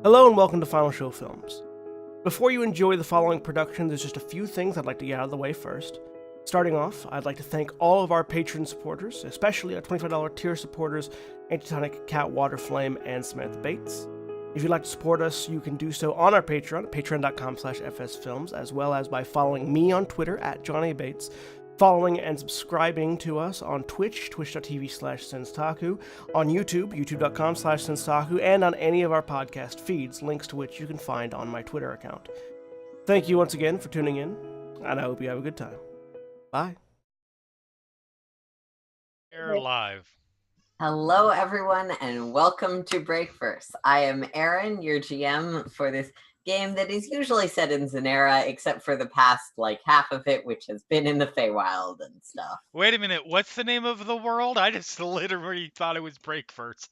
Hello and welcome to Final Show Films. Before you enjoy the following production, there's just a few things I'd like to get out of the way first. Starting off, I'd like to thank all of our Patreon supporters, especially our $25 tier supporters, Antitonic, Cat, Waterflame, and Samantha Bates. If you'd like to support us, you can do so on our Patreon at patreon.com/fsfilms, as well as by following me on Twitter at Johnny Bates, following and subscribing to us on Twitch, twitch.tv/senstaku, on YouTube, youtube.com/senstaku, and on any of our podcast feeds, links to which you can find on my Twitter account. Thank you once again for tuning in, and I hope you have a good time. Bye. You're live. Hello, everyone, and welcome to BreakVerse. I am Aaron, your GM for this game that is usually set in Zanera, except for the past, half of it, which has been in the Feywild and stuff. Wait a minute, what's the name of the world? I just literally thought it was BreakVerse.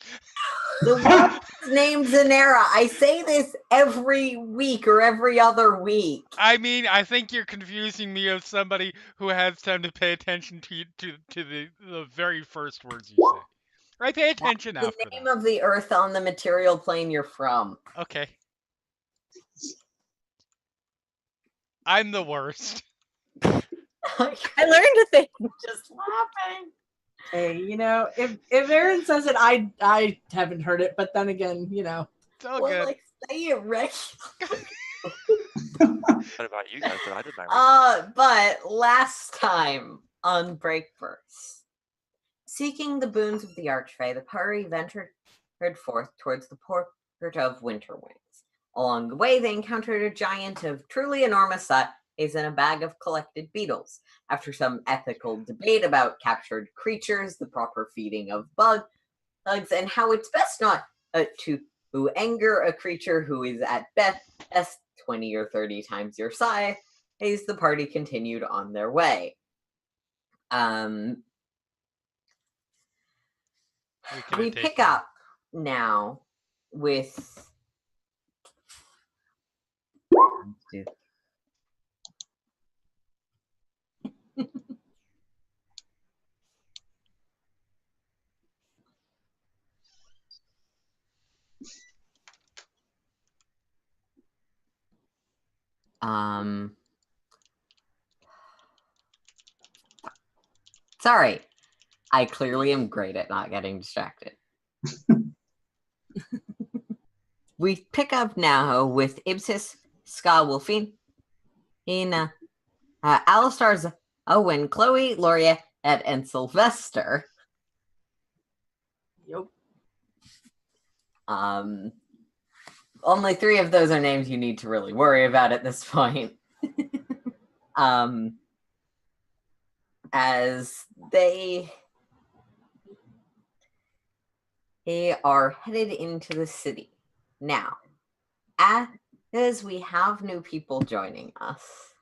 The world is named Zanera. I say this every week or every other week. I mean, I think you're confusing me with somebody who has time to pay attention to the very first words you say. I pay attention after the name of the earth on the material plane you're from. Okay. I'm the worst. I learned a thing just laughing. Hey, if Aaron says it, I haven't heard it, but then again, It's all good. Say it right. What about you guys? I did my But last time on BreakVerse, seeking the boons of the Archfey, the party ventured forth towards the port of Winterwings. Along the way, they encountered a giant of truly enormous size and a bag of collected beetles. After some ethical debate about captured creatures, the proper feeding of bugs, and how it's best not to anger a creature who is at best 20 or 30 times your size, the party continued on their way. We pick up now with... Sorry. I clearly am great at not getting distracted. We pick up now with Ibsis, Ska Wolfine, Alistar's Owen, Chloe, Loria, and Sylvester. Yep. Only 3 of those are names you need to really worry about at this point. As they are headed into the city. Now, as we have new people joining us,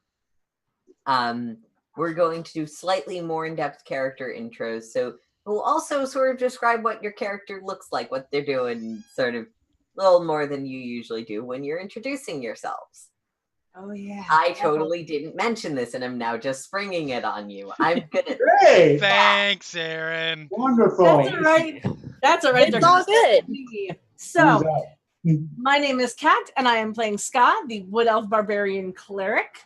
we're going to do slightly more in-depth character intros, so we'll also sort of describe what your character looks like, what they're doing, sort of a little more than you usually do when you're introducing yourselves. Oh, yeah. I totally didn't mention this, and I'm now just springing it on you. I'm gonna... Great! Thanks, Aaron. Wonderful. That's all right. It's all good. So, my name is Kat, and I am playing Ska, the Wood Elf Barbarian Cleric.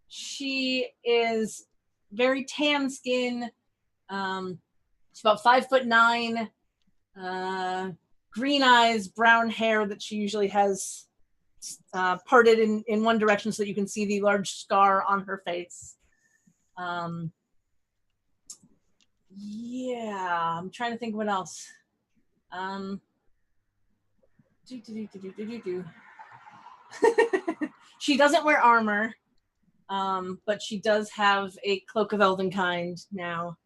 She is very tan skin. She's about 5'9", green eyes, brown hair that she usually has parted in one direction so that you can see the large scar on her face. Yeah, I'm trying to think what else. She doesn't wear armor, but she does have a cloak of Elvenkind now,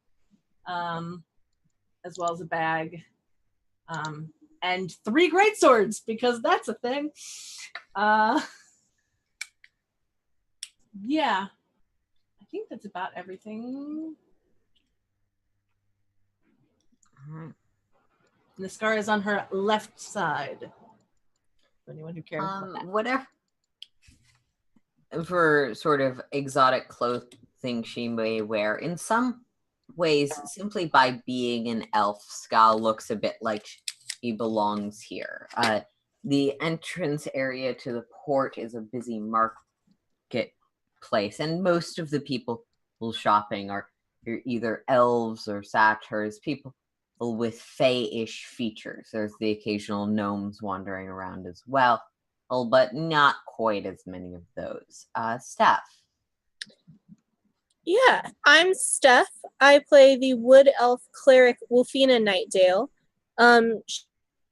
as well as a bag, and 3 greatswords, because that's a thing. Yeah, I think that's about everything. And the scar is on her left side. For anyone who cares about that. Whatever for sort of exotic clothing she may wear, in some ways, simply by being an elf, Ska looks a bit like he belongs here. The entrance area to the port is a busy marketplace, and most of the people shopping are either elves or satyrs, people with fey-ish features. There's the occasional gnomes wandering around as well, but not quite as many of those. Steph. Yeah, I'm Steph. I play the wood elf cleric Wolfina Nightdale.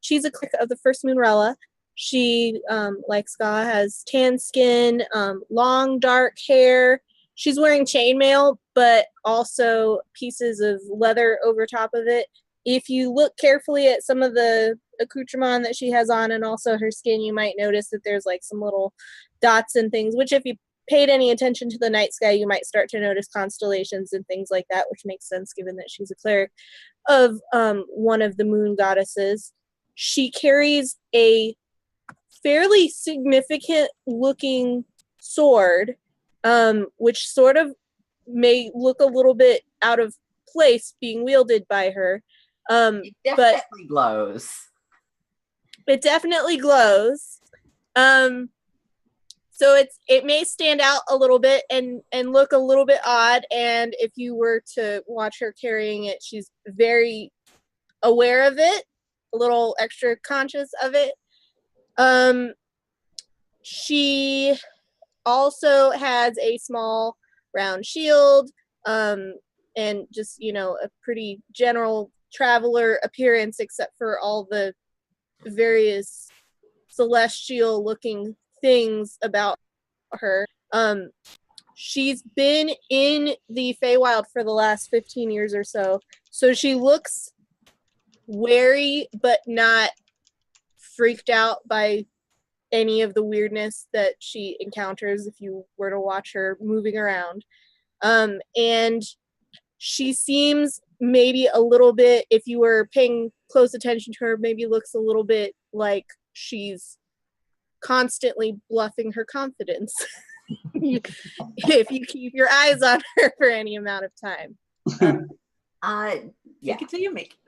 She's a cleric of the First Moonrella. She, like Ska, has tan skin, long dark hair. She's wearing chainmail, but also pieces of leather over top of it. If you look carefully at some of the accoutrement that she has on and also her skin, you might notice that there's like some little dots and things, which if you paid any attention to the night sky, you might start to notice constellations and things like that, which makes sense given that she's a cleric of one of the moon goddesses. She carries a fairly significant looking sword, which sort of may look a little bit out of place being wielded by her. It definitely glows. It definitely glows. So it may stand out a little bit and look a little bit odd. And if you were to watch her carrying it, she's very aware of it, a little extra conscious of it. She also has a small round shield, and just, a pretty general traveler appearance, except for all the various celestial looking things about her. She's been in the Feywild for the last 15 years or so. So she looks wary, but not freaked out by any of the weirdness that she encounters if you were to watch her moving around. And she seems maybe a little bit, if you were paying close attention to her, maybe looks a little bit like she's constantly bluffing her confidence. If you keep your eyes on her for any amount of time. Yeah. Take it till you make it.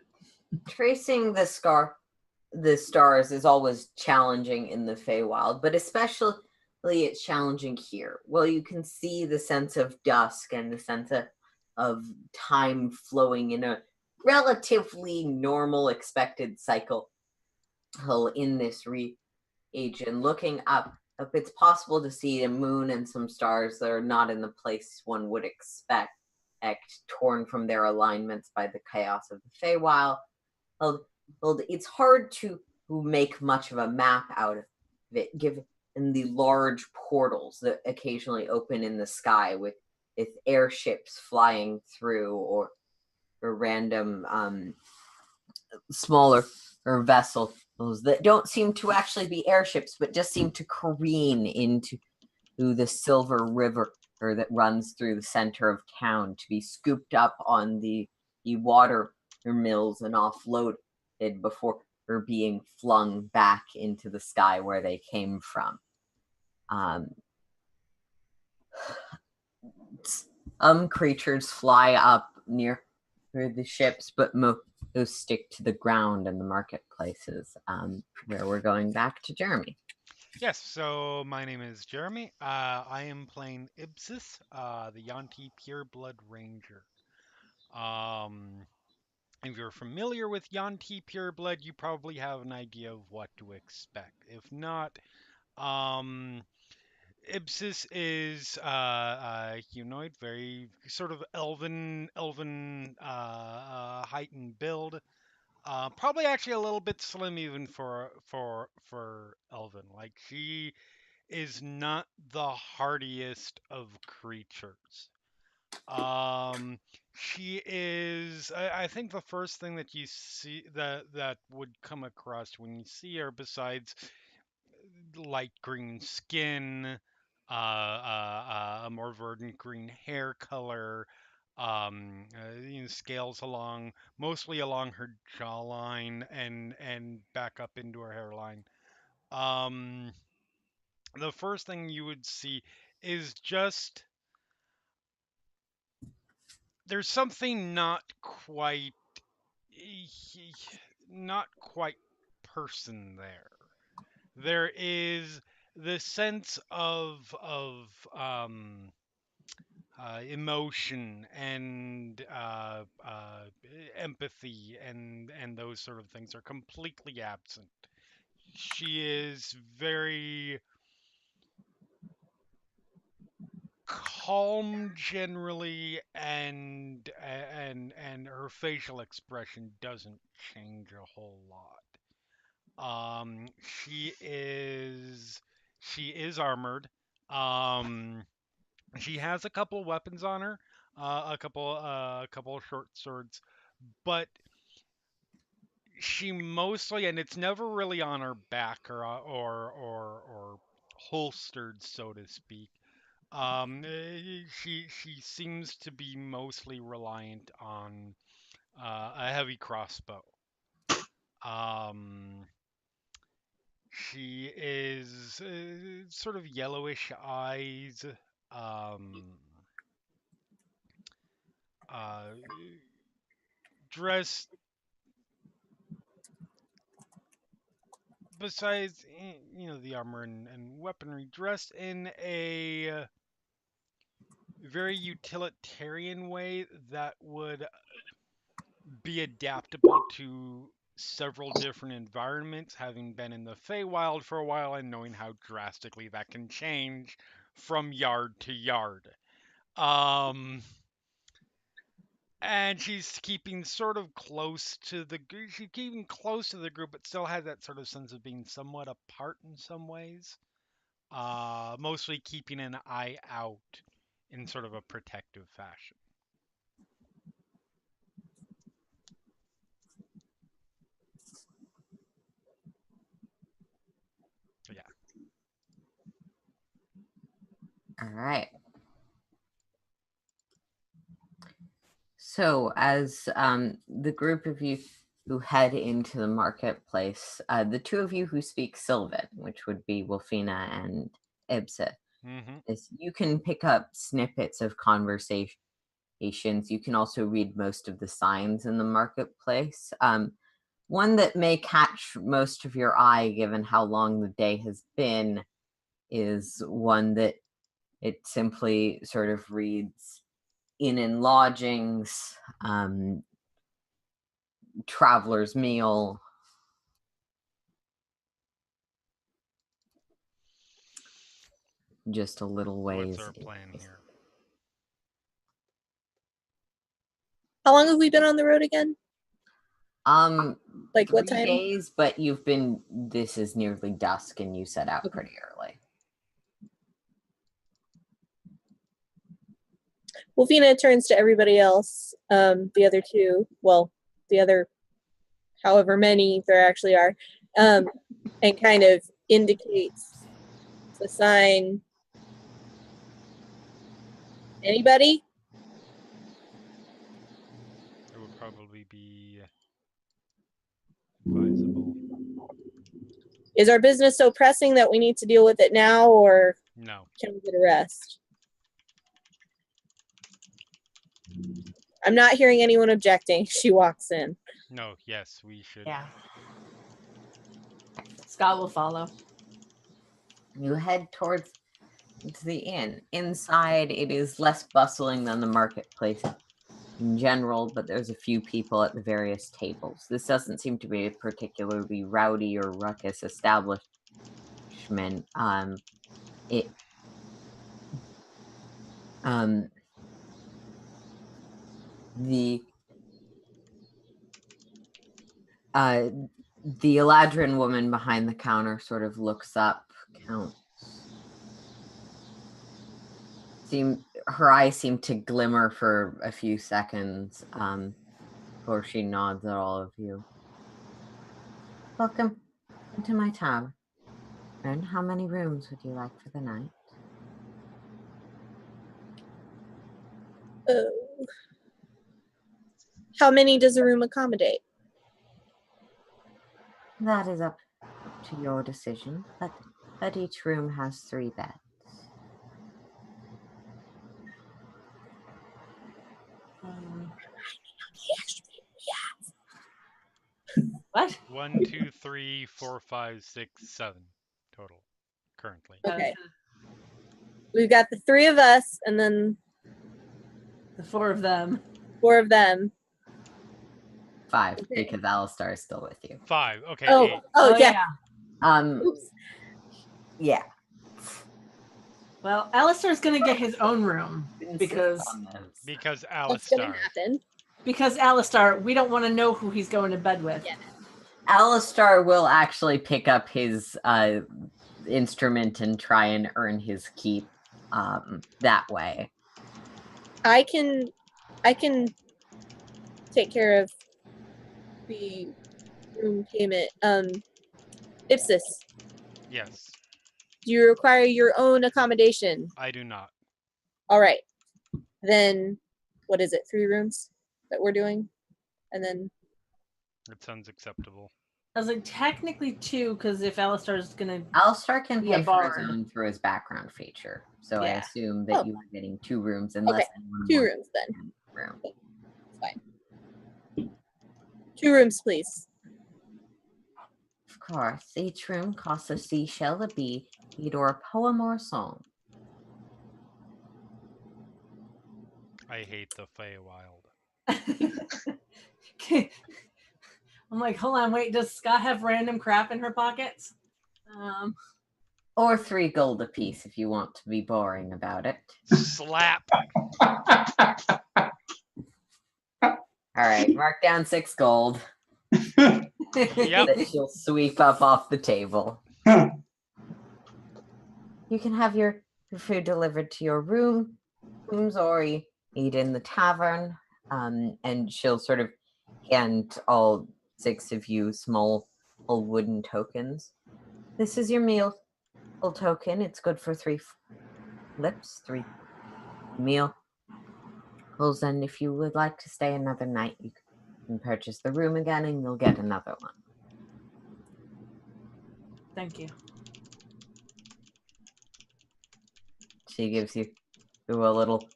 Tracing the stars is always challenging in the Feywild, but especially it's challenging here. Well, you can see the sense of dusk and the sense of time flowing in a relatively normal expected cycle in this region. Looking up, it's possible to see a moon and some stars that are not in the place one would expect, torn from their alignments by the chaos of the Feywild. It's hard to make much of a map out of it, given the large portals that occasionally open in the sky with airships flying through, or random smaller vessels that don't seem to actually be airships, but just seem to careen into the silver river that runs through the center of town to be scooped up on the water mills and offloaded before being flung back into the sky where they came from. Some creatures fly up near the ships, but most stick to the ground in the marketplaces, where we're going back to Jeremy. Yes, so my name is Jeremy. I am playing Ibsis, the Yanti Pureblood Ranger. If you're familiar with Yanti Pureblood, you probably have an idea of what to expect. If not, Ibsis is humanoid, very sort of elven height and build. Probably actually a little bit slim even for elven. Like, she is not the hardiest of creatures. She is. I think the first thing that you see that would come across when you see her, besides light green skin, a more verdant green hair color, scales mostly along her jawline and back up into her hairline. Um, the first thing you would see is just there's something not quite person there. there is the sense of emotion and empathy and those sort of things are completely absent. She is very calm generally, and her facial expression doesn't change a whole lot. She is armored. Um, she has a couple of weapons on her, a couple of short swords, but she mostly, and it's never really on her back or holstered, so to speak. She seems to be mostly reliant on a heavy crossbow. Um, she is sort of yellowish eyes, um, uh, dressed besides the armor and weaponry, dressed in a very utilitarian way that would be adaptable to several different environments, having been in the Feywild for a while and knowing how drastically that can change from yard to yard. Um, and she's keeping sort of close to she's keeping close to the group, but still has that sort of sense of being somewhat apart in some ways. Mostly keeping an eye out in sort of a protective fashion. So, yeah. All right. So, as the group of you who head into the marketplace, the two of you who speak Sylvan, which would be Wolfina and Ibsa, is you can pick up snippets of conversations. You can also read most of the signs in the marketplace. One that may catch most of your eye, given how long the day has been, is one that it simply sort of reads inn and lodgings, traveler's meal. Just a little ways. What's our plan here? How long have we been on the road again? Like what 3 time? days, but this is nearly dusk and you set out pretty early. Wolfina turns to everybody else, the other two, well, the other however many there actually are, and kind of indicates the sign. Anybody? It would probably be advisable. Is our business so pressing that we need to deal with it now, or no? Can we get a rest? I'm not hearing anyone objecting. She walks in. No, yes, we should. Yeah. Scott will follow. You head towards the inn. Inside, it is less bustling than the marketplace in general, but there's a few people at the various tables. This doesn't seem to be a particularly rowdy or ruckus establishment. The Eladrin woman behind the counter sort of looks up, counts. Her eyes seem to glimmer for a few seconds before she nods at all of you. Welcome to my tavern. How many rooms would you like for the night? How many does a room accommodate? That is up to your decision, but each room has 3 beds. What? 1, 2, 3, 4, 5, 6, 7. total currently. Okay. We've got the 3 of us, and then The 4 of them. 4 of them. 5, Okay. because Alistar is still with you. 5. Okay. Oh, 8. oh yeah. Oops. Yeah. Well, Alistair's gonna get his own room because Because That's gonna Alistar. happen. Alistar, we don't want to know who he's going to bed with. Yeah. Alistar will actually pick up his instrument and try and earn his keep that way. I can take care of the room payment. Ipsis, Yes. do you require your own accommodation? I do not. All right. Then what is it? 3 rooms that we're doing? And then It sounds acceptable. I was like, technically 2, because if Alistar's gonna Alistar can be a pay for his bard. own through his background feature. So I Yeah. assume that Oh. you are getting 2 rooms unless anyone 2 wants rooms then. a room. It's fine. 2 rooms, please. Of course, each room costs a seashell, a bead, or a poem or a song. I hate the Feywild. I'm like, hold on, wait, does Scott have random crap in her pockets? Or 3 gold apiece if you want to be boring about it. Slap. All right, mark down 6 gold. Yep. That she'll sweep up off the table. You can have your food delivered to your rooms or eat in the tavern. And she'll sort of hand all 6 of you small wooden tokens. This is your meal token. It's good for 3 flips, 3 meal. And if you would like to stay another night, you can purchase the room again and you'll get another one. Thank you. She gives you a little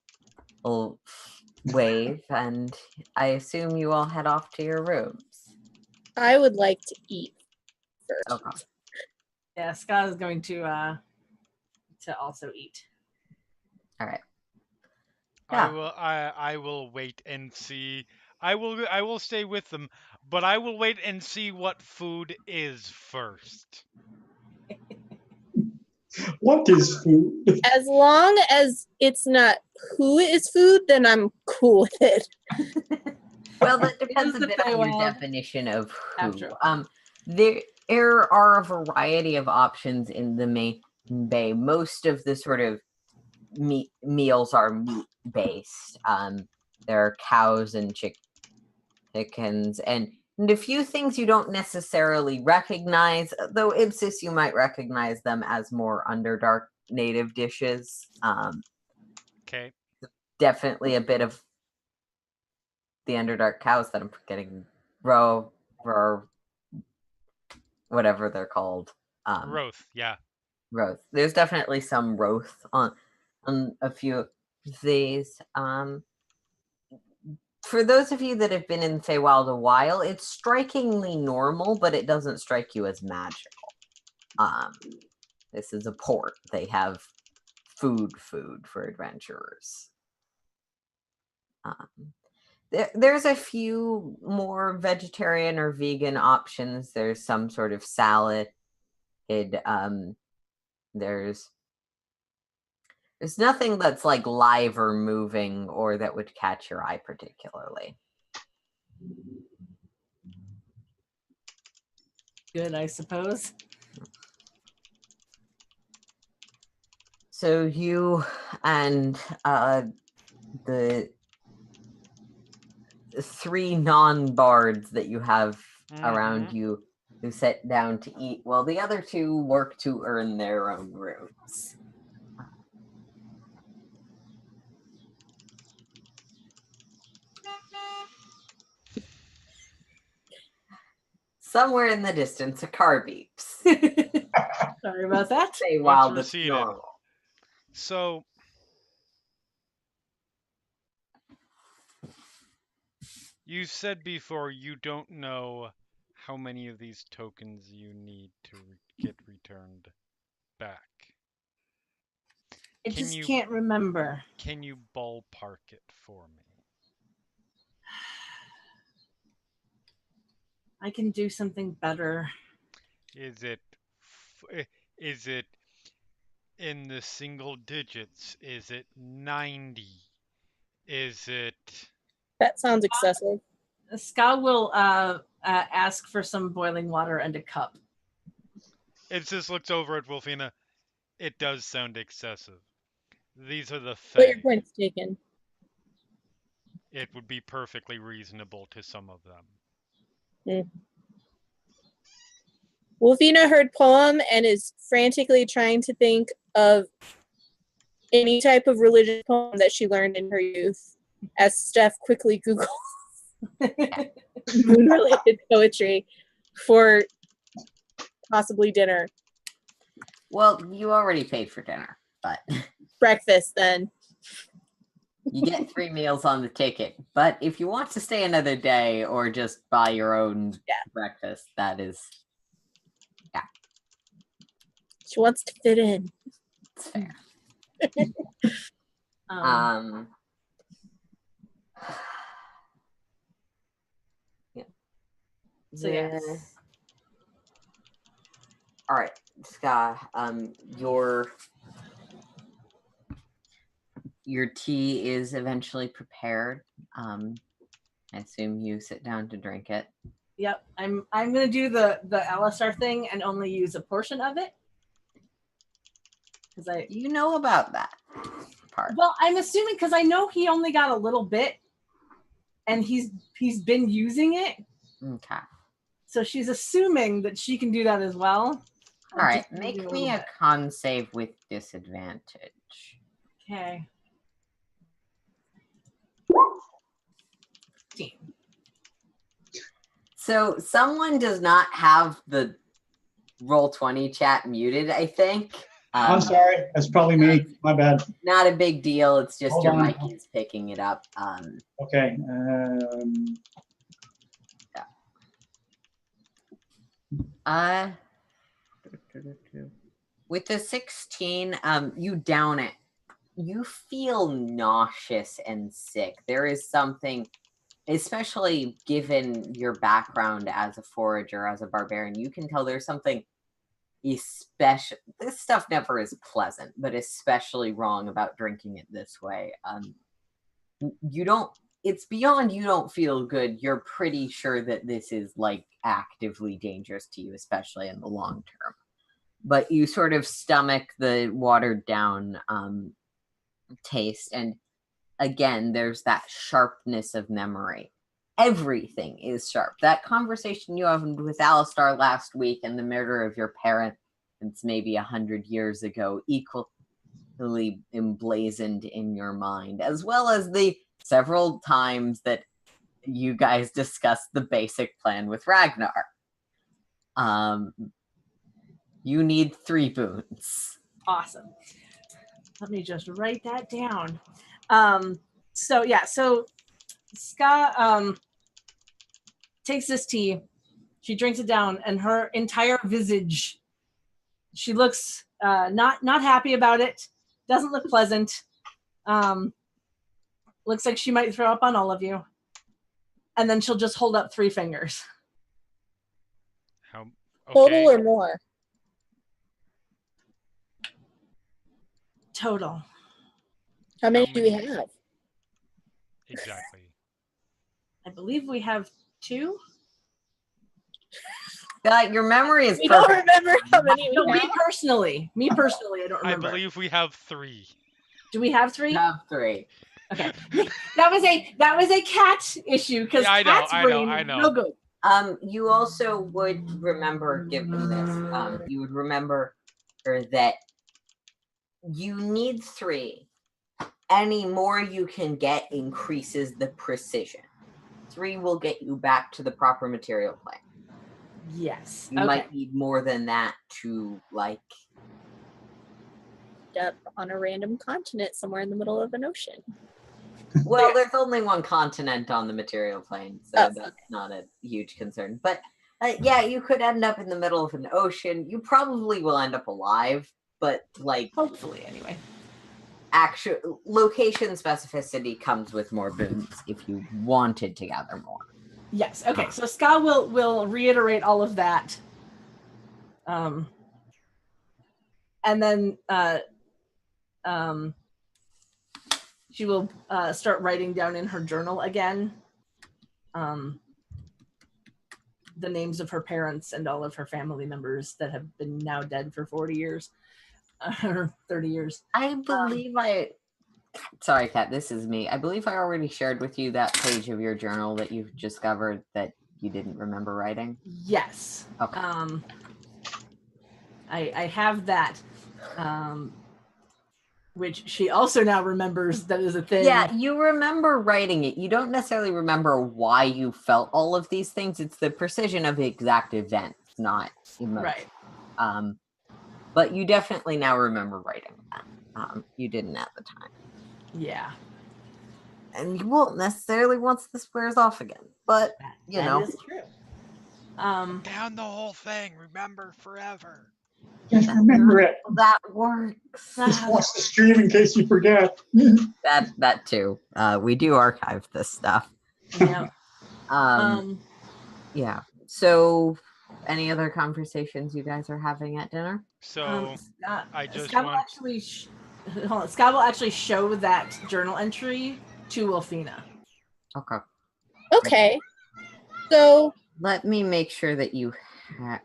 wave, and I assume you all head off to your rooms. I would like to eat first. Okay. Yeah, Scott is going to also eat. All right. I will wait and see. I will stay with them, but I will wait and see what food is first. What is food? As long as it's not who is food, then I'm cool with it. Well, that depends is a the bit on your Feywild definition of who. after. There are a variety of options in the main bay. Most of the sort of meals are meat based. There are cows and chickens and a few things you don't necessarily recognize, though Ipsis you might recognize them as more Underdark native dishes. Okay. Definitely a bit of the Underdark cows that I'm forgetting. Row or whatever they're called. Roth, yeah. Roth. There's definitely some Roth on a few of these. For those of you that have been in Feywild a while, it's strikingly normal, but it doesn't strike you as magical. This is a port. They have food for adventurers. There's a few more vegetarian or vegan options. There's some sort of salad. There's nothing that's like live or moving or that would catch your eye particularly. Good, I suppose. So you and the 3 non-bards that you have around you who sit down to eat, well, the other 2 work to earn their own rooms. Somewhere in the distance, a car beeps. Sorry about that. Say Let's while it's proceed. normal. So you said before you don't know how many of these tokens you need to get returned. back? I Can just you- can't remember. Can you ballpark it for me? I can do something better. Is it in the single digits? Is it 90? Is it That sounds excessive. Ska will ask for some boiling water and a cup. It just looks over at Wolfina. It does sound excessive. These are the But your Fae. point's taken. It would be perfectly reasonable to some of them. Wolfina heard poem and is frantically trying to think of any type of religious poem that she learned in her youth, as Steph quickly Googles moon-related poetry for possibly dinner. Well, you already paid for dinner, but Breakfast, then. you get 3 meals on the ticket. But if you want to stay another day or just buy your own breakfast, that is, She wants to fit in. it's fair. Yeah. So yes. All right, Ska. Your tea is eventually prepared. I assume you sit down to drink it. Yep, I'm gonna do the LSR thing and only use a portion of it. Because You know about that part. Well, I'm assuming because I know he only got a little bit, and he's been using it. Okay. So she's assuming that she can do that as well. All right, make me a con save with disadvantage. Okay. So someone does not have the Roll20 chat muted, I think. I'm sorry. That's probably me. My bad. Not a big deal. It's just Hold your on. mic is picking it up. Okay. With the 16, you down it. You feel nauseous and sick. There is something, especially given your background as a forager, as a barbarian, you can tell there's something especially, this stuff never is pleasant, but especially wrong about drinking it this way. It's beyond you don't feel good. You're pretty sure that this is like actively dangerous to you, especially in the long term. But you sort of stomach the watered down taste. And again, there's that sharpness of memory. Everything is sharp. That conversation you had with Alistar last week and the murder of your parents maybe 100 years ago, equally emblazoned in your mind, as well as the several times that you guys discussed the basic plan with Ragnar. You need 3 boons. Awesome. Let me just write that down. So Ska takes this tea, she drinks it down, and her entire visage, she looks not happy about it, doesn't look pleasant, looks like she might throw up on all of you, and then she'll just hold up 3 fingers. Okay. Total or more? Total. How many do we have? Exactly. I believe we have 2. Your memory is We perfect. don't remember how many No, we me have. personally, I don't I remember. believe we have 3. Do we have 3? You have 3. Okay. That was a cat issue because Yeah, cat's I know. no good. You also would remember, given this, you would remember that you need 3. Any more you can get increases the precision. 3 will get you back to the proper material plane. Yes. You might need more than that to, like... Up on a random continent somewhere in the middle of an ocean. Well, there's only one continent on the material plane, so that's not a huge concern. But yeah, you could end up in the middle of an ocean. You probably will end up alive. but like Hopefully, anyway. actual location specificity comes with more boons if you wanted to gather more. Yes. Okay. So Ska will reiterate all of that. And then she will start writing down in her journal again the names of her parents and all of her family members that have been now dead for 40 years or 30 years. I believe sorry, Kat, this is me. I believe I already shared with you that page of your journal that you've discovered that you didn't remember writing. Yes. Okay. I have that. Which she also now remembers that is a thing. Yeah, you remember writing it. You don't necessarily remember why you felt all of these things. It's the precision of the exact events, not emotion. Right. But you definitely now remember writing that. You didn't at the time. Yeah. And you won't necessarily once this wears off again. But, you know. That is true. Down the whole thing. Remember forever. Just remember it. That works. Just watch the stream in case you forget. That too. We do archive this stuff. Yeah. Yeah. So, any other conversations you guys are having at dinner? So I just Scott want. Scott will actually show that journal entry to Wolfina. Okay. Okay. So Let me make sure that you have.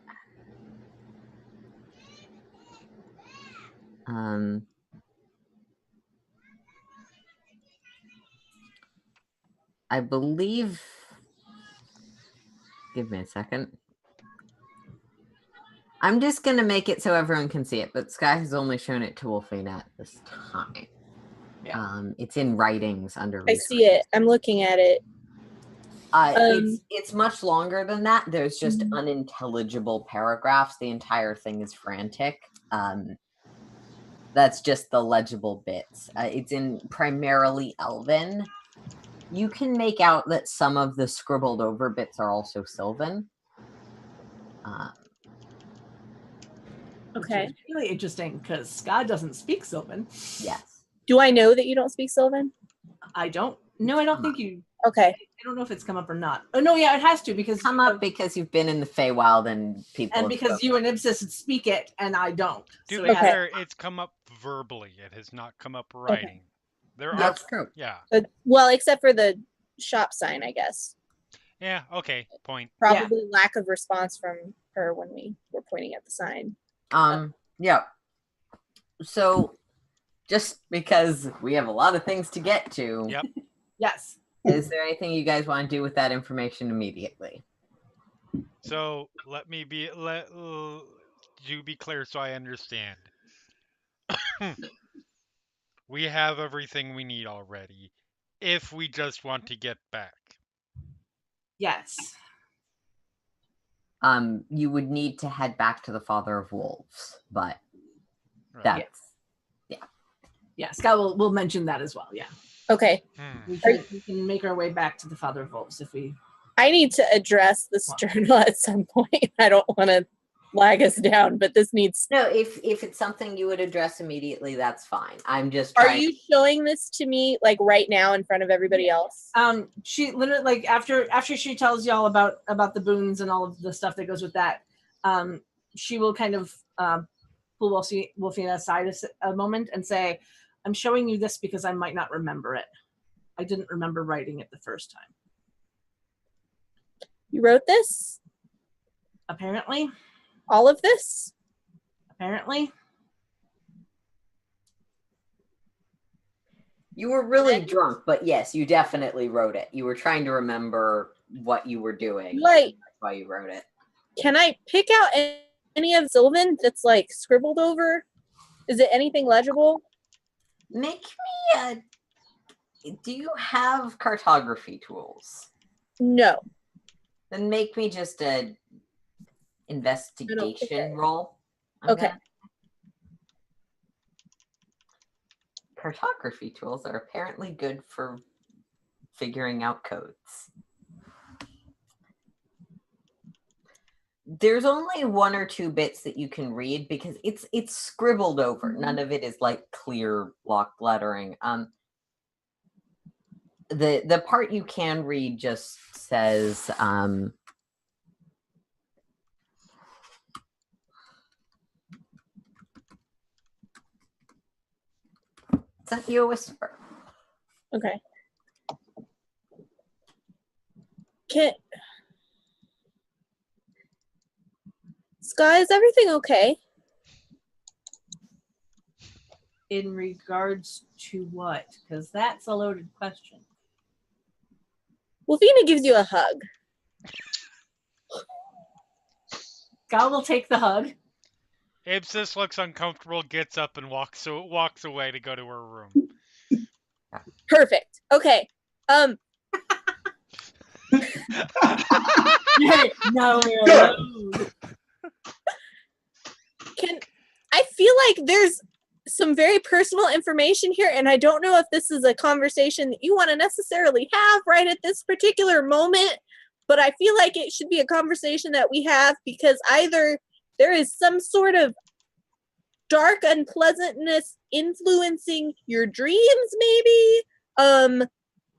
I believe. Give me a second. I'm just going to make it so everyone can see it, but Sky has only shown it to Wolfina at this time. Yeah. It's in writings under I see it. I'm looking at it. It's much longer than that. There's just unintelligible paragraphs. The entire thing is frantic. That's just the legible bits. It's in primarily Elven. You can make out that some of the scribbled over bits are also Sylvan. Okay. Which is really interesting because Scott doesn't speak Sylvan. Yes. Do I know that you don't speak Sylvan? I don't. No, I don't think you. Okay. I don't know if it's come up or not. Oh no, yeah, it has to because Come up because you've been in the Feywild and people. And because you and Ipsis speak it and I don't. To So be fair, it's come up verbally. It has not come up writing. Okay. That's true. Yeah. Well, except for the shop sign, I guess. Yeah. Okay. Point. Probably lack of response from her when we were pointing at the sign. Yeah. So, just because we have a lot of things to get to. Yep. Yes. Is there anything you guys want to do with that information immediately? So let you be clear so I understand. We have everything we need already. If we just want to get back. Yes. You would need to head back to the Father of Wolves, but that's Yeah, Scott will mention that as well. Yeah. Okay. We can make our way back to the Father of Wolves if we. I need to address this journal at some point. I don't want to lag us down, but this needs. No, if it's something you would address immediately, that's fine. I'm just. Are you showing this to me like right now in front of everybody else? She literally like after she tells y'all about the boons and all of the stuff that goes with that, she will kind of pull Wolfina aside a moment and say, "I'm showing you this because I might not remember it. I didn't remember writing it the first time." You wrote this? Apparently. All of this? Apparently. You were really drunk, but yes, you definitely wrote it. You were trying to remember what you were doing. Right. That's why you wrote it. Can I pick out any of Sylvan that's like scribbled over? Is it anything legible? Make me do you have cartography tools? No. Then make me just a investigation roll. Okay. Cartography tools are apparently good for figuring out codes. there's only one or two bits that you can read because it's scribbled over. None of it is like clear block lettering. The part you can read just says sent you a whisper. Okay. Sky, is everything okay? In regards to what? Because that's a loaded question. Wolfina gives you a hug. Sky will take the hug. Ipsis looks uncomfortable, gets up, and walks away to go to her room. Perfect. Okay. No, we're alone. I feel like there's some very personal information here, and I don't know if this is a conversation that you want to necessarily have right at this particular moment, but I feel like it should be a conversation that we have because either there is some sort of dark unpleasantness influencing your dreams, maybe.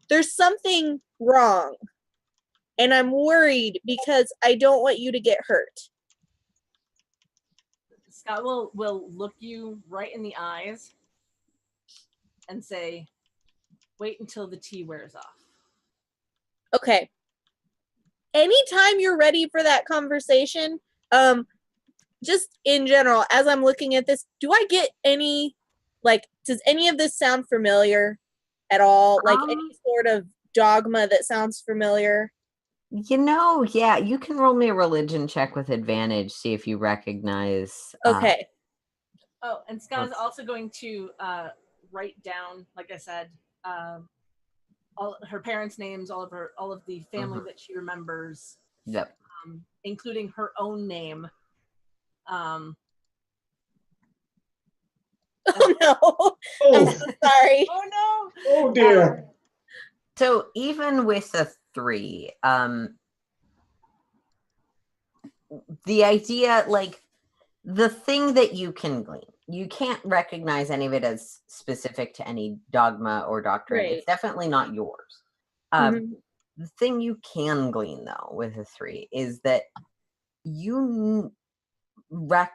There's something wrong, and I'm worried because I don't want you to get hurt. Scott will look you right in the eyes and say, wait until the tea wears off. Okay. Anytime you're ready for that conversation, just in general, as I'm looking at this, do I get any, like, does any of this sound familiar at all? Like any sort of dogma that sounds familiar? Yeah, you can roll me a religion check with advantage, see if you recognize. Okay. Oh, and Scott is also going to write down, like I said, all her parents' names, all of the family that she remembers. Yep. Including her own name. Oh no! I'm so sorry. Oh no! Oh dear. So even with a 3, the idea, like, the thing that you can glean, you can't recognize any of it as specific to any dogma or doctrine. Right. It's definitely not yours. The thing you can glean, though, with a 3 is that you what's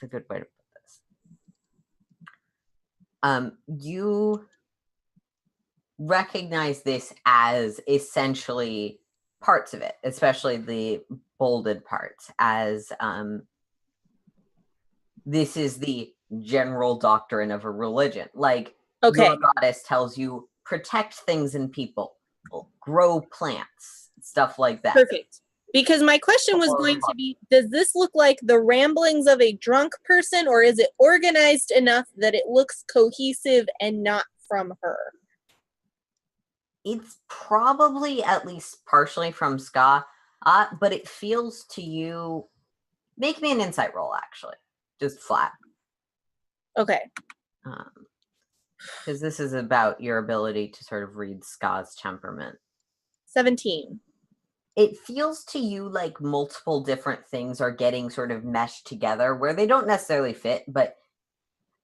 a good way to put this? You recognize this as essentially parts of it, especially the bolded parts, as this is the general doctrine of a religion. Like, your goddess tells you, protect things and people, grow plants, stuff like that. Perfect. Because my question was going to be, does this look like the ramblings of a drunk person, or is it organized enough that it looks cohesive and not from her? It's probably at least partially from Ska, but it feels to you... Make me an insight roll, actually. Just flat. Okay. Because this is about your ability to sort of read Ska's temperament. 17. It feels to you like multiple different things are getting sort of meshed together where they don't necessarily fit, but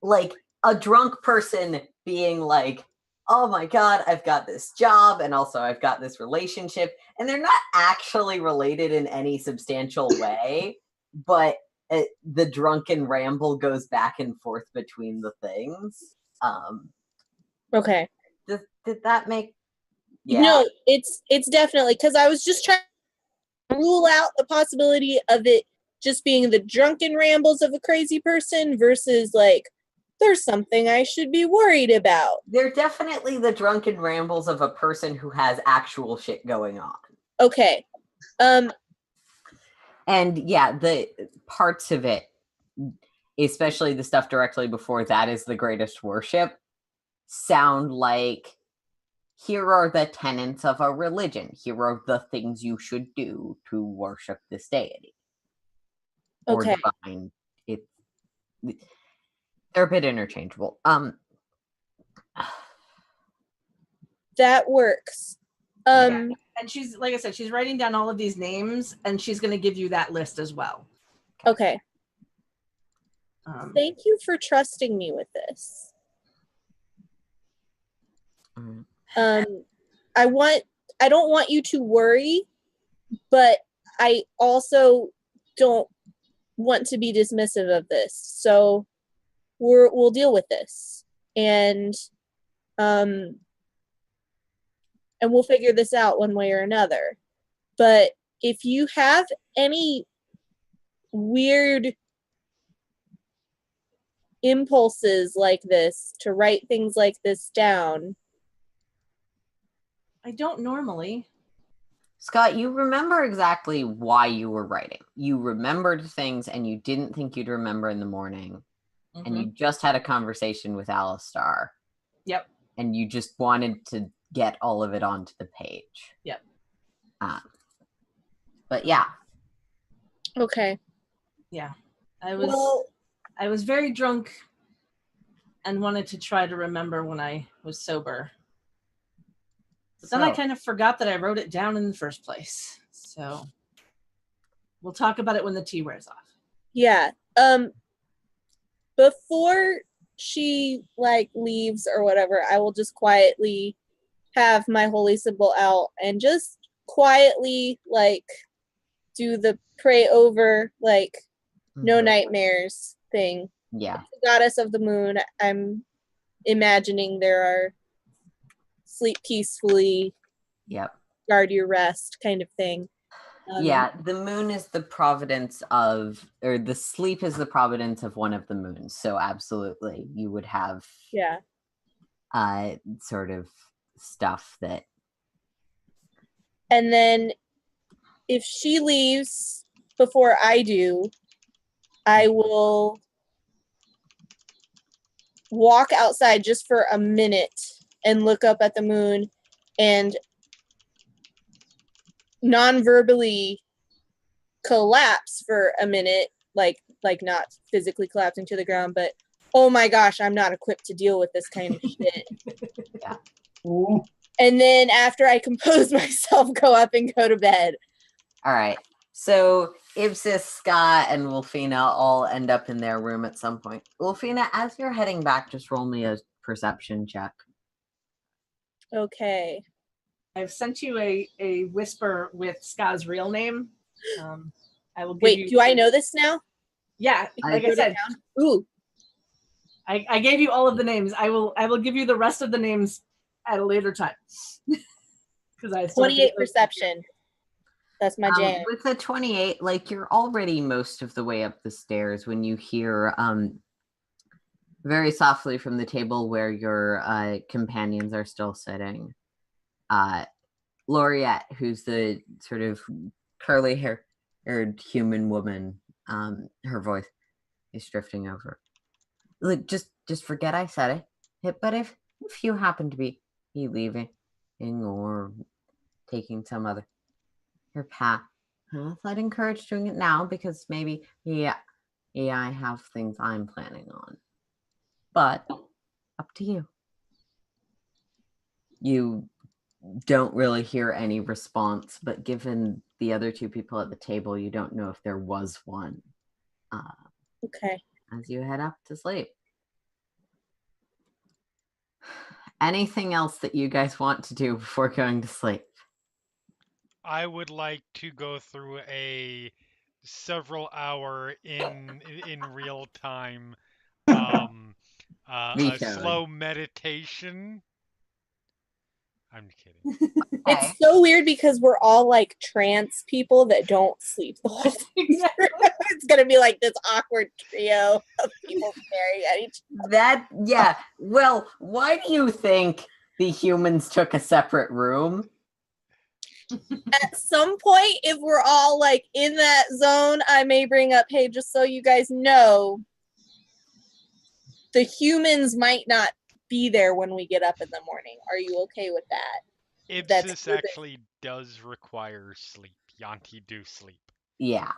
like a drunk person being like, oh my God, I've got this job and also I've got this relationship, and they're not actually related in any substantial way, but the drunken ramble goes back and forth between the things. Okay. Did that make... Yeah. No, it's definitely, because I was just trying to rule out the possibility of it just being the drunken rambles of a crazy person versus like there's something I should be worried about. They're definitely the drunken rambles of a person who has actual shit going on. Okay. And yeah, the parts of it, especially the stuff directly before that is the greatest worship, sound like, here are the tenets of a religion. Here are the things you should do to worship this deity. Okay. Or divine. They're a bit interchangeable. That works. And she's, like I said, she's writing down all of these names, and she's going to give you that list as well. Okay. Thank you for trusting me with this. I don't want you to worry, but I also don't want to be dismissive of this. So we'll deal with this. And we'll figure this out one way or another. But if you have any weird impulses like this to write things like this down. I don't normally. Scott, you remember exactly why you were writing. You remembered things and you didn't think you'd remember in the morning. Mm-hmm. And you just had a conversation with Alistar. Yep. And you just wanted to get all of it onto the page. Yep. But yeah. Okay. Yeah. I was very drunk and wanted to try to remember when I was sober. But then I kind of forgot that I wrote it down in the first place. So we'll talk about it when the tea wears off. Yeah. Before she leaves or whatever, I will just quietly have my holy symbol out and just quietly do the pray over no nightmares thing. Yeah. The goddess of the moon, I'm imagining there are sleep peacefully. Yep. Guard your rest kind of thing. Yeah, the moon is the providence of, or the sleep is the providence of one of the moons. So absolutely, you would have sort of stuff that. And then if she leaves before I do, I will walk outside just for a minute and look up at the moon and non-verbally collapse for a minute, like not physically collapsing to the ground, but oh my gosh, I'm not equipped to deal with this kind of shit. Yeah. Ooh. And then after I compose myself, go up and go to bed. All right. So Ipsis, Scott, and Wolfina all end up in their room at some point. Wolfina, as you're heading back, just roll me a perception check. Okay. I've sent you a whisper with Ska's real name. I will give Wait, you. do I know this now? Yeah, like I said. Ooh. I gave you all of the names. I will give you the rest of the names at a later time. Because I 28 perception. That's my jam. With a 28, you're already most of the way up the stairs when you hear very softly from the table where your companions are still sitting. Laureate, who's the sort of curly-haired human woman, her voice is drifting over. Look, just forget I said it. But if you happen to be leaving or taking some other your path, I'd encourage doing it now because maybe I have things I'm planning on. But up to you. You don't really hear any response, but given the other two people at the table, you don't know if there was one. Okay. As you head up to sleep. Anything else that you guys want to do before going to sleep? I would like to go through a several hour in real time a slow meditation. I'm kidding. It's so weird because we're all trance people that don't sleep the whole thing. It's gonna be this awkward trio of people staring at each other. Well, why do you think the humans took a separate room? At some point, if we're all in that zone, I may bring up, hey, just so you guys know, the humans might not be there when we get up in the morning. Are you okay with that? Ipsis actually does require sleep. Yanti do sleep. Yeah.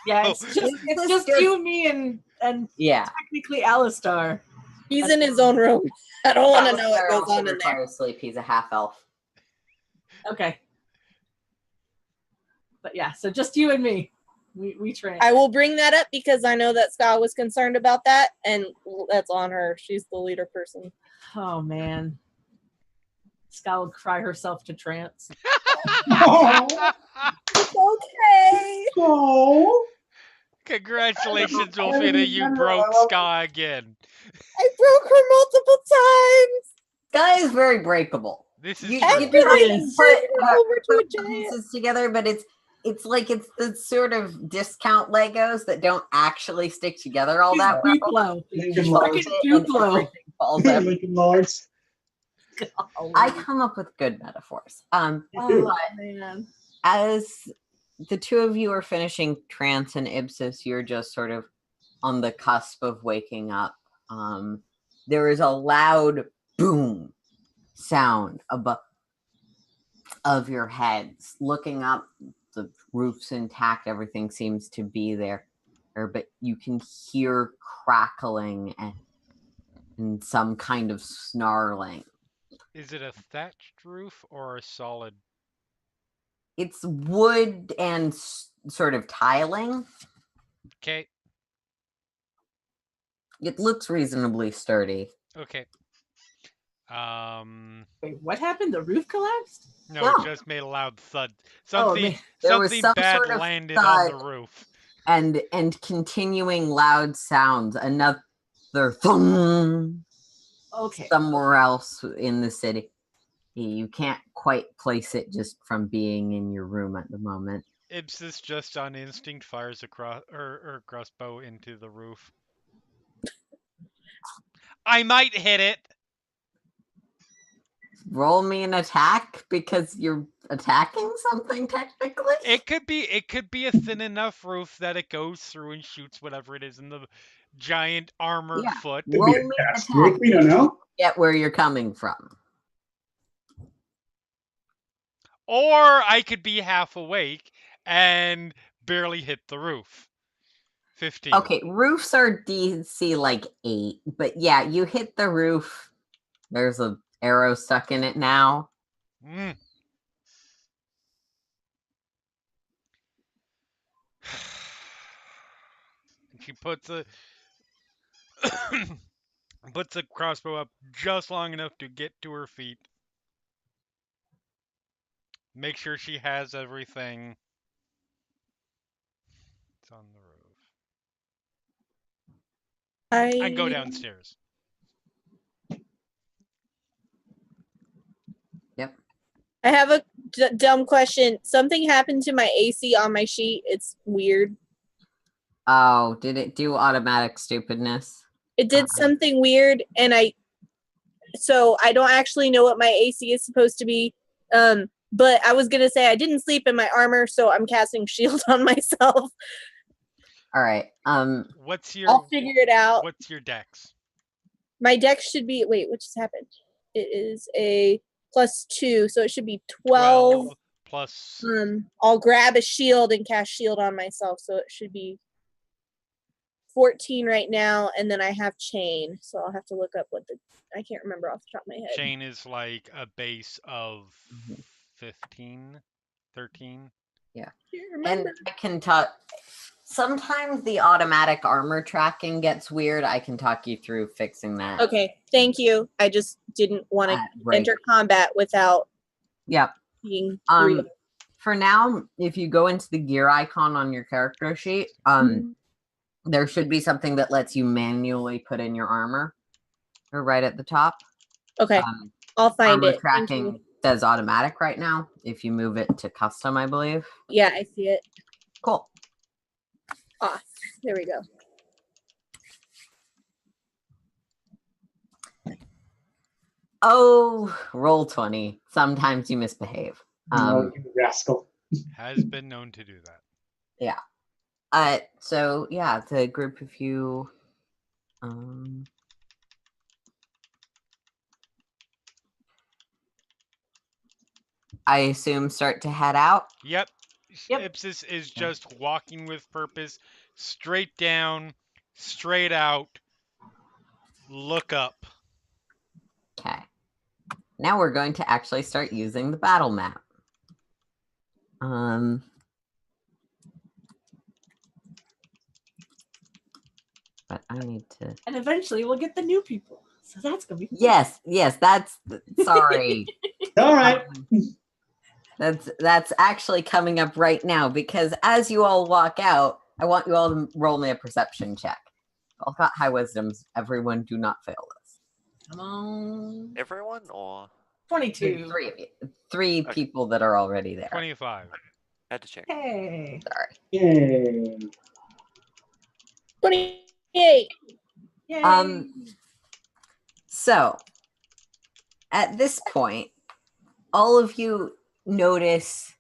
Yeah, it's just you, me, and technically Alistar. He's in his own room. I don't want to know what goes on in there. Sleep. He's a half elf. Okay. But yeah, so just you and me. We train. I will bring that up because I know that Scott was concerned about that, and that's on her. She's the leader person. Oh man. Scott will cry herself to trance. Oh, Okay. oh. Congratulations, I Wolfina, you remember broke all- Ska again. I broke her multiple times. Guy is very breakable. This is You, true. you do Yes. put, Over to a put the giant. pieces together, but it's like it's the sort of discount Legos that don't actually stick together all He's that well. Duplo. You Freaking fold Freaking it and Duplo. everything falls up. Lincoln Logs. I come up with good metaphors. Oh man. As the two of you are finishing trance and Ipsis, you're just sort of on the cusp of waking up. There is a loud boom sound above of your heads. Looking up, the roof's intact, everything seems to be there, but you can hear crackling and some kind of snarling. Is it a thatched roof or a solid? It's wood and sort of tiling. Okay. It looks reasonably sturdy. Okay. Wait, what happened? The roof collapsed? No, No. it just made a loud thud. Oh, Something man. There was something some bad sort of landed on the thud. roof. And continuing loud sounds. Another thung Okay. somewhere else in the city. You can't quite place it just from being in your room at the moment. Ipsis just on instinct fires across or crossbow into the roof. I might hit it. Roll me an attack because you're attacking something technically. It could be a thin enough roof that it goes through and shoots whatever it is in the giant armored Yeah. foot. Could Roll be a me an fast attack. roof, we don't know. Get where you're coming from. Or I could be half awake and barely hit the roof. 15. Okay, roofs are DC like 8, but yeah, you hit the roof. There's a arrow stuck in it now. Mm. She puts a puts a crossbow up just long enough to get to her feet. Make sure she has everything. It's on the roof. And go downstairs. Yep. I have a dumb question. Something happened to my AC on my sheet. It's weird. Oh, did it do automatic stupidness? It did something weird, and so I don't actually know what my AC is supposed to be. But I was gonna say I didn't sleep in my armor, so I'm casting shield on myself. All right. What's your I'll figure it out. What's your dex? My dex should be what just happened? It is a +2, so it should be 12. Plus I'll grab a shield and cast shield on myself, so it should be 14 right now, and then I have chain, so I'll have to look up what I can't remember off the top of my head. chain is like a base of 15, 13. Yeah. Can't remember. And I can talk. Sometimes the automatic armor tracking gets weird. I can talk you through fixing that. Okay, thank you. I just didn't want to enter combat without Yep. being For now, if you go into the gear icon on your character sheet, there should be something that lets you manually put in your armor. Or right at the top. Okay, I'll find armor it. Tracking says automatic right now. If you move it to custom, I believe. Yeah, I see it. Cool. Ah, there we go. Oh, roll 20. Sometimes you misbehave. No, you rascal. Has been known to do that. Yeah. So yeah, the group of you I assume start to head out. Yep. Yep. Ipsis is just walking with purpose, straight down, straight out, look up. Okay. Now we're going to actually start using the battle map. I need to. And eventually we'll get the new people. So that's gonna be fun. Yes, that's sorry. All right. That's actually coming up right now because as you all walk out, I want you all to roll me a perception check. I've got high wisdoms. Everyone, do not fail this. Come on. Everyone or 22. Three of you, three Okay. people that are already there. 25. had to check. Hey. Sorry. Yay. 28. Yay. So at this point, all of you notice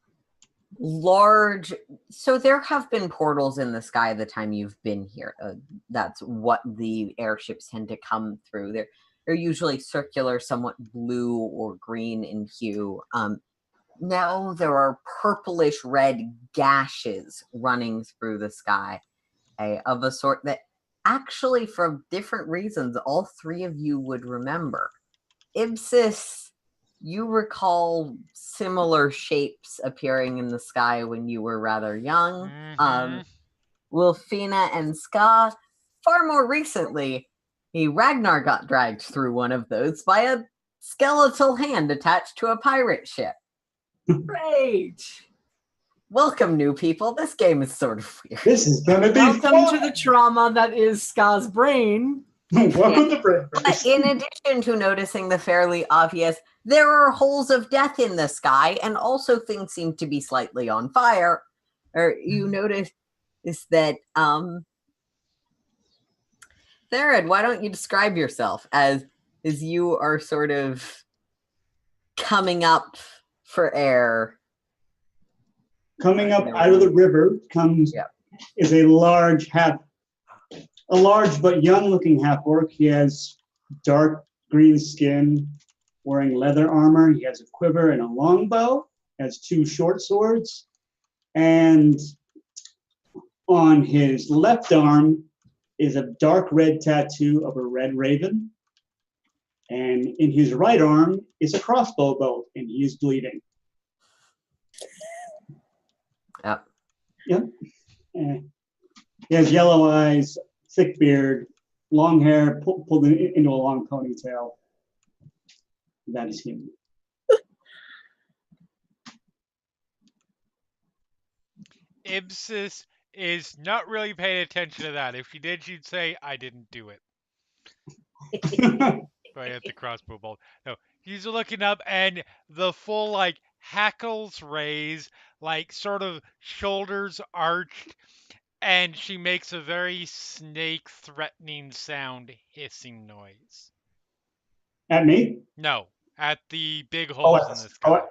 large. So there have been portals in the sky the time you've been here. That's what the airships tend to come through. They're usually circular, somewhat blue or green in hue. Now there are purplish red gashes running through the sky of a sort that actually, for different reasons, all three of you would remember. Ibsis, you recall similar shapes appearing in the sky when you were rather young. Mhm. Wilfina and Ska, far more recently, Ragnar got dragged through one of those by a skeletal hand attached to a pirate ship. Great. Welcome, new people. This game is sort of weird. This is gonna be Welcome fun. to the trauma that is Ska's brain. Welcome to BreakVerse. But in addition to noticing the fairly obvious, there are holes of death in the sky, and also things seem to be slightly on fire. Or you notice is that, Theron, why don't you describe yourself as you are sort of coming up for air? Coming up out of the river comes is a large but young-looking half-orc. He has dark green skin, wearing leather armor. He has a quiver and a longbow. Has two short swords, and on his left arm is a dark red tattoo of a red raven, and in his right arm is a crossbow bolt, and he is bleeding. Yep. Yep. He has yellow eyes, thick beard, long hair pulled into a long ponytail. That is him. Ibsis is not really paying attention to that. If she did, she'd say, I didn't do it. Right at the crossbow bolt. No, he's looking up and the full, like, hackles raise, like, sort of shoulders arched, and she makes a very snake threatening sound hissing noise. At me? No, at the big Oh, holes in the sky.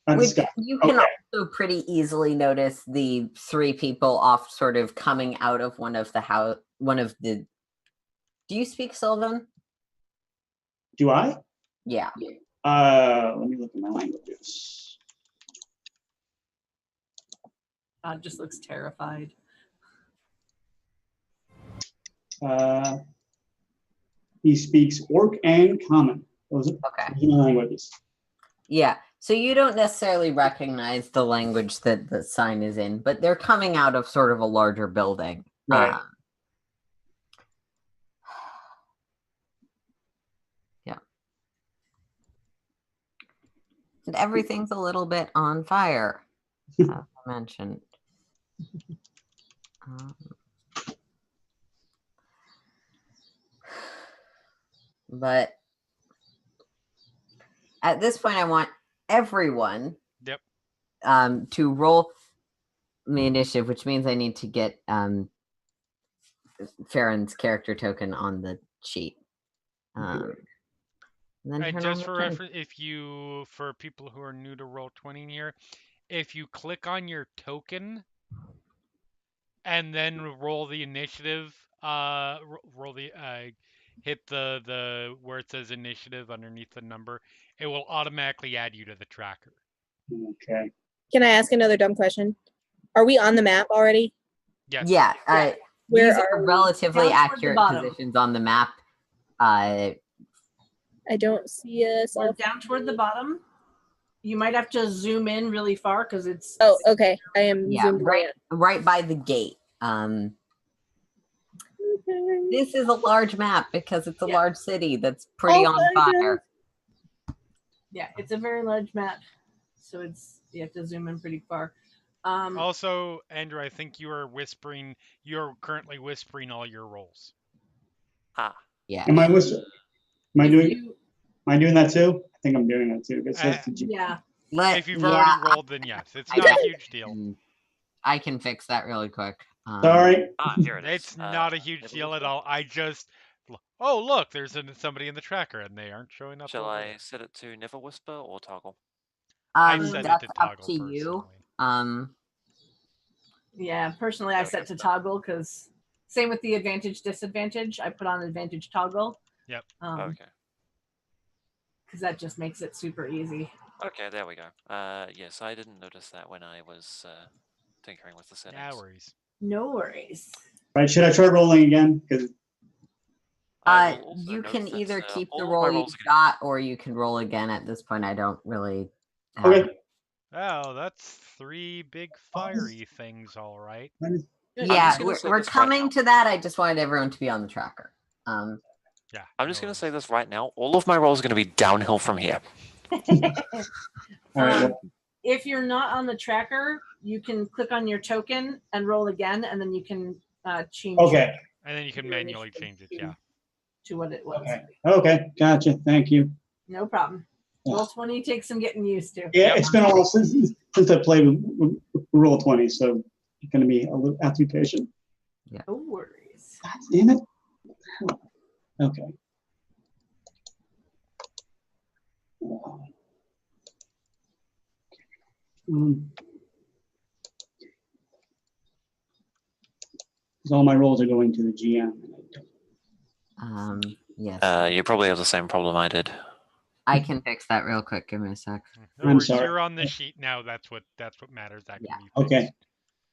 Which you can also pretty easily notice the three people off sort of coming out of one of the. Do you speak Sylvan? Do I? Yeah. Let me look at my languages. God just looks terrified. He speaks Orc and Common. Those are my languages. Yeah. So you don't necessarily recognize the language that the sign is in, but they're coming out of sort of a larger building. Right. Yeah. And everything's a little bit on fire, as I mentioned. But at this point, I want everyone to roll me initiative, which means I need to get Farron's character token on the sheet. And then Just for reference, for people who are new to Roll20 here, if you click on your token and then roll the initiative, hit the where it says initiative underneath the number, it will automatically add you to the tracker. Okay. Can I ask another dumb question? Are we on the map already? Yes. Yeah. Where these are relatively accurate bottom. positions on the map. I don't see us. We're down toward the bottom. You might have to zoom in really far because it's. Oh, okay. I am zoomed right by the gate. This is a large map because it's a Yeah. large city that's pretty on fire. Yeah, it's a very large map, so you have to zoom in pretty far. Also, Andrew, I think you're currently whispering all your rolls. Ah. Yeah. Am I whistling? Am I if doing? you- Am I doing that too? I think I'm doing that too. It says to G. yeah. If you've already rolled, then yes. It's not a huge deal. I can fix that really quick. Sorry. Here it is. It's not a huge deal at all. I just, oh look, there's somebody in the tracker and they aren't showing up. Shall over I there. set it to never whisper or toggle? I set it That's to up toggle to you. personally. Yeah, personally, I set to toggle because same with the advantage disadvantage. I put on advantage toggle. Yep. Okay. Because that just makes it super easy. Okay, there we go. Yes, I didn't notice that when I was tinkering with the settings. No worries. No worries. Right. Should I try rolling again? Because I will also You note can that, either keep the all of my roll you rolls are gonna got, or you can roll again. At this point, I don't really. okay. Oh, that's 3 big fiery things, all right. Yeah, gonna say we're this right coming now. to that. I just wanted everyone to be on the tracker. Yeah. I'm just going to say this right now. All of my rolls are going to be downhill from here. All right. Well, If you're not on the tracker, you can click on your token and roll again, and then you can change. okay. And then you can your manually initiative change it, yeah. to what it was. Okay. Okay. Gotcha. Thank you. No problem. Roll 20 takes some getting used to. Yeah, Yep. it's been a while since I played with Roll 20, so you're going to be a little have to be patient. No worries. God damn it. Okay. So all my rolls are going to the GM. Yes. You probably have the same problem I did. I can fix that real quick. Give me a sec. No I'm worries, sorry. you're on the sheet now. That's what matters. That can Yeah. be fixed. Okay.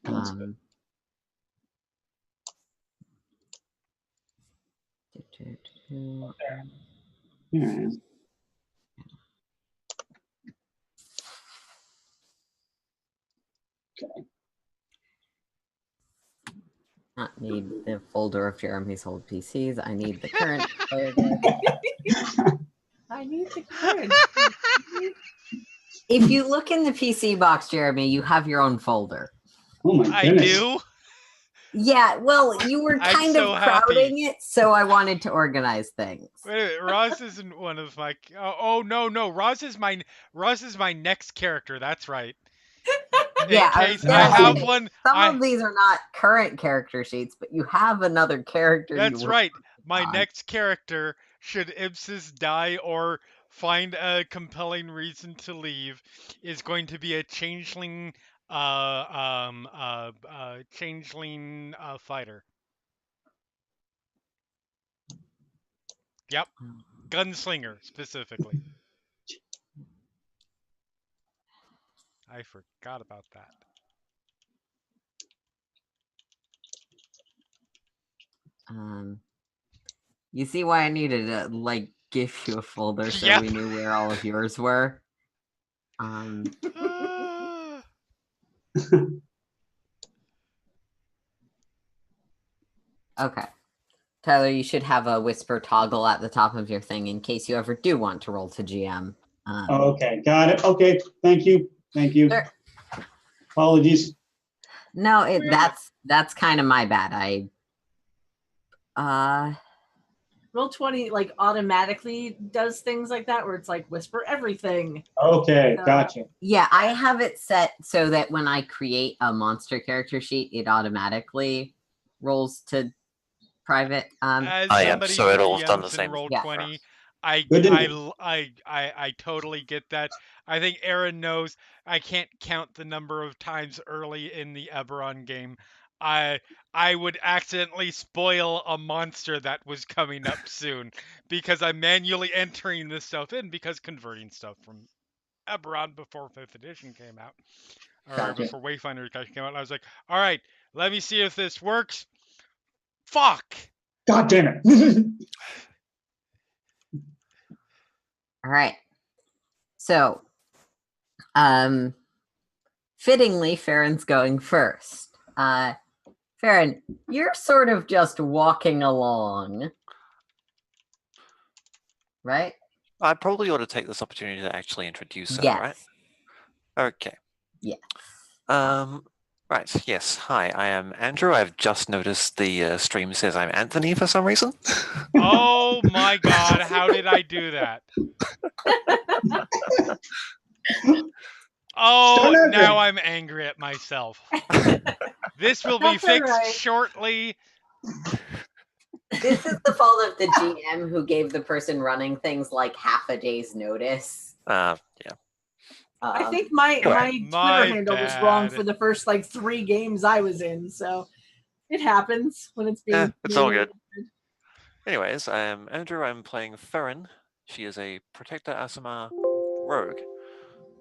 That's good. Here I am. Okay. Not need the folder of Jeremy's old PCs. I need the current folder. I need the current. If you look in the PC box, Jeremy, you have your own folder. Oh my I goodness. do. Yeah, well, you were I'm kind so of happy. crowding it, so I wanted to organize things. Wait a minute, Roz isn't one of my. Oh no, Roz is my next character. That's right. Yeah, In I case was I gonna have say, one. Some of these are not current character sheets, but you have another character. That's you right. My on. next character, should Ipsis die or find a compelling reason to leave, is going to be a changeling, fighter. Yep, gunslinger specifically. I forgot about that. You see why I needed to give you a folder so Yep. we knew where all of yours were. Okay. Tyler, you should have a whisper toggle at the top of your thing in case you ever do want to roll to GM. Okay, got it. Okay, thank you. Thank you. Sure. Apologies. No, that's kind of my bad. Roll 20 automatically does things like that where it's like whisper everything. Okay, gotcha. Yeah, I have it set so that when I create a monster character sheet, it automatically rolls to private. As yeah, somebody so who it'll have done the DMs same in Roll Yeah, 20, Good to know. I totally get that. I think Aaron knows I can't count the number of times early in the Eberron game I would accidentally spoil a monster that was coming up soon because I'm manually entering this stuff in because converting stuff from Eberron before 5th edition came out. Or Gotcha. before Wayfinder came out, I was like, all right, let me see if this works. Fuck! God damn it. All right. So, fittingly, Farron's going first. Farron, you're sort of just walking along, right? I probably ought to take this opportunity to actually introduce her, Yes. right? Okay. Yes. Right. Yes. Hi, I am Andrew. I've just noticed the stream says I'm Anthony for some reason. Oh my God! How did I do that? Oh, Start over. now I'm angry at myself. This will be That's all fixed right. shortly. This is the fault of the GM who gave the person running things like half a day's notice. Yeah. I think my My Twitter handle was wrong bad. for the first like 3 games I was in, so it happens when it's being. It's all good. Anyways, I am Andrew. I'm playing Farron. She is a Protector Asimar rogue.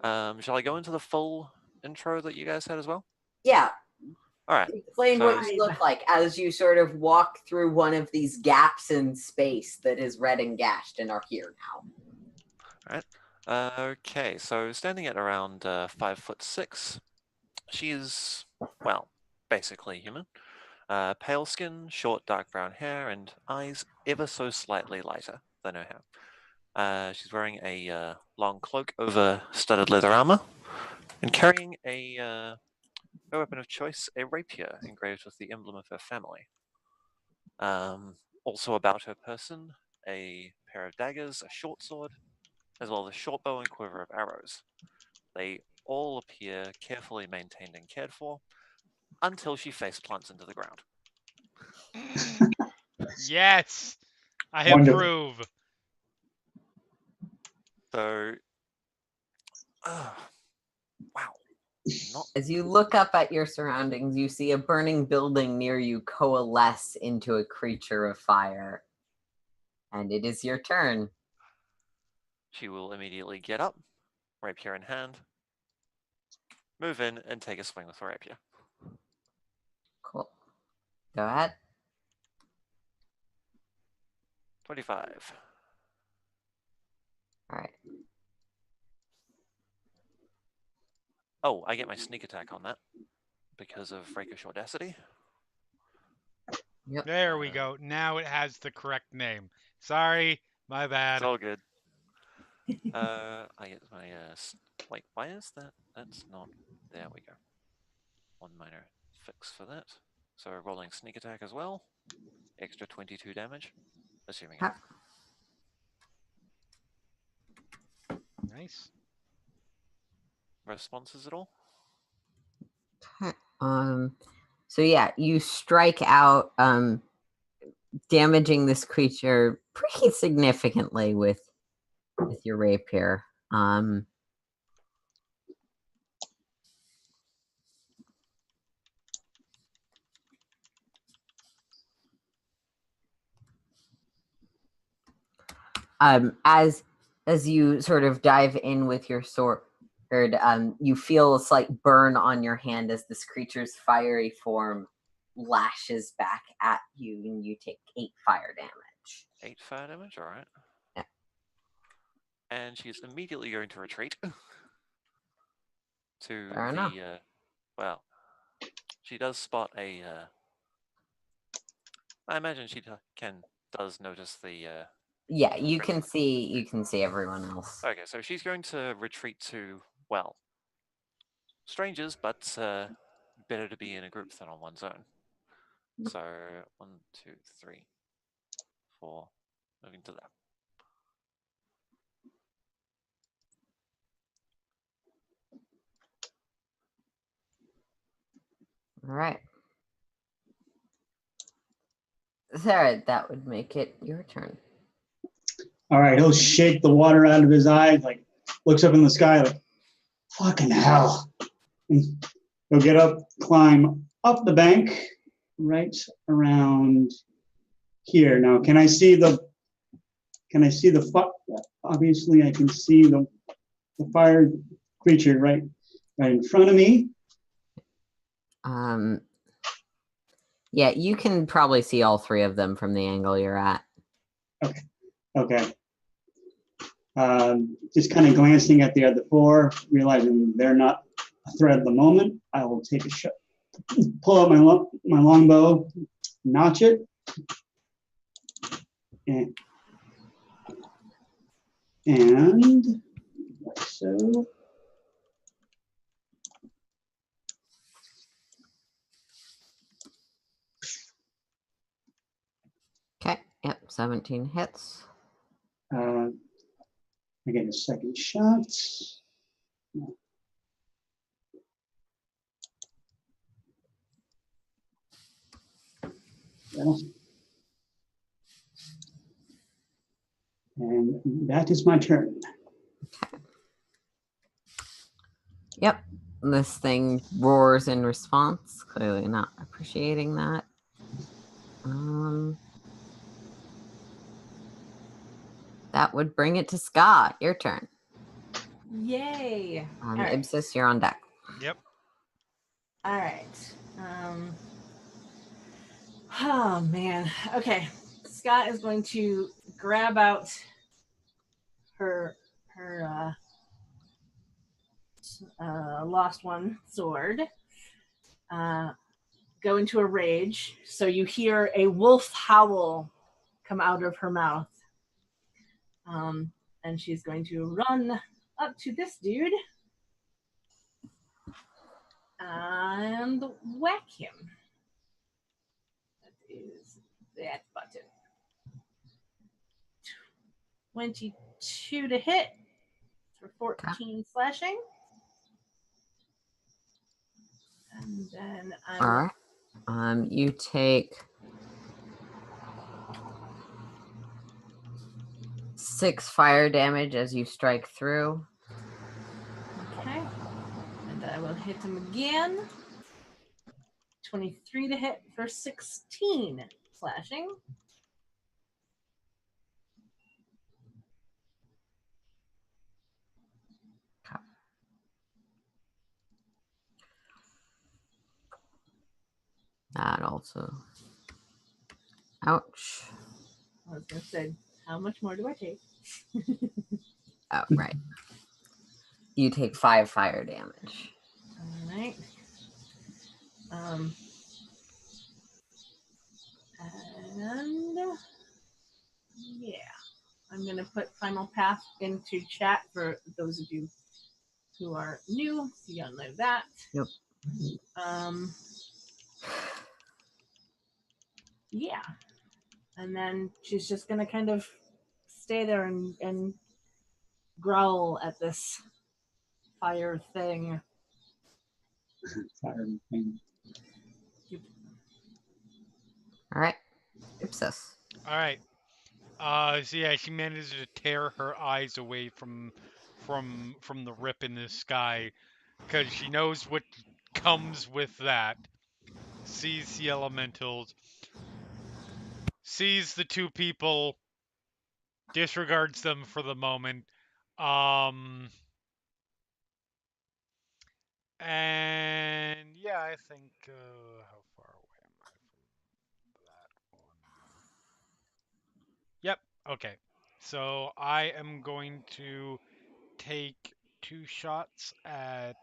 Shall I go into the full intro that you guys had as well? Yeah. All right. Explain what you look like as you sort of walk through one of these gaps in space that is red and gashed and are here now. All right. Okay, so standing at around 5'6", she is, well, basically human. Pale skin, short dark brown hair, and eyes ever so slightly lighter than her hair. She's wearing a long cloak over studded leather armor, and carrying her weapon of choice, a rapier engraved with the emblem of her family. Also about her person, a pair of daggers, a short sword, as well as a short bow and quiver of arrows. They all appear carefully maintained and cared for, until she face plants into the ground. Yes, I Wonderful. approve. So, wow. As you look up at your surroundings, you see a burning building near you coalesce into a creature of fire. And it is your turn. She will immediately get up, rapier in hand, move in, and take a swing with the rapier. Cool. Go ahead. 25. All right. Oh, I get my sneak attack on that because of Rakish Audacity. Yep. There we go. Now it has the correct name. Sorry, my bad. It's all good. I get my wait, why is that? That's not. There we go. One minor fix for that. So rolling sneak attack as well. Extra 22 damage, assuming. Ha- Nice. Responses at all? So yeah, you strike out, damaging this creature pretty significantly with your rapier. As you sort of dive in with your sword, you feel a slight burn on your hand as this creature's fiery form lashes back at you, and you take 8 fire damage. 8 fire damage, alright. Yeah. And she's immediately going to retreat to Fair enough. well, she does spot a I imagine she does notice the Yeah, you can see everyone else. okay, so she's going to retreat to, well, strangers, but better to be in a group than on one's own. So 1, 2, 3, 4, moving to that. All right. Sarah, that would make it your turn. All right, he'll shake the water out of his eyes, like looks up in the sky, like fucking hell. And he'll get up, climb up the bank, right around here. Now, can I see the? Obviously, I can see the fire creature right in front of me. Yeah, you can probably see all 3 of them from the angle you're at. Okay. Just kind of glancing at the other 4, realizing they're not a threat at the moment, I will take a shot, pull out my longbow, notch it, and like so. Okay. Yep. 17 hits. I get a second shot. Yeah. And that is my turn. Yep. This thing roars in response. Clearly not appreciating that. That would bring it to Scott. Your turn. Yay! All right. Ibsis, you're on deck. Yep. All right. Oh man. Okay. Scott is going to grab out her lost one sword. Go into a rage. So you hear a wolf howl come out of her mouth. And she's going to run up to this dude and whack him. That is that button. 22 to hit for 14 slashing. And then All right. You take 6 fire damage as you strike through. Okay. And I will hit him again. 23 to hit for 16 slashing. Okay. That also. Ouch. I was going to say, how much more do I take? Oh, right. You take 5 fire damage. All right. And yeah, I'm going to put Final Path into chat for those of you who are new, so y'all know that. Yep. Yeah. And then she's just going to kind of stay there and growl at this fire thing. Fire thing. Yep. All right. Ipsis. All right. So yeah, she manages to tear her eyes away from the rip in the sky, because she knows what comes with that. Sees the elementals, sees the two people, disregards them for the moment. And yeah, I think how far away am I from that one? Yep. Okay. So I am going to take 2 shots at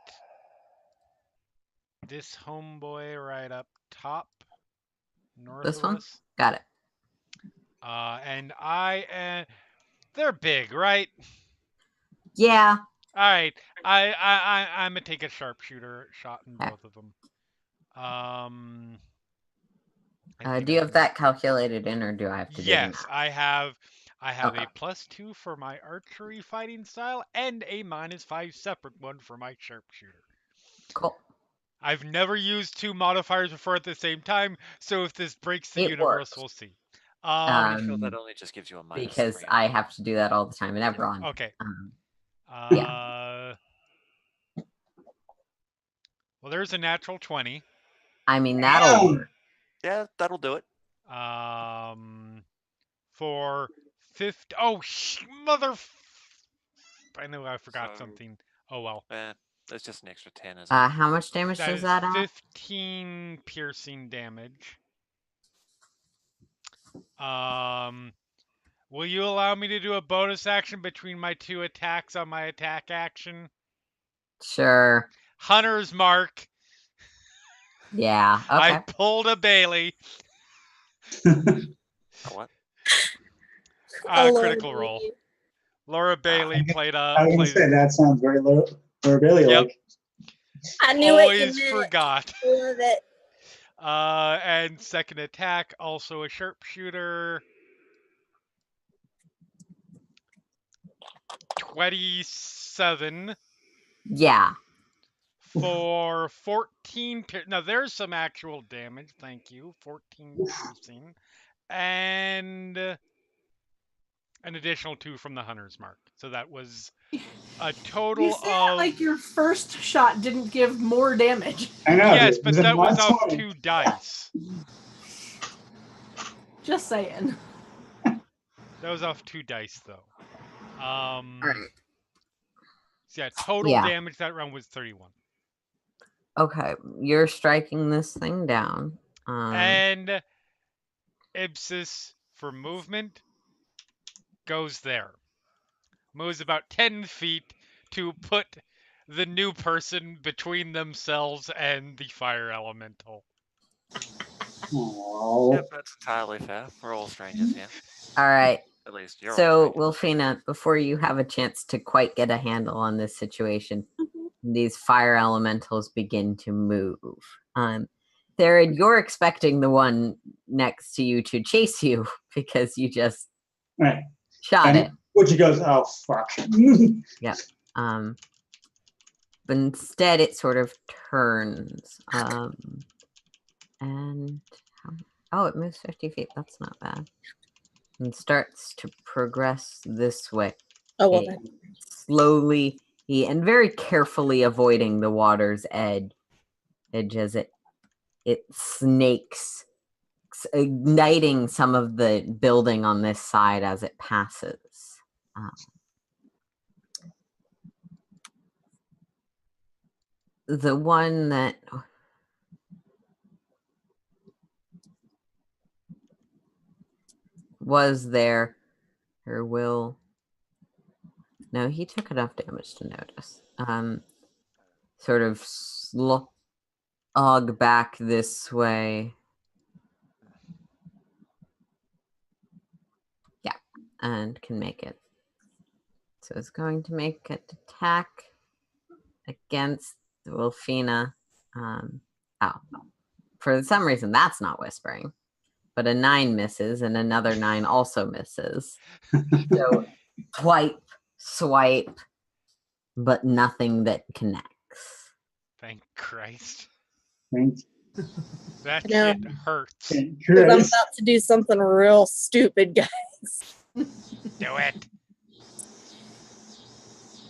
this homeboy right up top, north This of one? us. Got it. And they're big, right? Yeah. All right. I'm gonna take a sharpshooter shot in Okay. both of them. Do you have that calculated in, or do I have to do the Yes, math? I have Okay. a +2 for my archery fighting style and a -5 separate one for my sharpshooter. Cool. I've never used 2 modifiers before at the same time, so if this breaks the It universe, works. we'll see. Pretty sure that only just gives you a Because -3. I have to do that all the time, and everyone. Okay. Yeah. Well, there's a natural 20. I mean, that'll work. Yeah, that'll do it. For 50. Oh, mother. I know I forgot So- something. Oh well. There's just an extra 10, isn't it? How much damage That does is that add? 15 piercing damage. Will you allow me to do a bonus action between my 2 attacks on my attack action? Sure. Hunter's Mark. Yeah. I Okay. pulled a Bailey. What? A Laura Critical roll. Bailey. Laura Bailey played I was gonna say that sounds very Laura Bailey Yep. like. I knew it. You Always meant it. forgot. I love it. And second attack, also a sharpshooter. 27 Yeah. for 14. Now there's some actual damage. Thank you. 14 piercing. And an additional 2 from the hunter's mark. So that was a total You say that of. like your first shot didn't give more damage. I know. Yes, dude. but It that was not off 20. 2 dice. Just saying. That was off 2 dice, though. All right. So yeah, total Yeah. damage that round was 31. Okay. You're striking this thing down. And Ipsis for movement goes there. Moves about 10 feet to put the new person between themselves and the fire elemental. Oh. Yep, that's entirely fair. We're all strangers here. All right. At least you're all So, strangers. Wilfina, before you have a chance to quite get a handle on this situation, these fire elementals begin to move. Theron, you're expecting the one next to you to chase you because you just Right. shot And it. Butchie goes, oh fuck. But instead, it sort of turns. And it moves 50 feet. That's not bad. And starts to progress this way. Oh, well, It then. slowly and very carefully avoiding the water's edge as it snakes, igniting some of the building on this side as it passes. The one that was there, or will. No, he took enough damage to notice. Sort of slog back this way. Yeah, and can make it. So it's going to make an attack against Wolfina. For some reason, that's not whispering. But a 9 misses, and another 9 also misses. So swipe, but nothing that connects. Thank Christ. Thanks. That I know. shit hurts. Thank Because I'm Christ. about to do something real stupid, guys. Do it.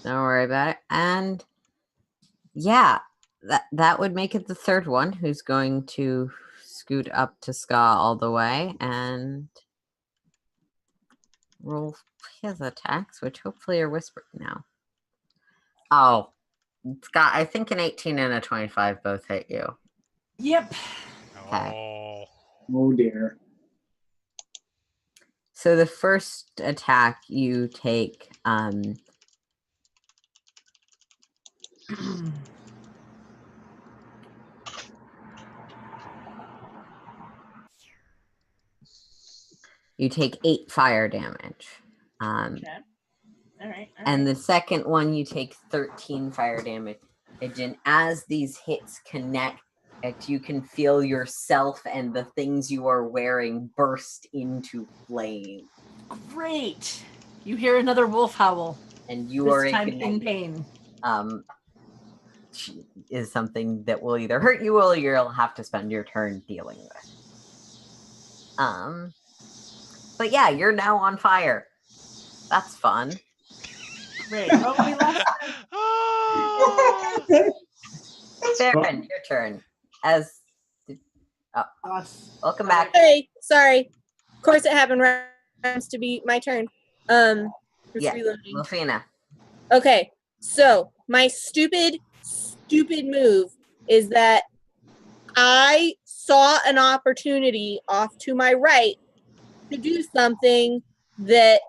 Don't worry about it. And yeah, that would make it the third one who's going to scoot up to Ska all the way and roll his attacks, which hopefully are whispered now. Oh, Scott, I think an 18 and a 25 both hit you. Yep. Okay. Oh dear. So the first attack you take, you take 8 fire damage. Okay. All right. And the second one, you take 13 fire damage. And as these hits connect, you can feel yourself and the things you are wearing burst into flame. Great. You hear another wolf howl. And you This are time in ignited. pain. Is something that will either hurt you or you'll have to spend your turn dealing with. But yeah, you're now on fire. That's fun. Great. Oh, we lost. Farron, your turn. Welcome back. Hey, sorry. Of course, it happened right to be my turn. Just reloading. Lufina. Okay, so my stupid move is that I saw an opportunity off to my right to do something that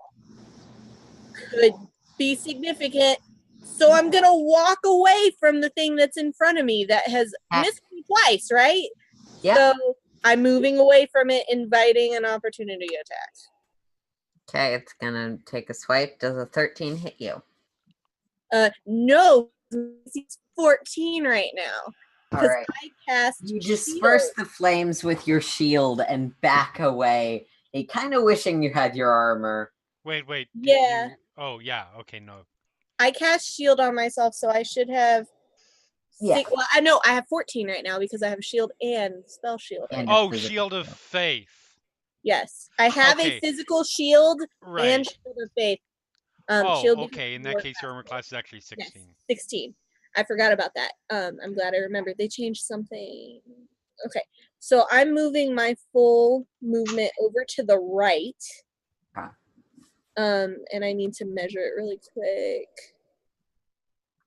could be significant. So I'm gonna walk away from the thing that's in front of me that has missed me twice, right? Yep. So I'm moving away from it, inviting an opportunity attack. Okay, it's gonna take a swipe. Does a 13 hit you? No, it's 14 right now. All Because right. I cast You disperse shield. the flames with your shield and back away. Kind of wishing you had your armor. Wait. Did Yeah. you- Oh, yeah. Okay, no. I cast shield on myself, so I should have Yeah. well, I know I have 14 right now because I have shield and spell shield. And Oh, physical Shield of shield. Faith. Yes, I have Okay. a physical shield Right. and shield of faith. Oh, shield okay. In that case, your armor class is actually 16. Yes, 16. I forgot about that. I'm glad I remembered. They changed something. Okay, so I'm moving my full movement over to the right. Okay. And I need to measure it really quick.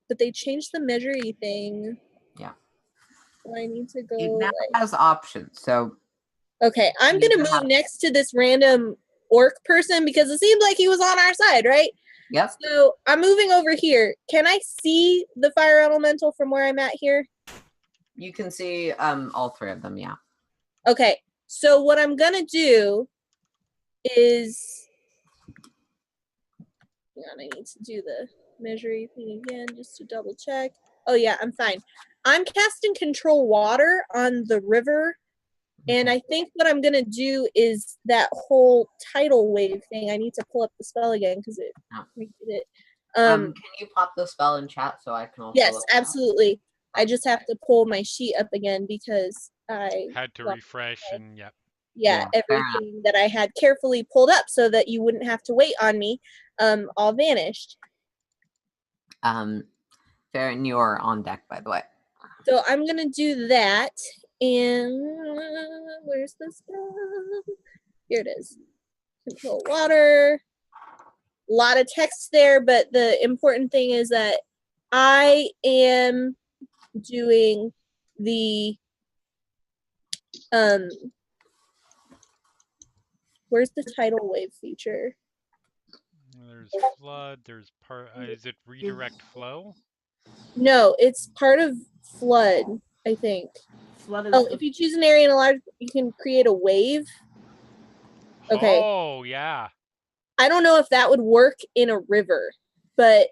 But they changed the measuring thing. Yeah. So I need to go. It now has options. So Okay, I'm You gonna can have- move next to this random orc person because it seemed like he was on our side, right? yep. So I'm moving over here. Can I see the fire elemental from where I'm at here? You can see all three of them. Yeah. Okay, so what I'm gonna do is, hang on, I need to do the measuring thing again just to double check. Oh yeah, I'm fine. I'm casting control water on the river, and I think what I'm gonna do is that whole tidal wave thing. I need to pull up the spell again because it Oh. redid it. Can you pop the spell in chat so I can also Yes, look it up? absolutely. I just have to pull my sheet up again because I Had to lost refresh and yep. yeah, Yeah, fair everything that I had carefully pulled up so that you wouldn't have to wait on me all vanished. Farron, you're on deck, by the way. So I'm gonna do that, and where's the spell? Here it is. Control water. A lot of text there, but the important thing is that I am doing the where's the tidal wave feature? There's flood. There's part. Is it redirect flow? No, it's part of flood, I think. Flood is Oh, the if you choose an area in a large, you can create a wave. Okay. Oh, yeah. I don't know if that would work in a river, but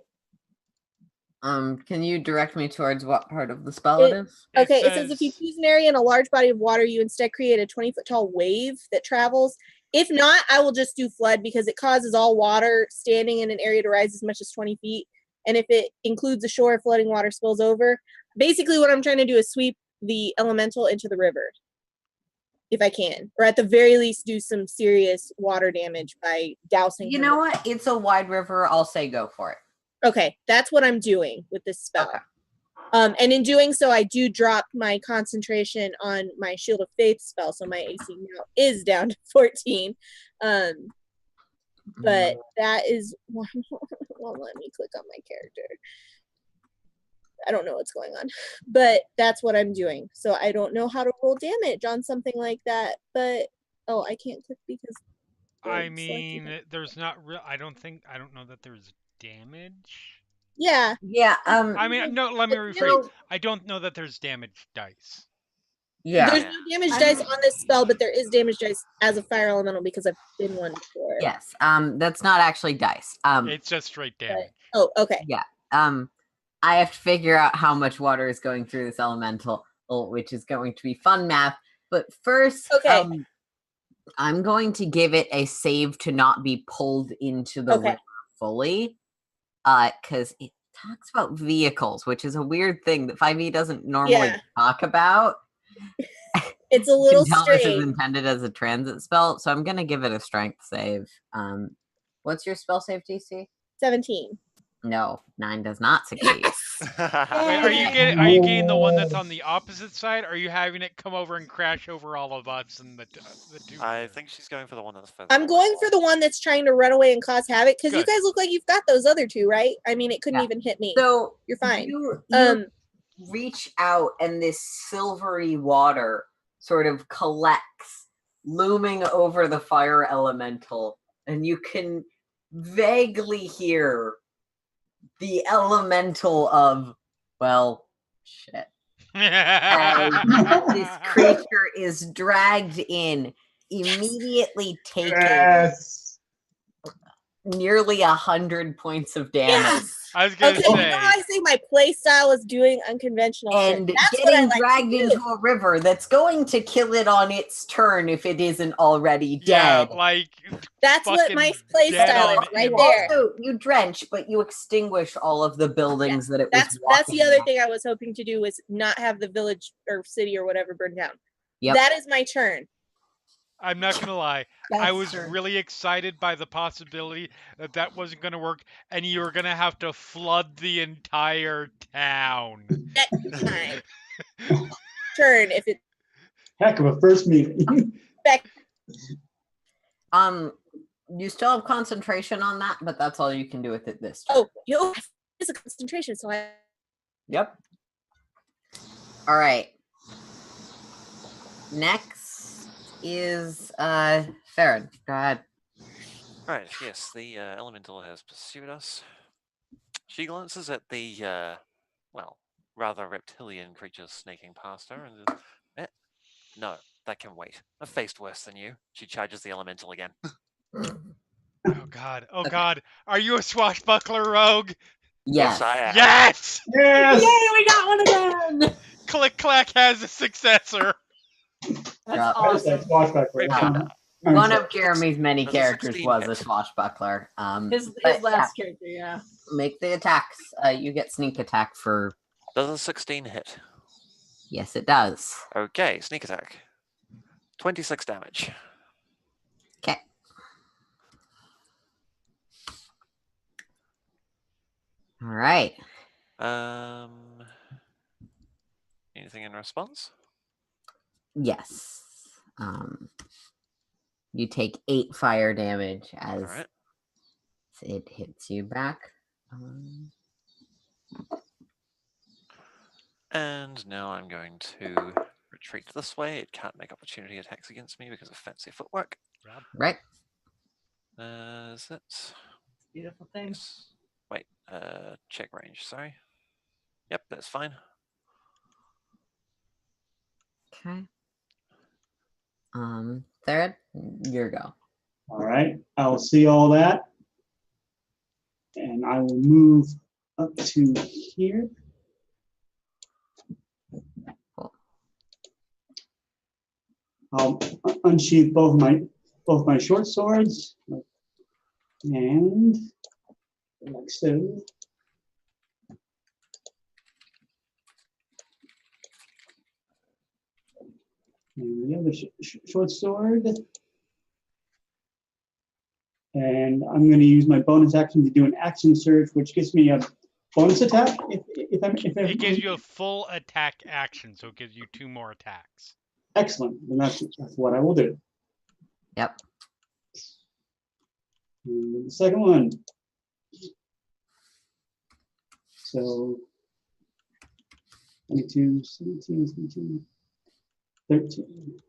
Can you direct me towards what part of the spell it is? okay. It says if you says- choose an area in a large body of water, you instead create a 20-foot tall wave that travels. If not, I will just do flood because it causes all water standing in an area to rise as much as 20 feet. And if it includes a shore, flooding water spills over. Basically, what I'm trying to do is sweep the elemental into the river, if I can, or at the very least, do some serious water damage by dousing. You him know with- what? It's a wide river. I'll say go for it. Okay, that's what I'm doing with this spell. Okay. And in doing so, I do drop my concentration on my Shield of Faith spell, so my AC now is down to 14. But that is won't let me click on my character. I don't know what's going on, but that's what I'm doing. So I don't know how to roll damage on something like that. But oh, I can't click because. I it's mean, selected. there's not real. I don't know that there's damage. Yeah. Yeah. I mean, no. Let me But rephrase. I don't know that there's damage dice. Yeah. There's no damage dice on this spell, but there is damage dice as a fire elemental because I've been one before. Yes. That's not actually dice. It's just straight damage. Oh, okay. I have to figure out how much water is going through this elemental, which is going to be fun math. But first, Okay. I'm going to give it a save to not be pulled into the Okay. river fully, because it talks about vehicles, which is a weird thing that 5e doesn't normally Yeah. talk about. It's a You little can tell this is strange. intended as a transit spell, so I'm going to give it a strength save. What's your spell save, DC? 17. No, 9 does not succeed. Wait, are you getting the one that's on the opposite side? Or are you having it come over and crash over all of us and the two? I think she's going for the one that's further I'm going for the one that's trying to run away and cause havoc because you Good. guys look like you've got those other two, right? I mean, it couldn't Yeah. even hit me. So You're fine. You reach out, and this silvery water sort of collects, looming over the fire elemental, and you can vaguely hear the elemental of, well, shit. This creature is dragged in, immediately taking Yes. nearly 100 points of damage. Yes. I was gonna Okay, you know say. how I say my play style is doing unconventional shit. And That's what I getting like dragged to do. into a river that's going to kill it on its turn if it isn't already Yeah, dead. like That's what my fucking play dead style on is right impact. there. Also, you drench, but you extinguish all of the buildings that it was That's walking the other on. thing I was hoping to do, was not have the village or city or whatever burn down. Yep. That is my turn. I'm not gonna lie. I That's was true. really excited by the possibility that that wasn't gonna work, and you were gonna have to flood the entire town. Next time. Turn if it Heck of a first meeting. You still have concentration on that, but that's all you can do with it this turn. Oh, yo, it's a concentration, so I Yep. All right. Next is Farron. Go ahead. Right, yes, the elemental has pursued us. She glances at the, well, rather reptilian creature snaking past her and says, no, that can wait. I've faced worse than you. She charges the elemental again. Oh god. Oh god. Are you a swashbuckler rogue? Yes. I am. Yes! Yes. Yay, we got one again! Click Clack has a successor. That's Yeah. awesome. Wait, One of Jeremy's many Does a characters 16 was a hit? swashbuckler. His but last character, yeah. make the attacks. You get sneak attack for. Does a 16 hit? Yes, it does. Okay, sneak attack. 26 damage. Okay. All right. Anything in response? Yes. You take 8 fire damage as Alright. it hits you back. And now I'm going to retreat this way. It can't make opportunity attacks against me because of fancy footwork. Right. Is it? Beautiful thing. Yes. Wait, check range, sorry. Yep, that's fine. Okay. Third, your go. All right. I will see all that. And I will move up to here. Cool. I'll unsheath both my short swords. And like so. And the other short sword. And I'm going to use my bonus action to do an action surge, which gives me a bonus attack. It gives you a full attack action, so it gives you 2 more attacks. Excellent. And that's what I will do. Yep. And the second one. So 22, 17, 17, 13.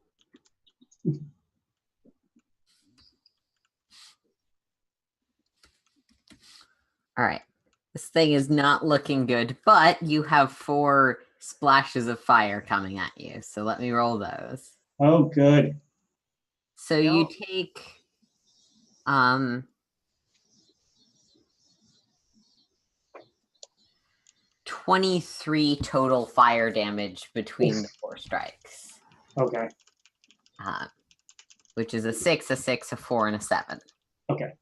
All right. This thing is not looking good, but you have 4 splashes of fire coming at you. So let me roll those. Oh, good. So you take 23 total fire damage between the 4 strikes. Okay. Which is a 6, a 6, a 4, and a 7. Okay.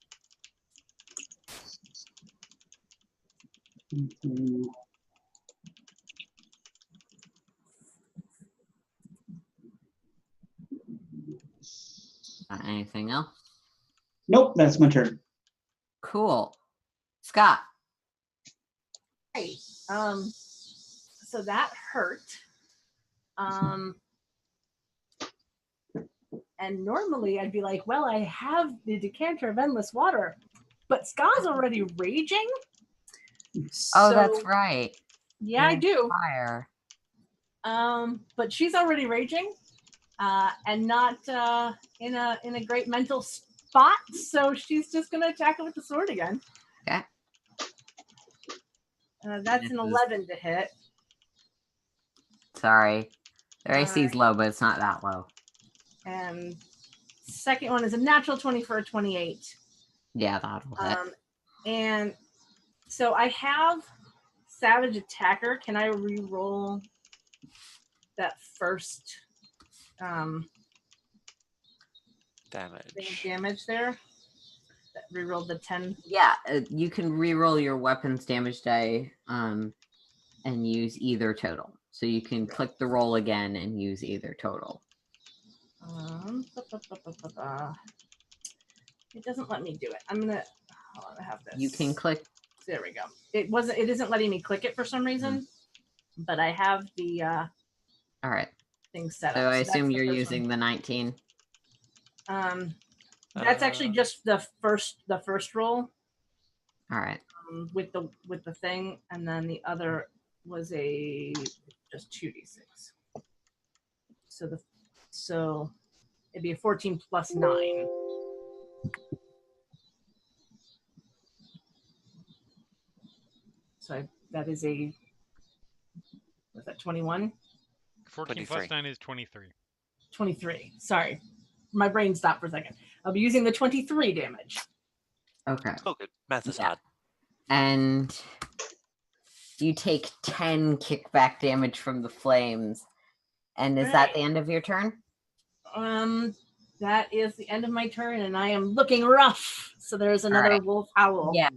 Anything else? Nope, that's my turn. Cool. Scott. Right. So that hurt. And normally I'd be like, well, I have the decanter of endless water, but Ska's already raging. Oh, So, that's right. yeah, I do. Fire. But she's already raging, and not in a great mental spot. So she's just gonna attack it with the sword again. Okay. That's an 11 to hit. Sorry. Their AC is Alright. low, but it's not that low. And second one is a natural 20 for a 28. Yeah, that'll hit. And so I have Savage Attacker. Can I re-roll that first damage there? That re-rolled the 10. Yeah, you can re-roll your weapons damage die and use either total. So you can click the roll again and use either total. It doesn't let me do it. I'm gonna have this. You can click. There we go. It isn't letting me click it for some reason, but I have the All right. thing set up. So I assume that's you're the first using the 19. one. That's actually just the first roll. All right. With the thing, and then the other was a just 2d6. So it'd be a 14 plus 9. So that is was that 21? 14 plus 9 is 23. 23. Sorry. My brain stopped for a second. I'll be using the 23 damage. Okay. Oh, good. Math is hard. And you take 10 kickback damage from the flames. And is that the end of your turn? That is the end of my turn, and I am looking rough. So there's another wolf howl. Yeah.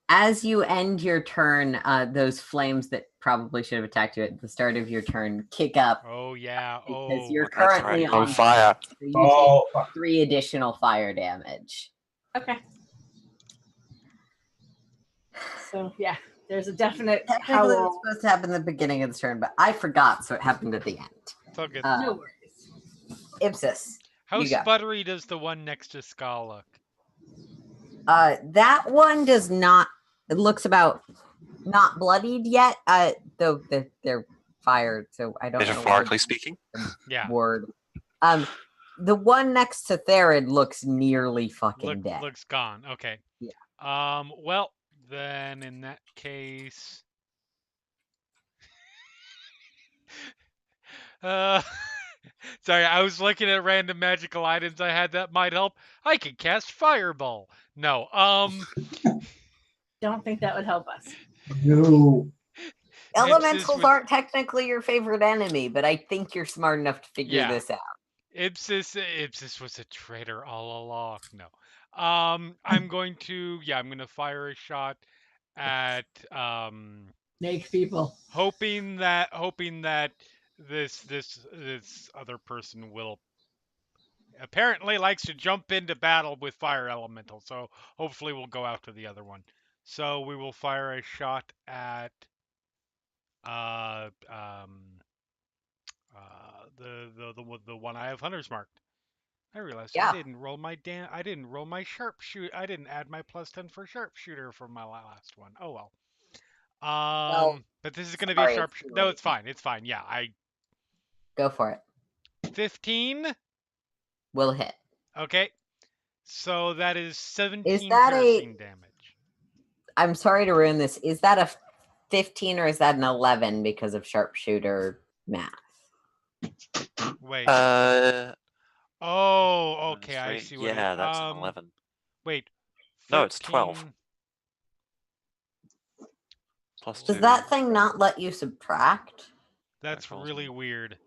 As you end your turn, those flames that probably should have attacked you at the start of your turn kick up. Oh yeah. Because you're currently on fire. So you take 3 additional fire damage. Okay. So yeah, there's a definite Technically, howl. it's supposed to happen at the beginning of the turn, but I forgot, so it happened at the end. It's all good. No worries. Ipsis. How you go. sputtery does the one next to Ska look? That one does not. It looks about not bloodied yet. Though they're fired, so I don't know. Metaphorically speaking. Yeah. Word. The one next to Therid looks nearly fucking dead. Looks gone. Okay. Yeah. Well, then in that case, sorry, I was looking at random magical items I had that might help. I could cast Fireball. No. Don't think that would help us. No. Elementals aren't technically your favorite enemy, but I think you're smart enough to figure this out. Ipsis was a traitor all along. No. I'm going to fire a shot at Make people. hoping that this other person will apparently likes to jump into battle with fire elemental, so hopefully we'll go after the other one. So we will fire a shot at the one I have hunters marked. I realized I didn't roll my sharpshoot. I didn't add my +10 for sharpshooter for my last one. Oh well. But this is going to be a sharpshooter. No, it's fine. It's fine. Yeah, Go for it. 15 will hit. Okay. So that is 17 piercing damage. I'm sorry to ruin this. Is that a 15 or is that an 11 because of sharpshooter math? Wait. Oh, okay. I see what yeah, that's an 11. Wait. 13... No, it's 12. +2. Does that thing not let you subtract? That's really weird.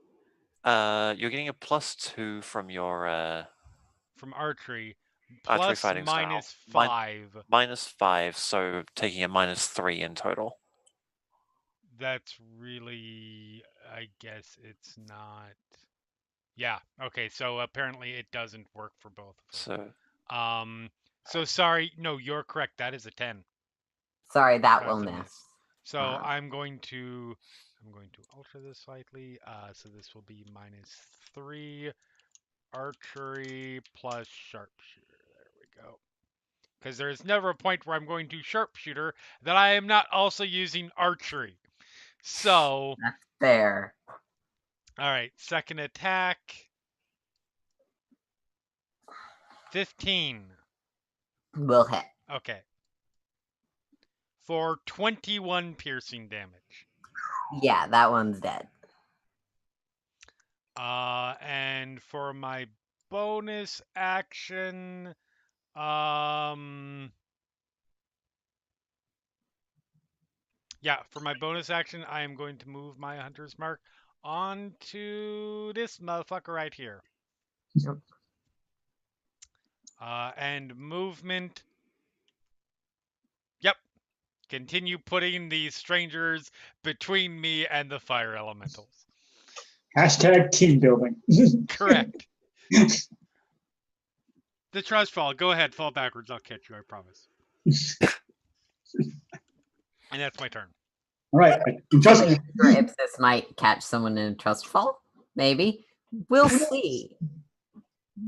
You're getting a +2 from your from archery. Archery fighting minus style. 5. -5, so taking a -3 in total. That's really, I guess it's not. Yeah. Okay. So apparently it doesn't work for both of them. So sorry. No, you're correct. That is a 10. Sorry, that will miss. So I'm going to alter this slightly. So this will be -3 archery plus sharpshooter. There we go. Because there is never a point where I'm going to sharpshooter that I am not also using archery. So that's fair. All right, second attack. 15. Will hit. Okay. for 21 piercing damage. Yeah, that one's dead. And for my bonus action, yeah, for my bonus action, I am going to move my hunter's mark onto this motherfucker right here. Yep. And movement. Yep. Continue putting these strangers between me and the fire elementals. Hashtag team building. Correct. The trust fall. Go ahead, fall backwards. I'll catch you, I promise. And that's my turn. All right. Trust Pretty sure Ipsis might catch someone in a trust fall. Maybe. We'll see.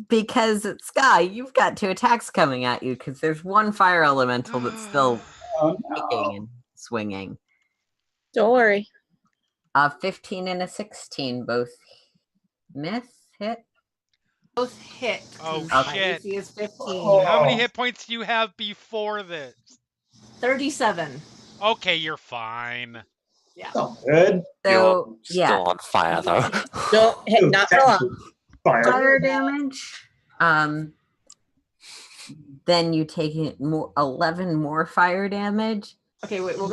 Because Sky, you've got 2 attacks coming at you because there's one fire elemental that's still kicking and swinging. Don't worry. 15 and a 16 both hit. Both hit. Oh, My shit. AC is 15. Oh. How many hit points do you have before this? 37. Okay, you're fine. Yeah. Oh, good. So, You're yeah. still on fire though. Don't not for long. Fire. Fire damage. Then you take 11 more fire damage. Okay, wait. What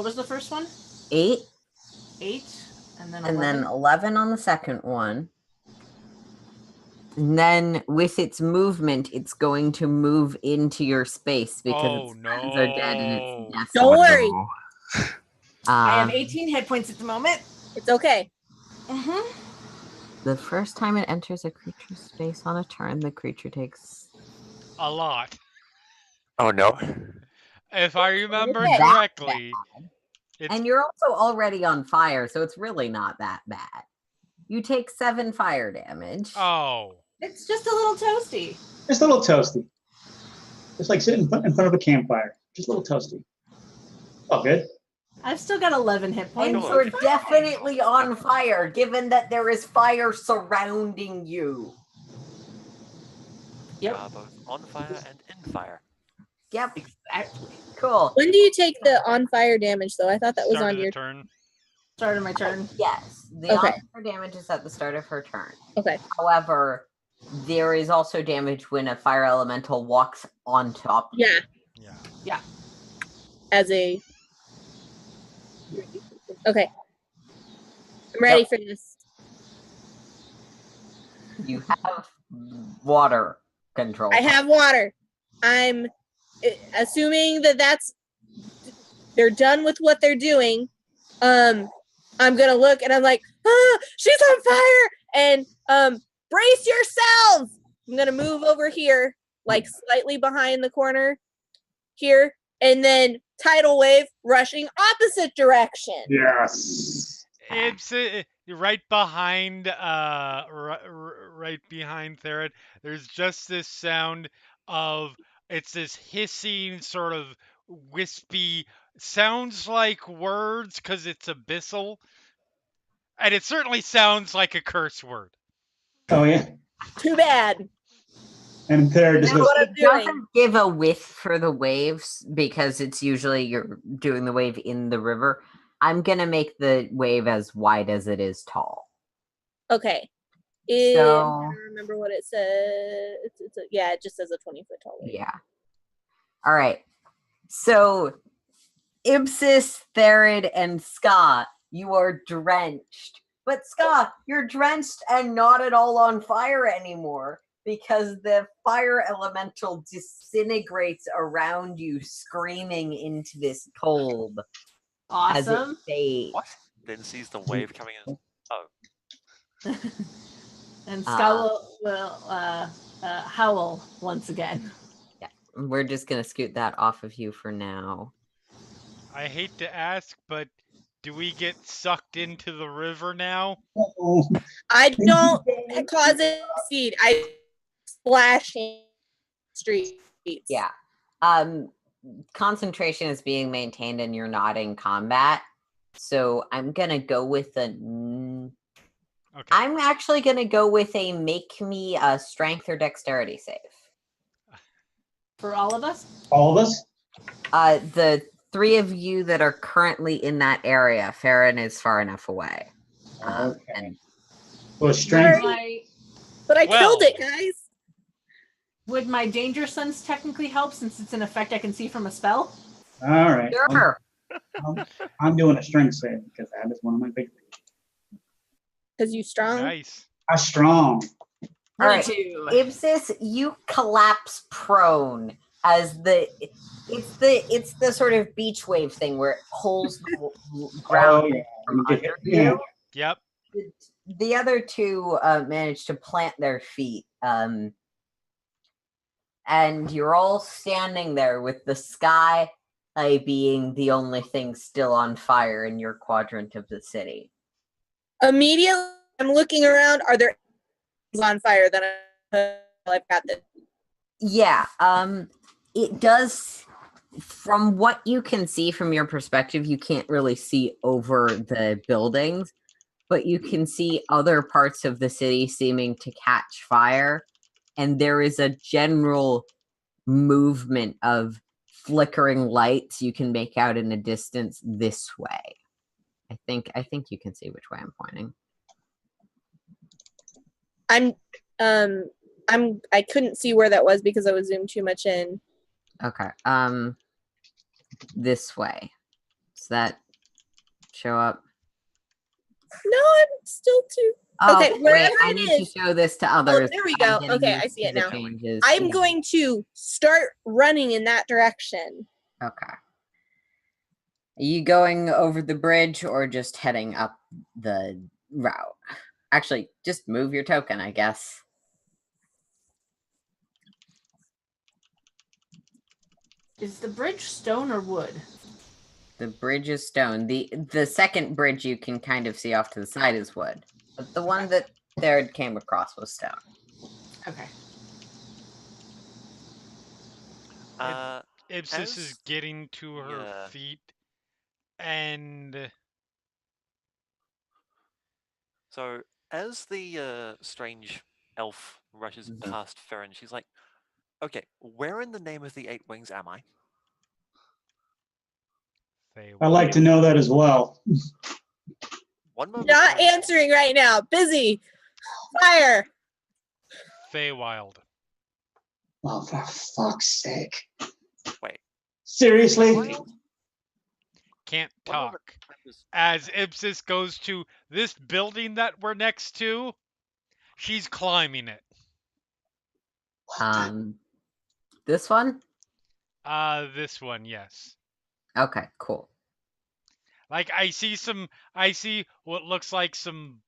was the first one? 8. 8, and then 11. And then 11 on the second one. And then with its movement, it's going to move into your space because its friends are dead and it's death. Don't worry. I have 18 hit points at the moment. It's okay. Mm-hmm. The first time it enters a creature's space on a turn, the creature takes A lot. Oh no. If I remember That correctly. And you're also already on fire, so it's really not that bad. You take 7 fire damage. Oh. It's just a little toasty. Just a little toasty. Just like sitting in front of a campfire. Just a little toasty. Oh, good. I've still got 11 hit And points. you're definitely on fire, given that there is fire surrounding you. You Yep. are both on fire and in fire. Yep. Exactly. Cool. When do you take the on fire damage though? I thought that was Start on of your the turn. Started my turn. Yes. The Okay. on-fire damage is at the start of her turn. Okay. However, there is also damage when a fire elemental walks on top. Yeah. Yeah. As a Okay. I'm ready for this. You have water control. I have water. I'm assuming that they're done with what they're doing. I'm gonna look and I'm like, she's on fire, and brace yourselves. I'm gonna move over here, like slightly behind the corner here, and then tidal wave rushing opposite direction. Yes. It's right behind right behind Therid. There's just this sound of it's this hissing sort of wispy, sounds like words because it's abyssal, and it certainly sounds like a curse word. Oh, yeah. Too bad. And there just No, goes, it doesn't give a width for the waves because it's usually you're doing the wave in the river. I'm going to make the wave as wide as it is tall. Okay. I'm trying to remember what it says. Yeah, it just says a 20-foot tall wave. Yeah. All right. So, Ipsis, Therid, and Ska, you are drenched. But Ska, you're drenched and not at all on fire anymore because the fire elemental disintegrates around you, screaming into this cold. Awesome. As it fades. What? Then sees the wave coming in. Oh. And Ska will howl once again. Yeah, we're just gonna scoot that off of you for now. I hate to ask, but do we get sucked into the river now? oh, I don't cause it to seed. I splash in streets. Yeah. Concentration is being maintained and you're not in combat. So I'm gonna go with Okay. I'm actually gonna go with a make me a strength or dexterity save. For all of us? all of us? The three of you that are currently in that area, Farron is far enough away. Okay. And Well, would strength. my, But I killed it, Well. guys. would my danger sense technically help since it's an effect I can see from a spell? All right. sure. I'm doing a strength save because that is one of my big things. Because you strong. Nice. I'm strong. All right. 22. Ibsis, you collapse prone as it's the sort of beach wave thing where it pulls the ground Oh, yeah. from You under get- yeah. you. Yep. The other two managed to plant their feet, and you're all standing there with the sky being the only thing still on fire in your quadrant of the city. Immediately, I'm looking around. Are there on fire? Then I've got this. Yeah, it does. From what you can see from your perspective, you can't really see over the buildings, but you can see other parts of the city seeming to catch fire, and there is a general movement of flickering lights you can make out in the distance this way. I think you can see which way I'm pointing. I couldn't see where that was because I was zoomed too much in. Okay. This way. Does that show up? No, I'm still too. Oh, Okay, wait, wherever I it need is. to show this to others. There we I'm go. getting Okay, used I see to it the now. changes. I'm Yeah. going to start running in that direction. Okay. Are you going over the bridge or just heading up the route? Actually, just move your token, I guess. Is the bridge stone or wood? The bridge is stone. The second bridge you can kind of see off to the side is wood. But the one that Third came across was stone. Okay. Ibsis is As getting to her yeah. feet, and So as the strange elf rushes Mhm. past Farron, she's like, "Okay, where in the name of the eight wings am I?" I'd like to know that as well. One moment. Not answering right now. Busy. Fire. Feywild. Oh, for fuck's sake. Wait. Seriously? Wild? Can't One moment. talk. As Ibsis goes to this building that we're next to, she's climbing it. This one? This one, yes. Okay, cool. Like I see what looks like some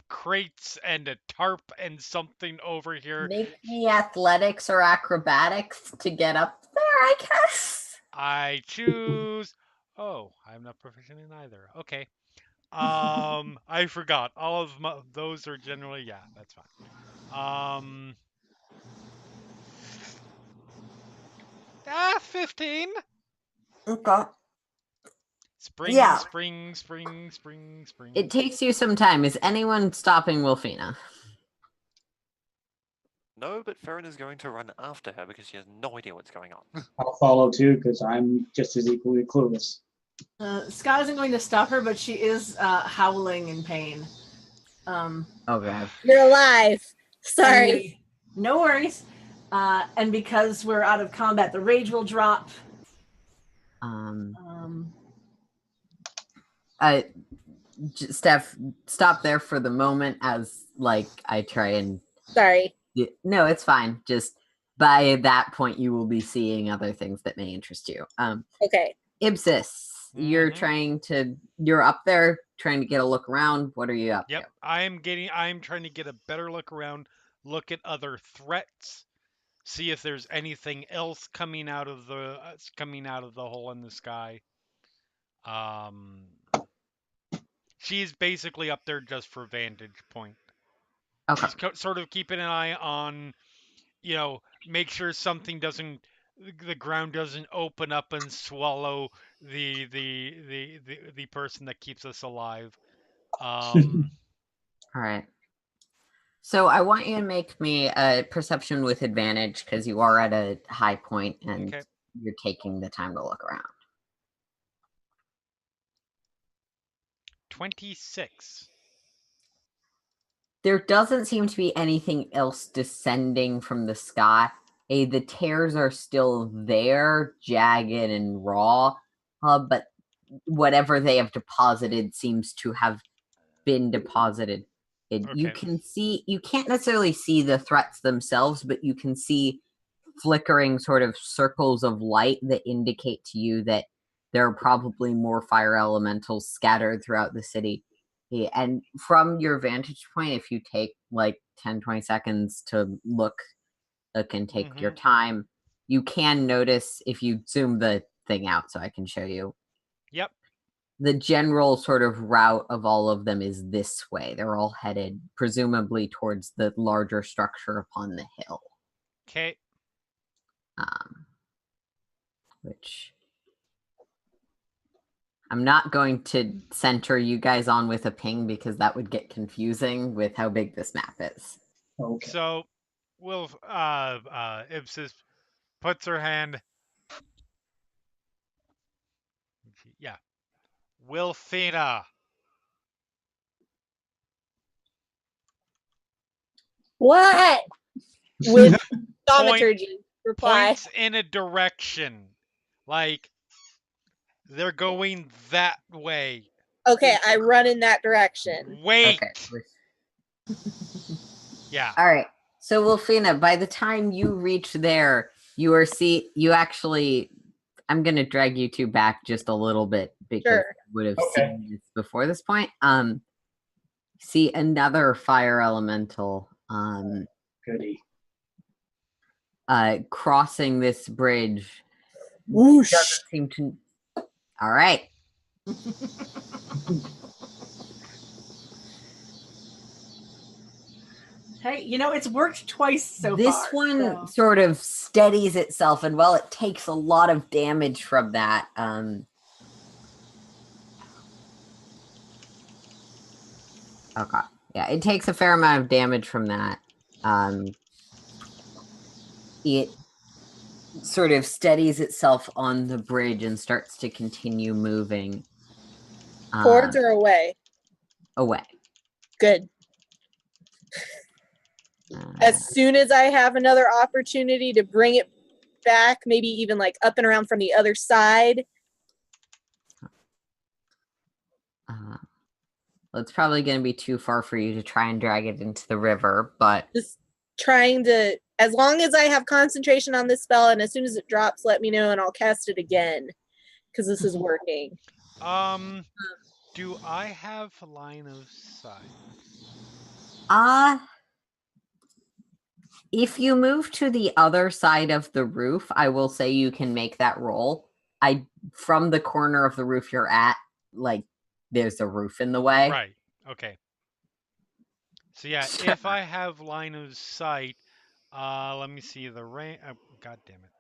crates and a tarp and something over here. Make me athletics or acrobatics to get up there, I guess. I choose. Oh, I'm not proficient in either. Okay. I forgot. All of those are generally that's fine. 15. Okay. Spring, Yeah. spring, spring, spring, spring. It takes you some time. Is anyone stopping Wolfina? No, but Farron is going to run after her because she has no idea what's going on. I'll follow too because I'm just as equally clueless. Scott isn't going to stop her, but she is howling in pain. Oh god. You're alive. Sorry. No worries. And because we're out of combat, the rage will drop. Steph, stop there for the moment as like I try and. Sorry. No, it's fine. Just by that point, you will be seeing other things that may interest you. Okay. Ibsis, you're up there trying to get a look around. What are you up to? Yep, I'm trying to get a better look around, look at other threats, see if there's anything else coming out of the hole in the sky. She's basically up there just for vantage point. Okay. She's sort of keeping an eye on, make sure something the ground doesn't open up and swallow the person that keeps us alive. All right. So I want you to make me a perception with advantage because you are at a high point and Okay. you're taking the time to look around. 26. There doesn't seem to be anything else descending from the sky. The tears are still there, jagged and raw, but whatever they have deposited seems to have been deposited. You Okay. can see, you can't necessarily see the threats themselves, but you can see flickering sort of circles of light that indicate to you that there are probably more fire elementals scattered throughout the city. Yeah, and from your vantage point, if you take like 10, 20 seconds to look and take your time, you can notice if you zoom the thing out so I can show you. Yep. The general sort of route of all of them is this way. They're all headed presumably towards the larger structure upon the hill. Okay. Which I'm not going to center you guys on with a ping because that would get confusing with how big this map is. Okay. So, Ipsis puts her hand. Yeah. Wilfina. What? With thaumaturgy reply. Points in a direction. Like, they're going that way. Okay, I run in that direction. Wait. Okay. Yeah. All right. So, Wolfina, by the time you reach there, you actually, I'm going to drag you two back just a little bit because Sure. you would have seen this before this point. See another fire elemental Goody. crossing this bridge. Whoosh. Doesn't seem to. All right. Hey, it's worked twice so far. This one sort of steadies itself, and while it takes a lot of damage from that, okay, yeah, it takes a fair amount of damage from that. It sort of steadies itself on the bridge and starts to continue moving. Towards or away? Away. Good. As soon as I have another opportunity to bring it back, maybe even like up and around from the other side. Well, it's probably going to be too far for you to try and drag it into the river, but just trying to, as long as I have concentration on this spell, and as soon as it drops, let me know and I'll cast it again because this is working. Do I have line of sight? If you move to the other side of the roof, I will say you can make that roll. From the corner of the roof you're at, like, there's a roof in the way. Right. Okay. So yeah, if I have line of sight, let me see the range. God damn it.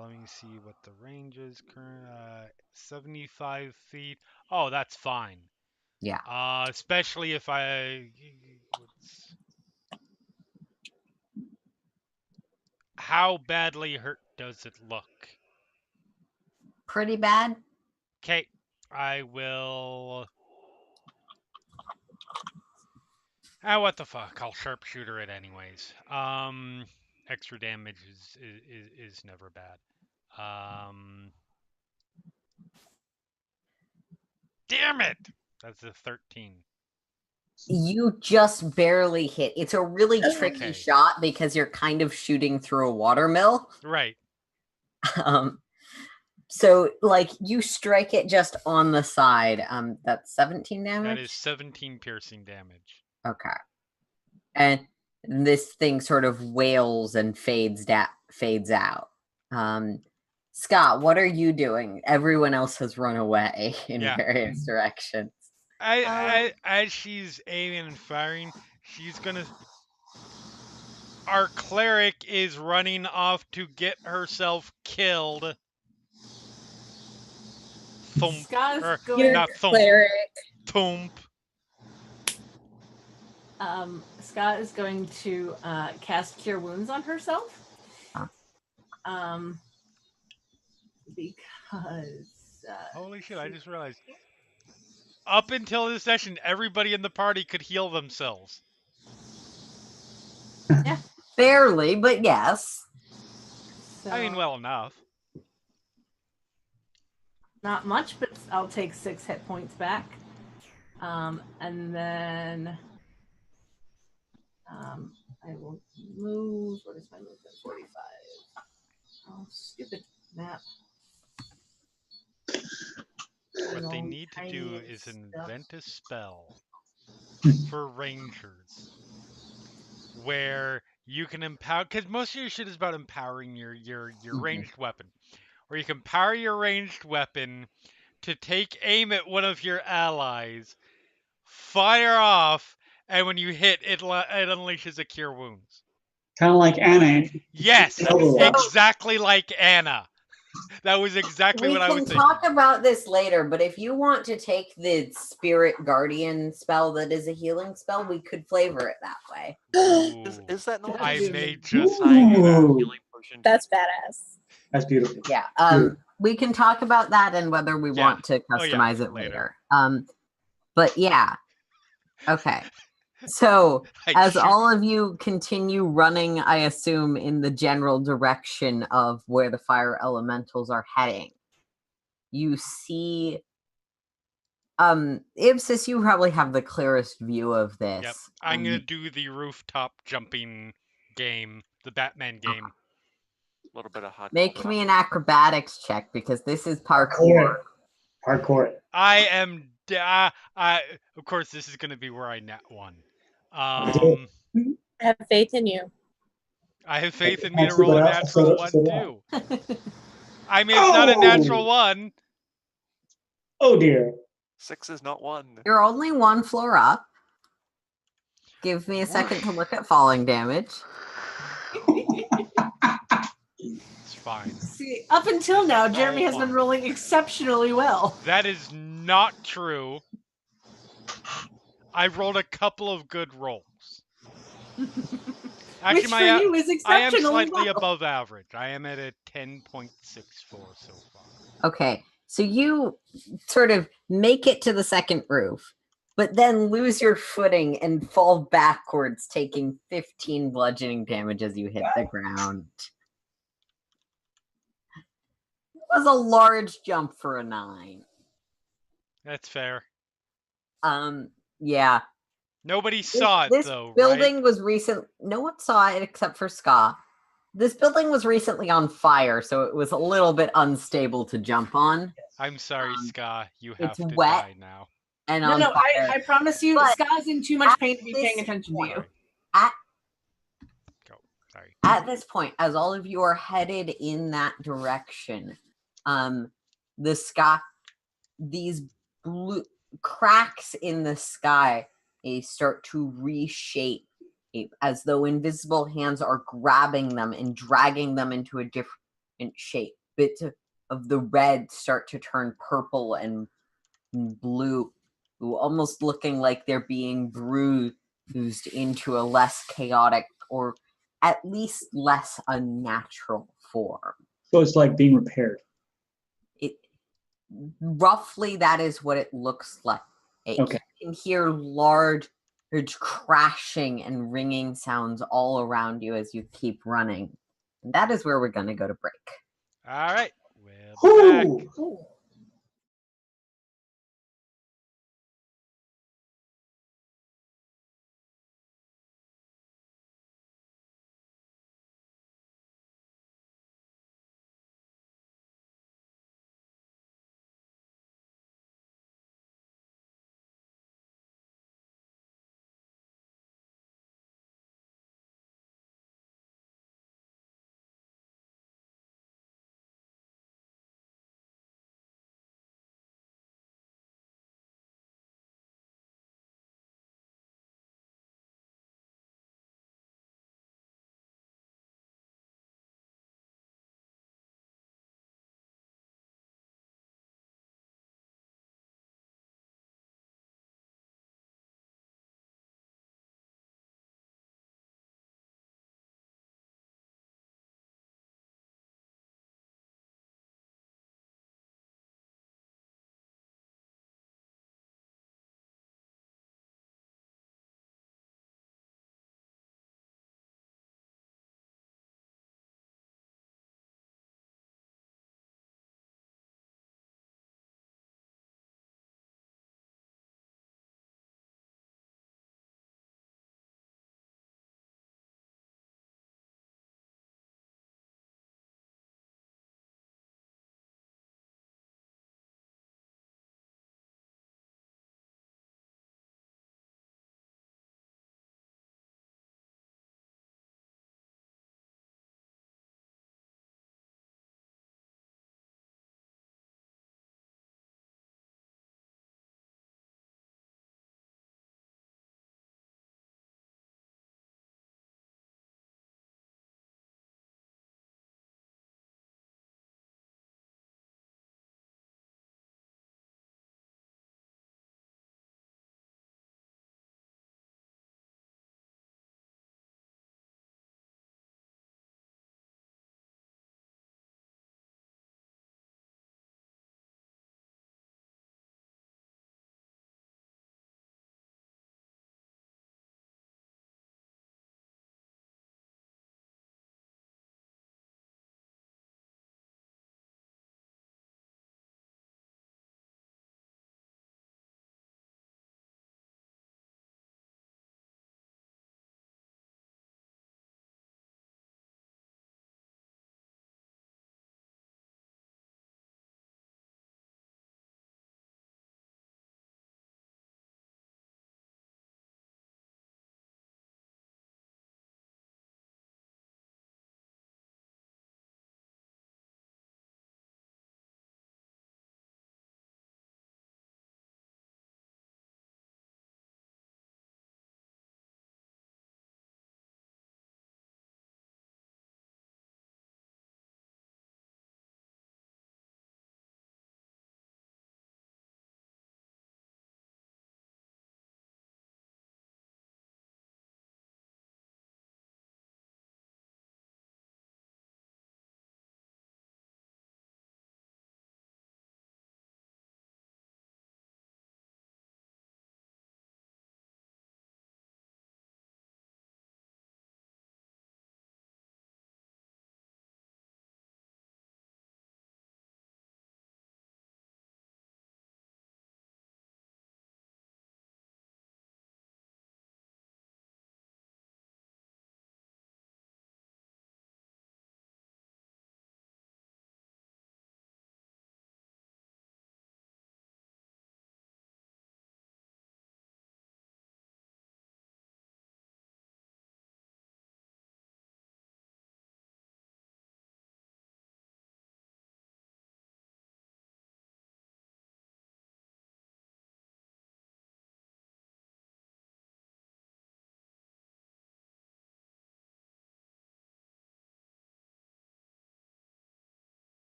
Let me see what the range is. Current 75 feet. Oh, that's fine. Yeah. Especially if how badly hurt does it look? Pretty bad. Okay, I will. What the fuck? I'll sharpshooter it anyways. Extra damage is never bad. Damn it! That's a 13. You just barely hit. It's a really tricky shot because you're kind of shooting through a watermill. Right. So, like, you strike it just on the side. That's 17 damage? That is 17 piercing damage. Okay. And this thing sort of wails and fades out. Scott, what are you doing? Everyone else has run away in various directions. As she's aiming and firing, she's gonna. Our cleric is running off to get herself killed. Thump. Scott is You're not thump. Cleric. Thump. Scott is going to cast Cure Wounds on herself. because Holy shit! I just realized. Up until this session, everybody in the party could heal themselves. Barely, but yes. so I mean, well enough. not much, but I'll take 6 hit points back. And then I will move. What is my movement? 45. Oh, stupid map. What they Little need to tiny do is stuff. invent a spell for rangers where you can empower, because most of your shit is about empowering your ranged weapon, where you can power your ranged weapon to take aim at one of your allies, fire off, and when you hit, it unleashes a cure wounds. Kind of like Anna. Yes, in Overwatch. exactly like Anna. That was exactly We what I was can thinking. talk about this later, but if you want to take the Spirit Guardian spell that is a healing spell, we could flavor it that way. Is that not I just may just Ooh. do that. healing potion? That's badass. That's beautiful. Yeah. Beautiful. We can talk about that and whether we Yeah. want to Oh, yeah, customize it later. later. But yeah. Okay. So I as shoot- all of you continue running, I assume, in the general direction of where the fire elementals are heading, you see Ipsis, you probably have the clearest view of this. Yep. I'm gonna do the rooftop jumping game, the Batman game. A little bit of hardcore. Make me an acrobatics check because this is parkour. Hardcore. I am. Of course, this is gonna be where I net one. I have faith in you. I have faith in me to Actually, roll a but natural one too. I mean, it's not a natural one. Oh dear. 6 is not 1. You're only one floor up. Give me a second to look at falling damage. It's fine. See, up until now, It's Jeremy all has been fine. rolling exceptionally well. That is not true. I rolled a couple of good rolls. Actually, Which for you is I am exceptionally slightly well. above average. I am at a 10.64 so far. Okay, so you sort of make it to the second roof, but then lose your footing and fall backwards, taking 15 bludgeoning damage as you hit the ground. It was a large jump for a 9. That's fair. Yeah. Nobody saw it This though, building right? was recent. No one saw it except for Ska. This building was recently on fire, so it was a little bit unstable to jump on. I'm sorry, Ska. You have it's to wet. die now. And No, on no, fire. I promise you, But Ska's in too much at pain to be this paying attention to you. Sorry. At Go. Sorry. at this point, as all of you are headed in that direction, the sky, these blue cracks in the sky start to reshape as though invisible hands are grabbing them and dragging them into a different shape. Bits of the red start to turn purple and blue, almost looking like they're being bruised into a less chaotic or at least less unnatural form. So it's like being repaired. It roughly that is what it looks like. Okay. You can hear large crashing and ringing sounds all around you as you keep running. And that is where we're going to go to break. All right. We're back. Ooh.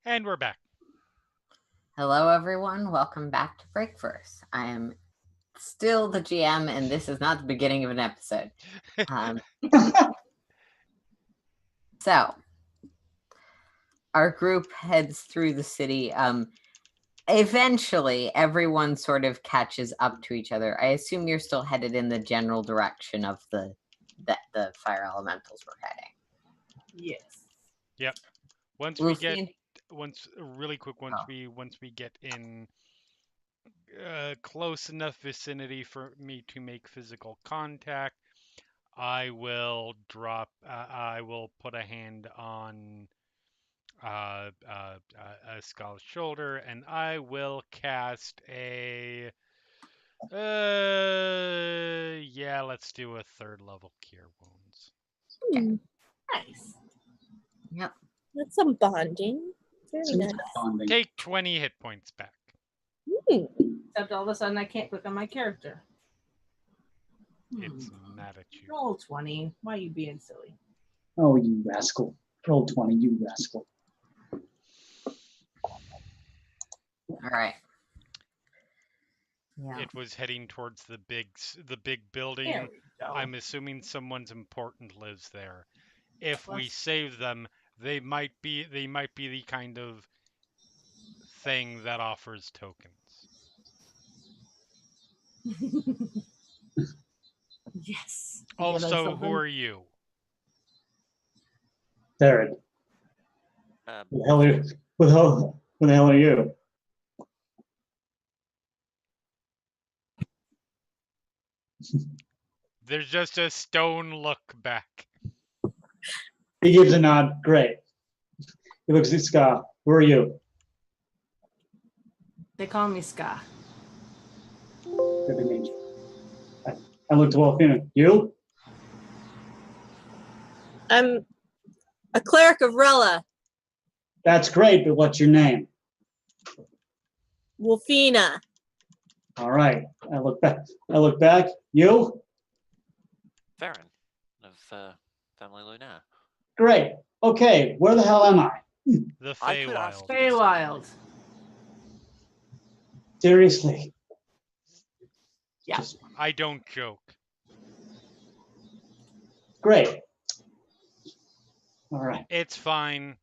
And we're back. Hello, everyone. Welcome back to BreakVerse. I am still the GM, and this is not the beginning of an episode. So, our group heads through the city. Eventually, everyone sort of catches up to each other. I assume you're still headed in the general direction of the fire elementals were heading. Yes. Yep. Once We'll we get see. once we get in close enough vicinity for me to make physical contact, I will put a hand on Skull's shoulder, and I will cast a let's do a 3rd level cure wounds. Hmm, Nice. Yep. that's some bonding. Very Some nice. bonding. Take 20 hit points back. Hmm. Except all of a sudden I can't click on my character. It's mad at you. Roll 20. Why are you being silly? Oh, you rascal. Roll 20, you rascal. All right. Yeah. It was heading towards the big building. There we go. I'm assuming someone's important lives there. If we Plus- save them, they might be the kind of thing that offers tokens. Yes. Also, who are you? Jared. Um, Who the hell are you? Who the hell are you? There's just a stone look back. He gives a nod. Great. He looks at Ska. Who are you? They call me Ska. Good to meet you. I look to Wolfina. You? I'm a cleric of Rella, That's great, but what's your name? Wolfina. All right. I look back. You? Farron of Family Lunar. Great. Okay. Where the hell am I? The I could ask Feywild. you- Feywild. Seriously. Yeah. Just I don't joke. great. All right. It's fine.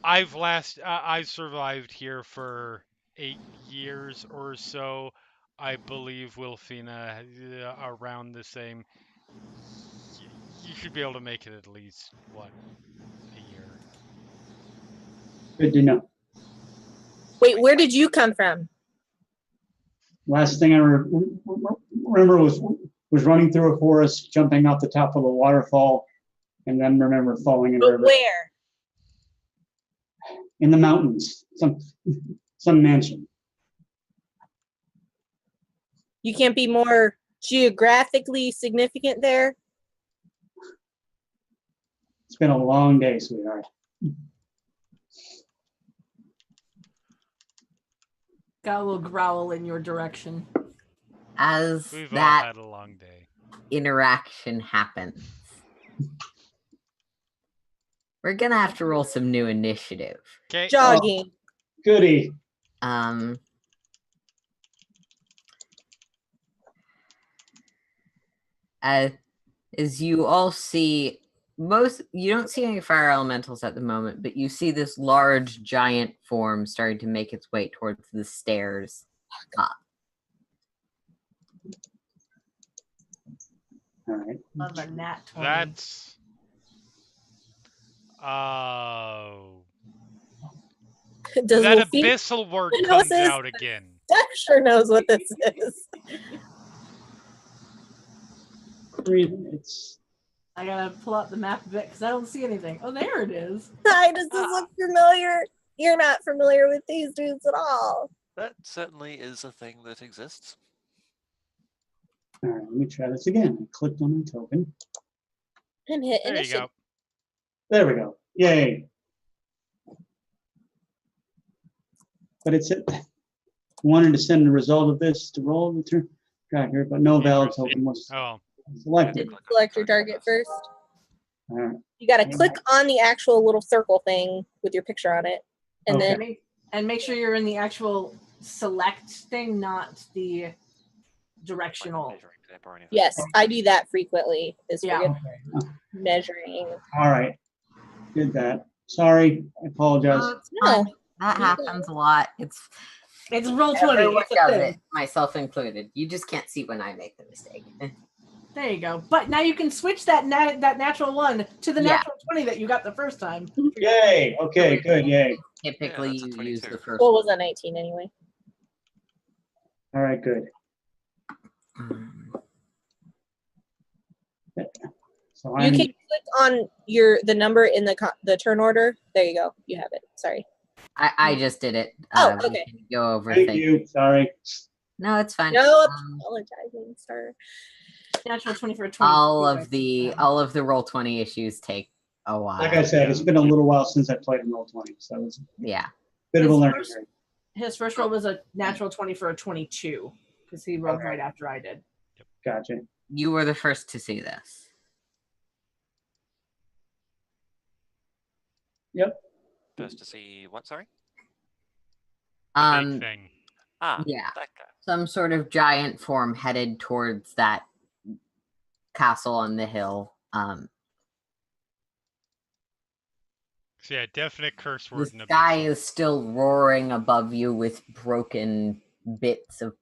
I've survived here for 8 years or so. I believe Wilfina around the same. You should be able to make it at least a year. Good to know. Wait, where did you come from? Last thing I remember was running through a forest, jumping off the top of a waterfall, and then remember falling in a But river. where? In the mountains, some mansion. You can't be more geographically significant there. It's been a long day, sweetheart. Got a little growl in your direction. As We've all that had a long day. interaction happens, we're gonna have to roll some new initiative. Okay. Jogging. Goody. As you all see, you don't see any fire elementals at the moment, but you see this large giant form starting to make its way towards the stairs up. All right. Love a nat 20. That's. Oh. Does That Wolfina abyssal word knows comes this? out again. sure knows what this is? It's I gotta pull out the map a bit because I don't see anything. Oh, there it is. Hi, does this look familiar? You're not familiar with these dudes at all. That certainly is a thing that exists. all right. Let me try this again. I clicked on my token. And hit There you initiative. go. There we go. Yay. But it said wanted to send the result of this to roll the turn tracker, but no valid Interesting. token was Oh, selected. Select your target first. You got to click on the actual little circle thing with your picture on it, and Okay. then And make sure you're in the actual select thing, not the Like directional. measuring tip or anything. yes, I do that frequently. Is Yeah. forget Okay. measuring. All right. Did that. Sorry. I apologize. Oh, it's fine. No. That You happens a lot. It's It's roll 20. everyone It's a does thing. it, myself included. You just can't see when I make the mistake. There you go. But now you can switch that that natural 1 to the Yeah. natural 20 that you got the first time. Yay. Okay, good. Yay. Typically, that's a you use 22. the first. What was that 19 anyway? All right, good. Mm. So You I'm can click on the number in the turn order. There you go. You have it. Sorry. I just did it. Oh, We okay. can go over thank things. you. Sorry. No, it's fine. No apologizing, sir. Natural 20 for a 20. all of the roll 20 issues take a while. Like I said, it's been a little while since I played in Roll20, so it's a Yeah. bit of a His learning first- curve. His first roll was a natural 20 for a 22 because he rolled Okay. right after I did. Gotcha. You were the first to see this. Yep. First to see what? Sorry. The big thing. Yeah. That guy. Some sort of giant form headed towards that castle on the hill. So yeah, definite curse The word in sky abyssal. is still roaring above you with broken bits of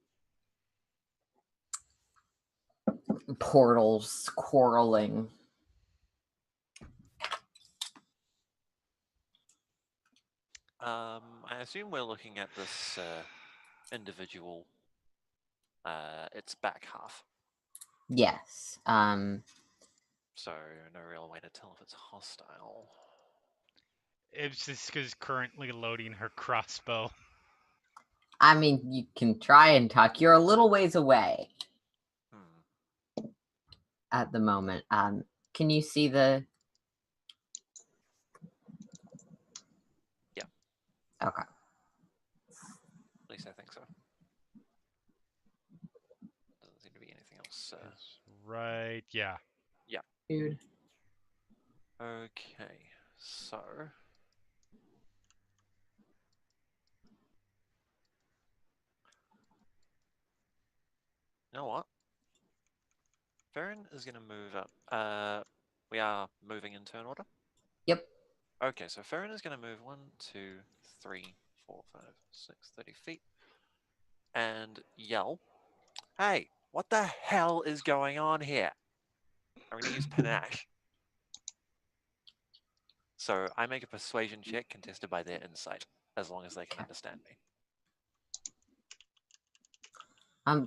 portals quarreling. I assume we're looking at this individual. Its back half. Yes. So no real way to tell if it's hostile. It's just because currently loading her crossbow. I mean, you can try and talk. You're a little ways away at the moment. Can you see the? Yeah. Okay. At least I think so. Doesn't seem to be anything else. Right, yeah. Dude. Okay, so you know what? Farron is going to move up. We are moving in turn order. Yep. Okay, so Farron is going to move 1, 2, 3, 4, 5, 6, 30 feet, and yell, "Hey, what the hell is going on here?" I'm going to use panache. So I make a persuasion check contested by their insight, as long as they can understand me.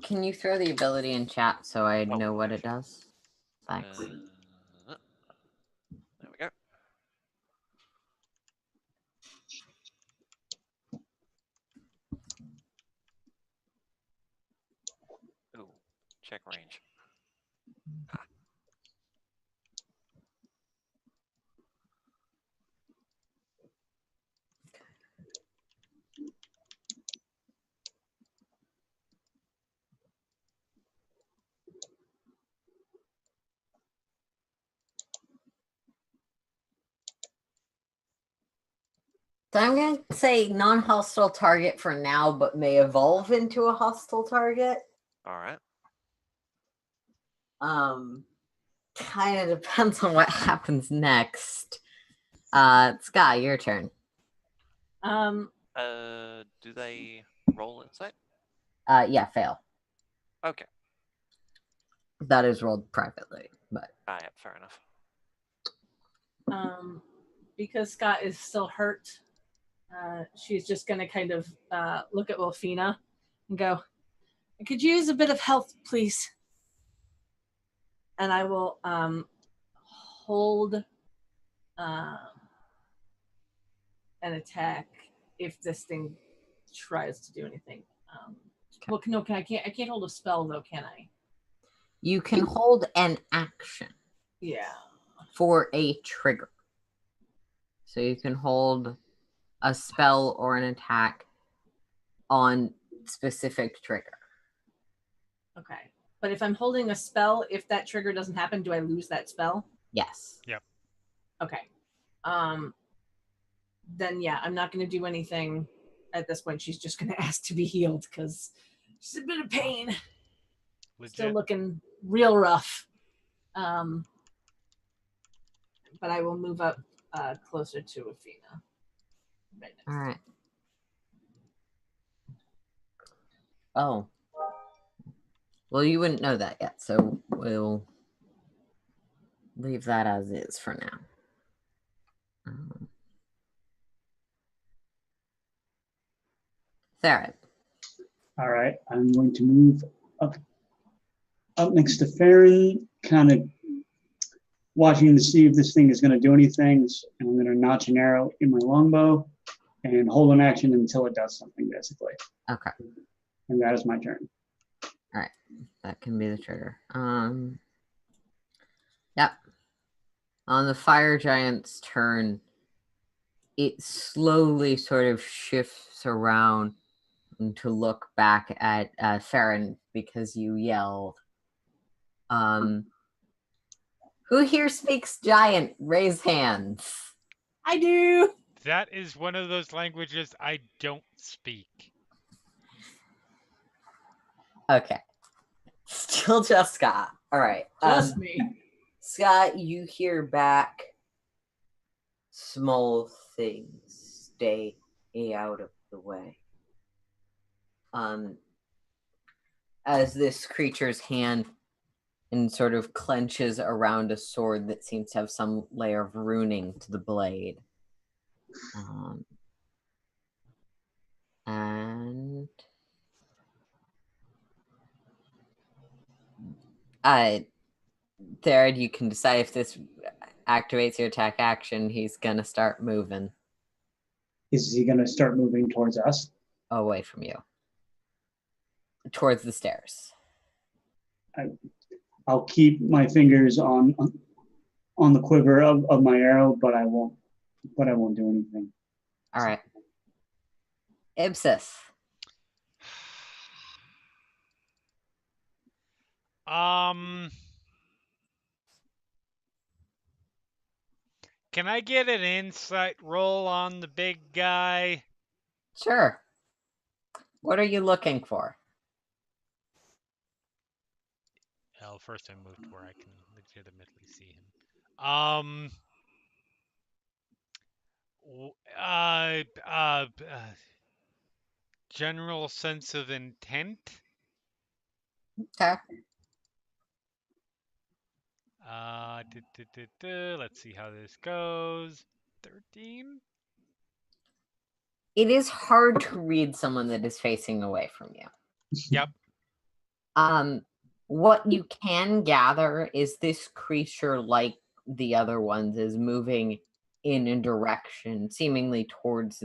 Can you throw the ability in chat so I Oh, know what yeah, it does? Thanks. There we go. Ooh, check range. So I'm going to say non-hostile target for now, but may evolve into a hostile target. All right. Kind of depends on what happens next. Sky, your turn. Do they roll insight? Yeah, fail. Okay. That is rolled privately, but Yeah, fair enough. Because Scott is still hurt, she's just going to kind of look at Wolfina and go, "I could use a bit of help, please." And I will hold an attack if this thing tries to do anything. Well, no, I can't hold a spell though, can I? you can hold an action Yeah. for a trigger. So you can hold a spell or an attack on specific trigger. Okay. But if I'm holding a spell, if that trigger doesn't happen, do I lose that spell? Yes. Yep. Okay. Then yeah, I'm not going to do anything at this point. She's just going to ask to be healed because she's a bit of pain. Still Legit. looking real rough. But I will move up closer to Athena. Right next. All right. Oh. Well, you wouldn't know that yet, so we'll leave that as is for now. Theron. All right, I'm going to move up next to Farron, kind of watching to see if this thing is going to do anything. And I'm going to notch an arrow in my longbow and hold an action until it does something, basically. Okay. And that is my turn. All right, that can be the trigger. Yep. On the fire giant's turn, it slowly sort of shifts around to look back at Farron because you yelled. Who here speaks giant? Raise hands. I do. That is one of those languages I don't speak. Okay. Still just Scott. All right. Just me. Scott, you hear back. Small things, stay out of the way. As this creature's hand and sort of clenches around a sword that seems to have some layer of runing to the blade. And Third, you can decide if this activates your attack action. He's gonna start moving. Is he going to start moving towards us? Away from you. Towards the stairs. I'll keep my fingers on the quiver of my arrow, but I won't do anything. All right. Ibsis. Can I get an insight roll on the big guy? Sure. What are you looking for? Well, first I moved where I can legitimately see him. General sense of intent. Okay. Let's see how this goes. 13. It is hard to read someone that is facing away from you. Yep. What you can gather is this creature, like the other ones, is moving in a direction seemingly towards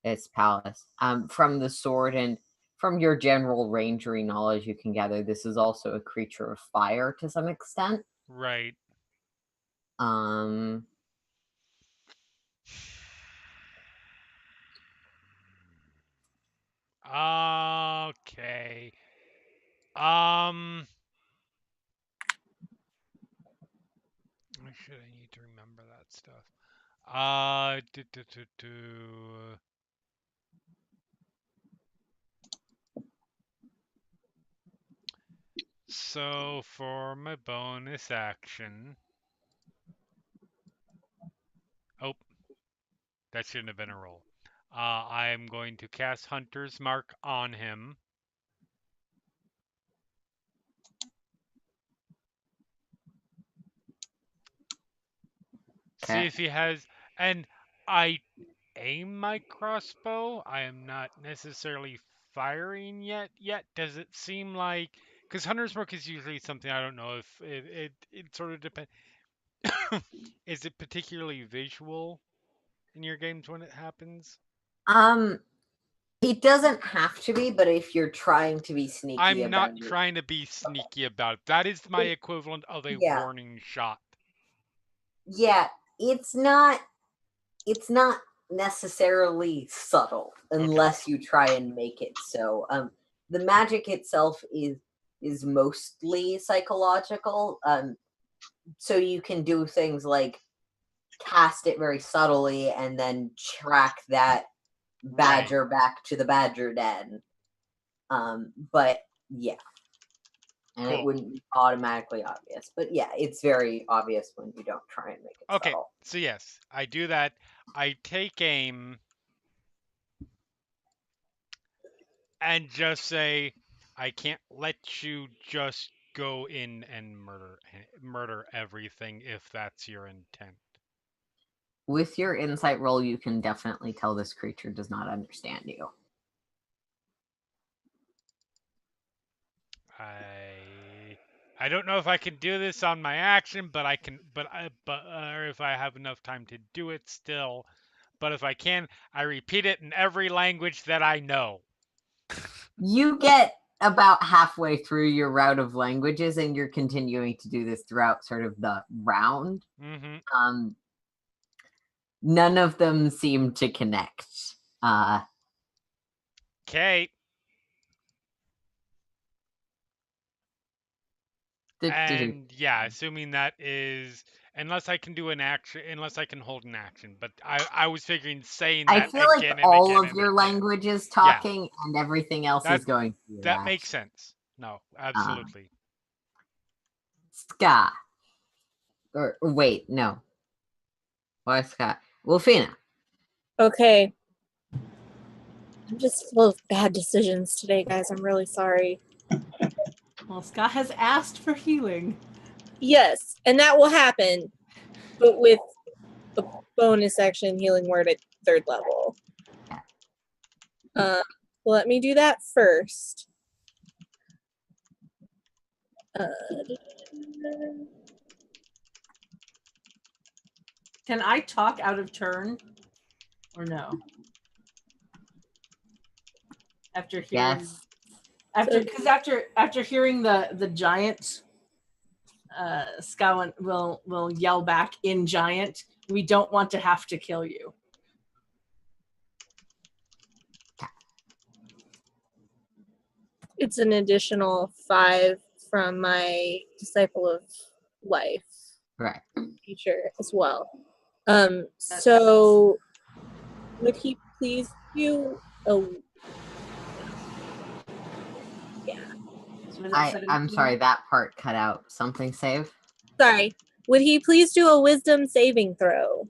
its palace. From the sword and from your general rangery knowledge, you can gather this is also a creature of fire to some extent. Right. Okay. Should I need to remember that stuff? So for my bonus action, oh, that shouldn't have been a roll. I am going to cast Hunter's Mark on him. Okay. See if he has, and I aim my crossbow. I am not necessarily firing yet. Does it seem like, because Hunter's Mark is usually something, I don't know if it sort of depends. Is it particularly visual in your games when it happens? It doesn't have to be, but if you're trying to be sneaky I'm not about it. trying to be sneaky about it. That is my equivalent of a Yeah. warning shot. Yeah, it's not necessarily subtle unless you try and make it so. The magic itself is mostly psychological. So you can do things like cast it very subtly and then track that badger back to the badger den. But yeah. And it Cool. wouldn't be automatically obvious. But yeah, it's very obvious when you don't try and make it Okay, subtle. so yes, I do that. I take aim and just say, I can't let you just go in and murder everything if that's your intent. With your insight roll, you can definitely tell this creature does not understand you. I don't know if I can do this on my action, but I can, or if I have enough time to do it still. But if I can, I repeat it in every language that I know. You get about halfway through your route of languages, and you're continuing to do this throughout sort of the round. Mm-hmm. None of them seem to connect. Okay. And yeah, assuming that is, unless I can do an action, unless I can hold an action. But I was figuring saying that I feel like again and all again of and your again. languages talking and everything else is going through your That makes action. sense. No, absolutely. Ska. Or wait, no. Why Ska? Wolfina. Okay. I'm just full of bad decisions today, guys. I'm really sorry. Well, Scott has asked for healing. Yes, and that will happen, but with a bonus action healing word at 3rd level. Let me do that first. Can I talk out of turn? Or no? After hearing after hearing the giant, Ska will yell back in giant, we don't want to have to kill you. It's an additional 5 from my Disciple of Life. Right. Feature as well. So would he please do a I'm sorry, that part cut out. Something save? Sorry. Would he please do a wisdom saving throw?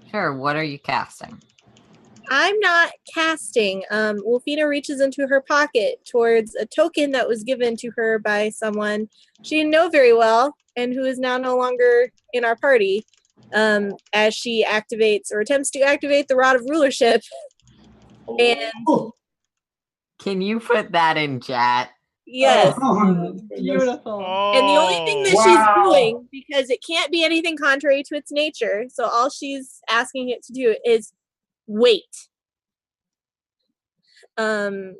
Sure, what are you casting? I'm not casting. Wolfina reaches into her pocket towards a token that was given to her by someone she didn't know very well and who is now no longer in our party, as she activates or attempts to activate the Rod of Rulership. And can you put that in chat? Yes. Beautiful. And the only thing that she's doing, because it can't be anything contrary to its nature, so all she's asking it to do is wait. Rod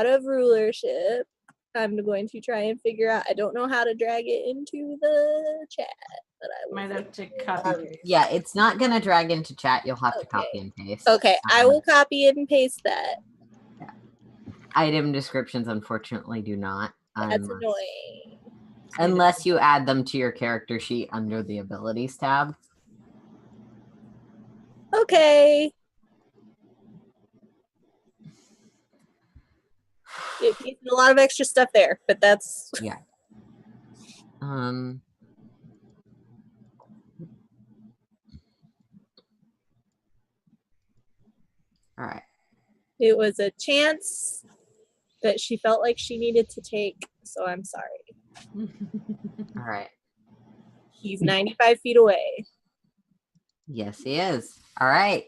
of Rulership. I'm going to try and figure out. I don't know how to drag it into the chat, but I might have to copy paste. Yeah, it's not gonna drag into chat. You'll have to copy and paste. Okay, I will copy it and paste that. Yeah. Item descriptions, unfortunately, do not. That's annoying. Unless you add them to your character sheet under the abilities tab. Okay. It's a lot of extra stuff there, but that's yeah. All right. It was a chance that she felt like she needed to take, so I'm sorry. All right. He's 95 feet away. Yes, he is. All right.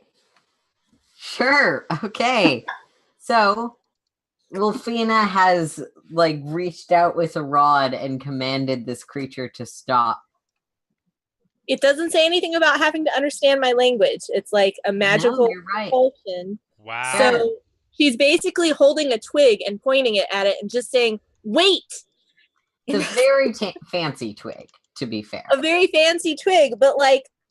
Sure. Okay. So Wolfina has reached out with a rod and commanded this creature to stop. It doesn't say anything about having to understand my language. It's like a magical compulsion. Wow. So she's basically holding a twig and pointing it at it and just saying, wait. It's a very fancy twig, to be fair. A very fancy twig, but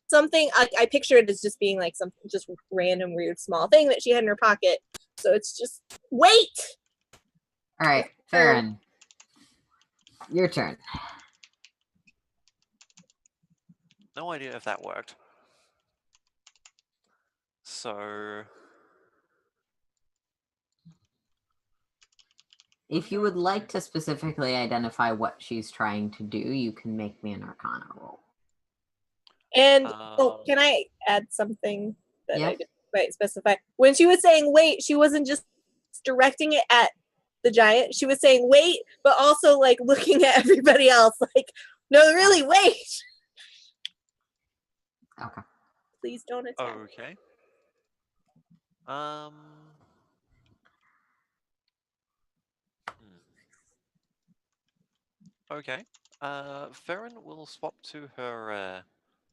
something, I picture it as just being some just random weird small thing that she had in her pocket. So it's just, wait. All right, Farron, your turn. no idea if that worked. So If you would like to specifically identify what she's trying to do, you can make me an Arcana roll. And can I add something that Yeah. I didn't quite specify? When she was saying wait, she wasn't just directing it at the giant. She was saying wait, but also like looking at everybody else. Like, no, really, wait. Okay. Please don't attack. okay. Okay. Farron will swap to her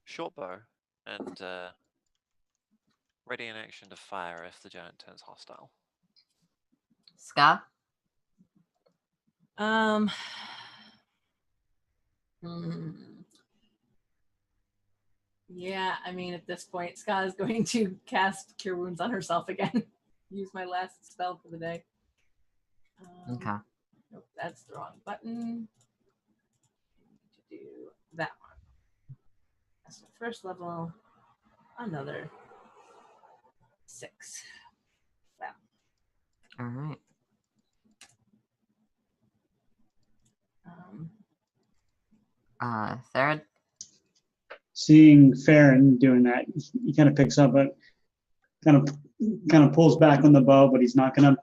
short bow and ready in action to fire if the giant turns hostile. Ska? Yeah, I mean, at this point, Scott is going to cast Cure Wounds on herself again. Use my last spell for the day. Okay. Nope, that's the wrong button. I need to do that one. That's the first level. Another 6. Wow. All right. Third? Seeing Farron doing that, he kind of picks up, but kind of pulls back on the bow, but he's not gonna.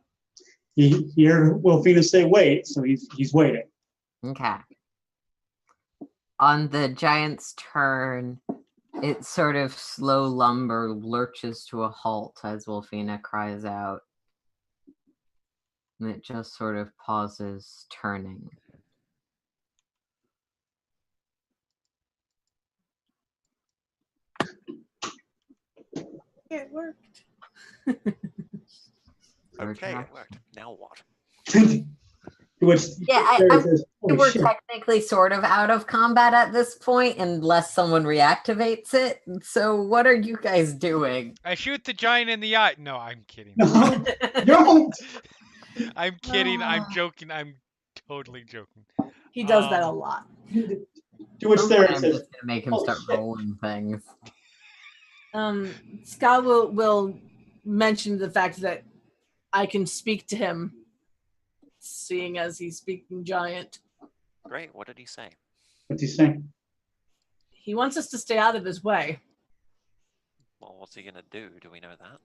He hear Wilfina say wait, so he's waiting. Okay. On the giant's turn, its sort of slow lumber lurches to a halt as Wolfina cries out. And it just sort of pauses, turning. It worked. Okay, it worked. Now what? Which Yeah, says, we're technically sort of out of combat at this point unless someone reactivates it. So what are you guys doing? I shoot the giant in the eye. No, I'm kidding. No, don't. I'm kidding. I'm joking. I'm totally joking. He does that a lot. To which I'm Sarah just says, gonna make him "Oh, start shit." rolling things. Scott will mention the fact that I can speak to him, seeing as he's speaking giant. Great. What did he say? What's he saying? He wants us to stay out of his way. Well, what's he gonna do? Do we know that?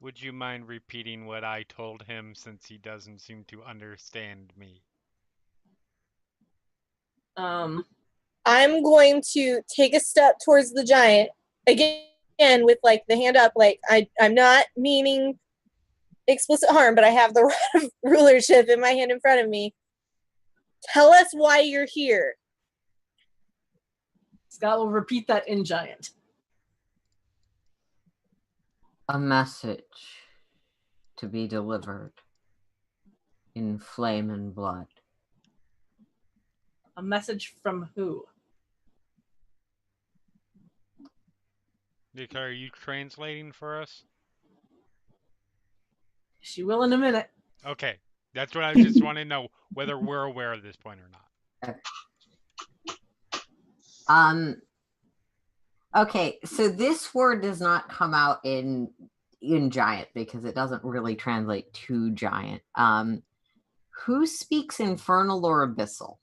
Would you mind repeating what I told him since he doesn't seem to understand me? I'm going to take a step towards the giant again with like the hand up, like I'm not meaning explicit harm, but I have the rod of rulership in my hand in front of me. Tell us why you're here. Scott will repeat that in giant. A message to be delivered in flame and blood. A message from who? Nick, are you translating for us? She will in a minute. Okay. That's what I just want to know, whether we're aware at this point or not. Okay, so this word does not come out in giant because it doesn't really translate to giant. Who speaks infernal or abyssal?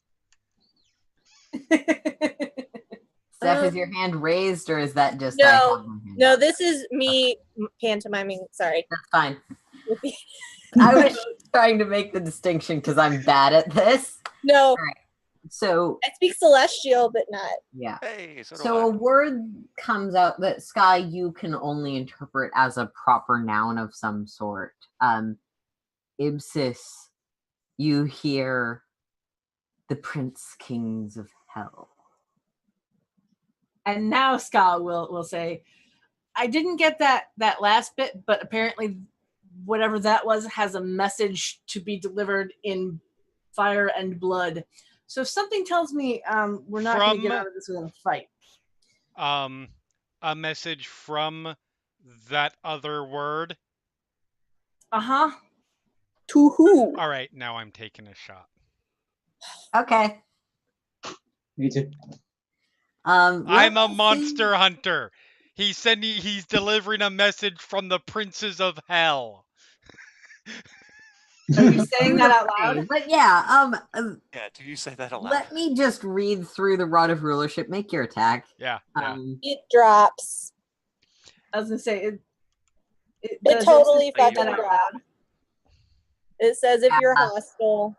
Steph, is your hand raised or is that just No, this is me pantomiming. Sorry. That's fine. I was trying to make the distinction because I'm bad at this. No. All right. So I speak celestial, but not. Yeah. Hey, so a word comes out that Sky you can only interpret as a proper noun of some sort. Ibsis, you hear the Prince Kings of Hell. And now Scott will say, I didn't get that last bit, but apparently whatever that was has a message to be delivered in fire and blood. So if something tells me we're not going to get out of this without a fight. A message from that other word? Uh-huh. To who? All right, now I'm taking a shot. Okay. Me too. Let I'm a me see. monster hunter. He's delivering a message from the princes of hell. Are you saying that out loud? But yeah, Yeah, do you say that aloud? let me just read through the Rod of Rulership. Make your attack. Yeah. It drops. I was gonna say it. It totally does fucking that out drops. loud? It says if you're hostile.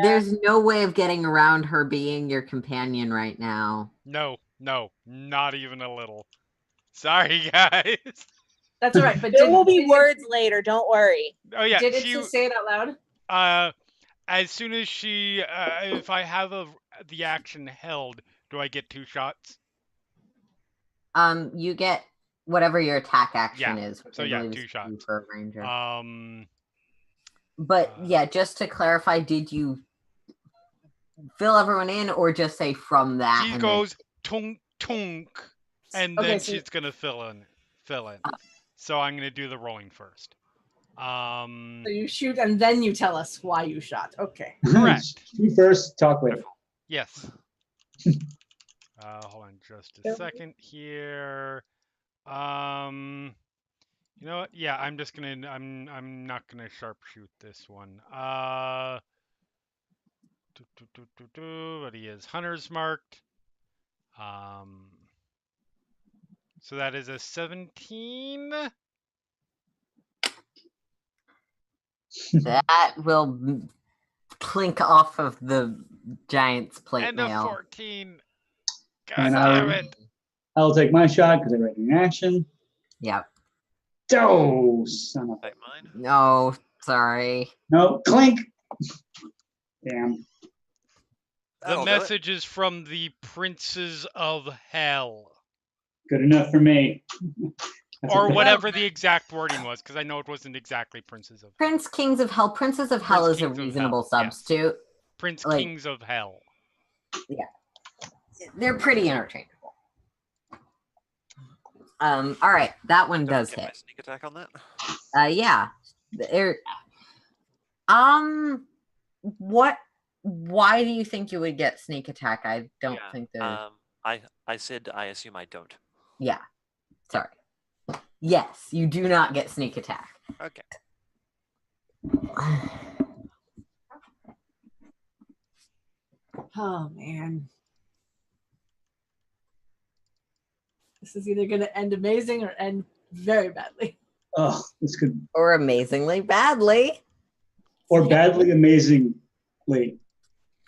There's no way of getting around her being your companion right now. No, not even a little. Sorry, guys. That's all right. But There will be words later. Don't worry. Oh yeah, Did it just say it out loud? as soon as she, if I have the action held, do I get 2 shots? You get whatever your attack action Yeah. is. Which So I yeah, believe 2 is shots. 2 for a ranger. But uh, yeah, just to clarify, did you fill everyone in, or just say from that? She and goes tunk tunk, and Okay, then so- she's gonna fill in. So I'm gonna do the rolling first. So you shoot and then you tell us why you shot. Okay. Correct. Shoot first, talk later. Yes. Hold on just a second here. You know what? Yeah, I'm just gonna. I'm not gonna sharpshoot this one. But he is hunter's marked. So that is a 17. that will clink off of the giant's plate And a mail. 14. God And damn it. I'll take my shot because I read an action. Yep. Oh, son of a... Take mine. No, sorry. No, clink. Damn. The That'll do it. message is from the princes of hell. Good enough for me. That's Or okay. whatever the exact wording was, because I know it wasn't exactly princes of Prince Kings of Hell. Princes of Hell Prince is a Kings of reasonable Hell, yes. substitute. Prince Like- Kings of Hell. They're pretty interchangeable. All right, that one Don't does get my hit. sneak attack on that. Yeah. What? Why do you think you would get sneak attack? I don't Yeah, think that. I said I assume I don't. Yeah. Sorry. Yes, you do not get sneak attack. Okay. Oh man. This is either going to end amazing or end very badly. Oh, this could... Or amazingly badly. Or badly amazingly.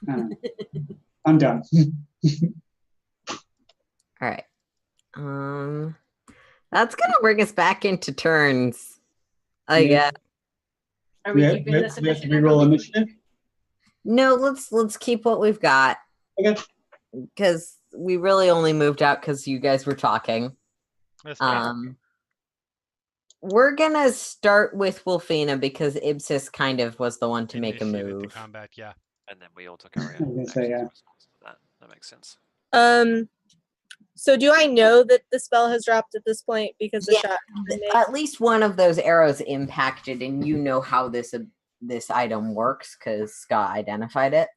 I'm done. All right. That's gonna bring us back into turns. I Yeah. guess. Are we We keeping have this to initiative? reroll initiative. No, let's keep what we've got. Okay. Because we really only moved out because you guys were talking. That's fine. We're gonna start with Wolfina because Ibsis kind of was the one to make a Initiated the move. combat, yeah. And then we all took our was gonna say, yeah. response to that. That makes sense. So do I know that the spell has dropped at this point because the Yeah. shot has been made? At least one of those arrows impacted, and you know how this item works because Scott identified it,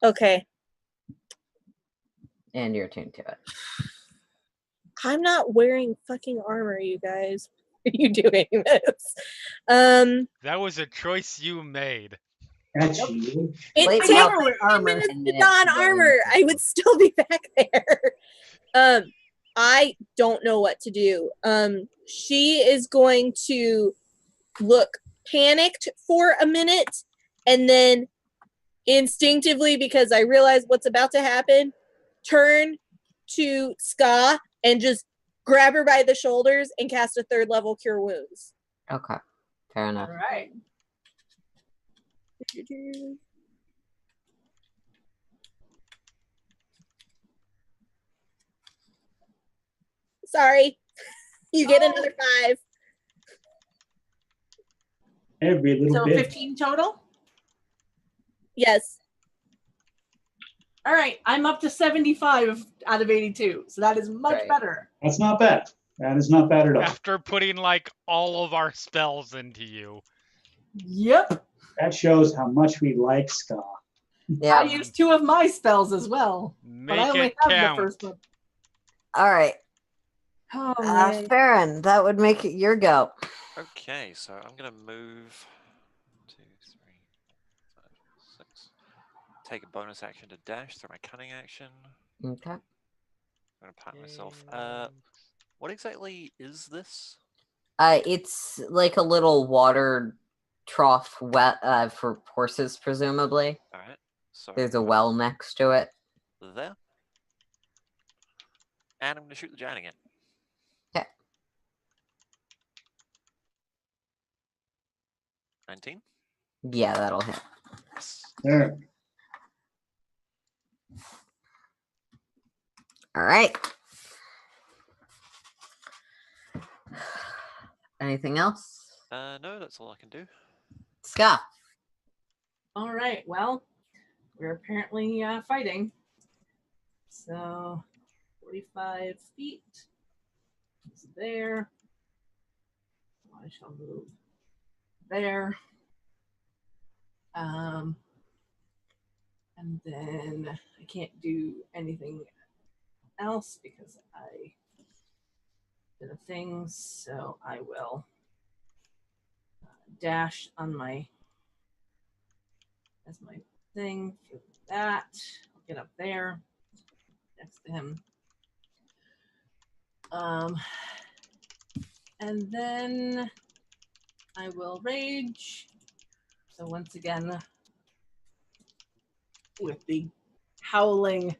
Okay. and you're attuned to it. I'm not wearing fucking armor, you guys. Are you doing this? That was a choice you made. That's you. It Wait, takes no, 10 armor minutes and to then don it's armor. I would still be back there. I don't know what to do. She is going to look panicked for a minute and then instinctively, because I realize what's about to happen, turn to Ska and just grab her by the shoulders and cast a 3rd level Cure Wounds. Okay, fair enough. All right. Sorry. You get another 5. Every little So bit. 15 total? Yes. All right. I'm up to 75 out of 82. So that is much Right. better. That's not bad. That is not bad at all. After putting like all of our spells into you. Yep. That shows how much we like Ska. Yeah. I used 2 of my spells as well, but I Make only it have count. the first one. All right. Oh man. Farron, that would make it your go. Okay, so I'm gonna move 2, 3, 5, 6. Take a bonus action to dash through my cunning action. Okay. I'm gonna pat myself. What exactly is this? It's like a little water trough wet for horses, presumably. All right. So There's a well next to it. there. And I'm gonna shoot the giant again. Okay. 19. Yeah, that'll hit. Yes. There. All right. Anything else? No, that's all I can do. Scott. All right. Well, we're apparently fighting. So 45 feet is there. I shall move there. And then I can't do anything else because I did a thing. So I will dash on my as my thing for that. I'll get up there next to him. And then I will rage. So once again, with the howling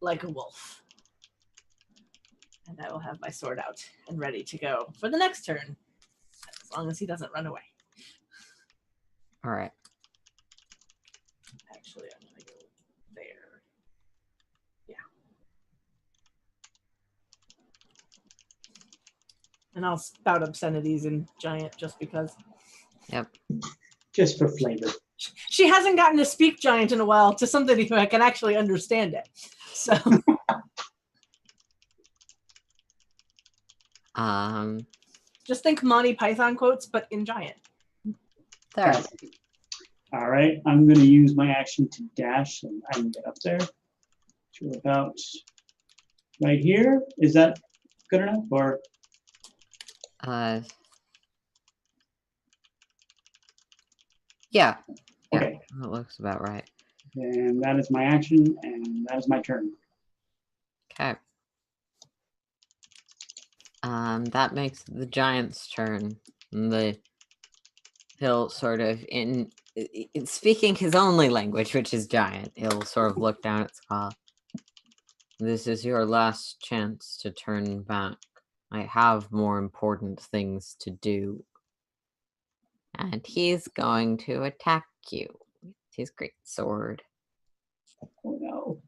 like a wolf. And I will have my sword out and ready to go for the next turn, as long as he doesn't run away. All right. Actually, I'm going to go there. Yeah. And I'll spout obscenities in giant just because. Yep. Just for flavor. She hasn't gotten to speak giant in a while to somebody who I can actually understand it. So just think Monty Python quotes, but in giant. There. All right, I'm going to use my action to dash, and I can get up there to about right here. Is that good enough, or? Yeah. Okay. That looks about right. And that is my action, and that is my turn. Okay. That makes the giant's turn. He'll sort of speaking his only language, which is giant. He'll sort of look down at Scott. This is your last chance to turn back. I have more important things to do. And he's going to attack you with his great sword. Oh no.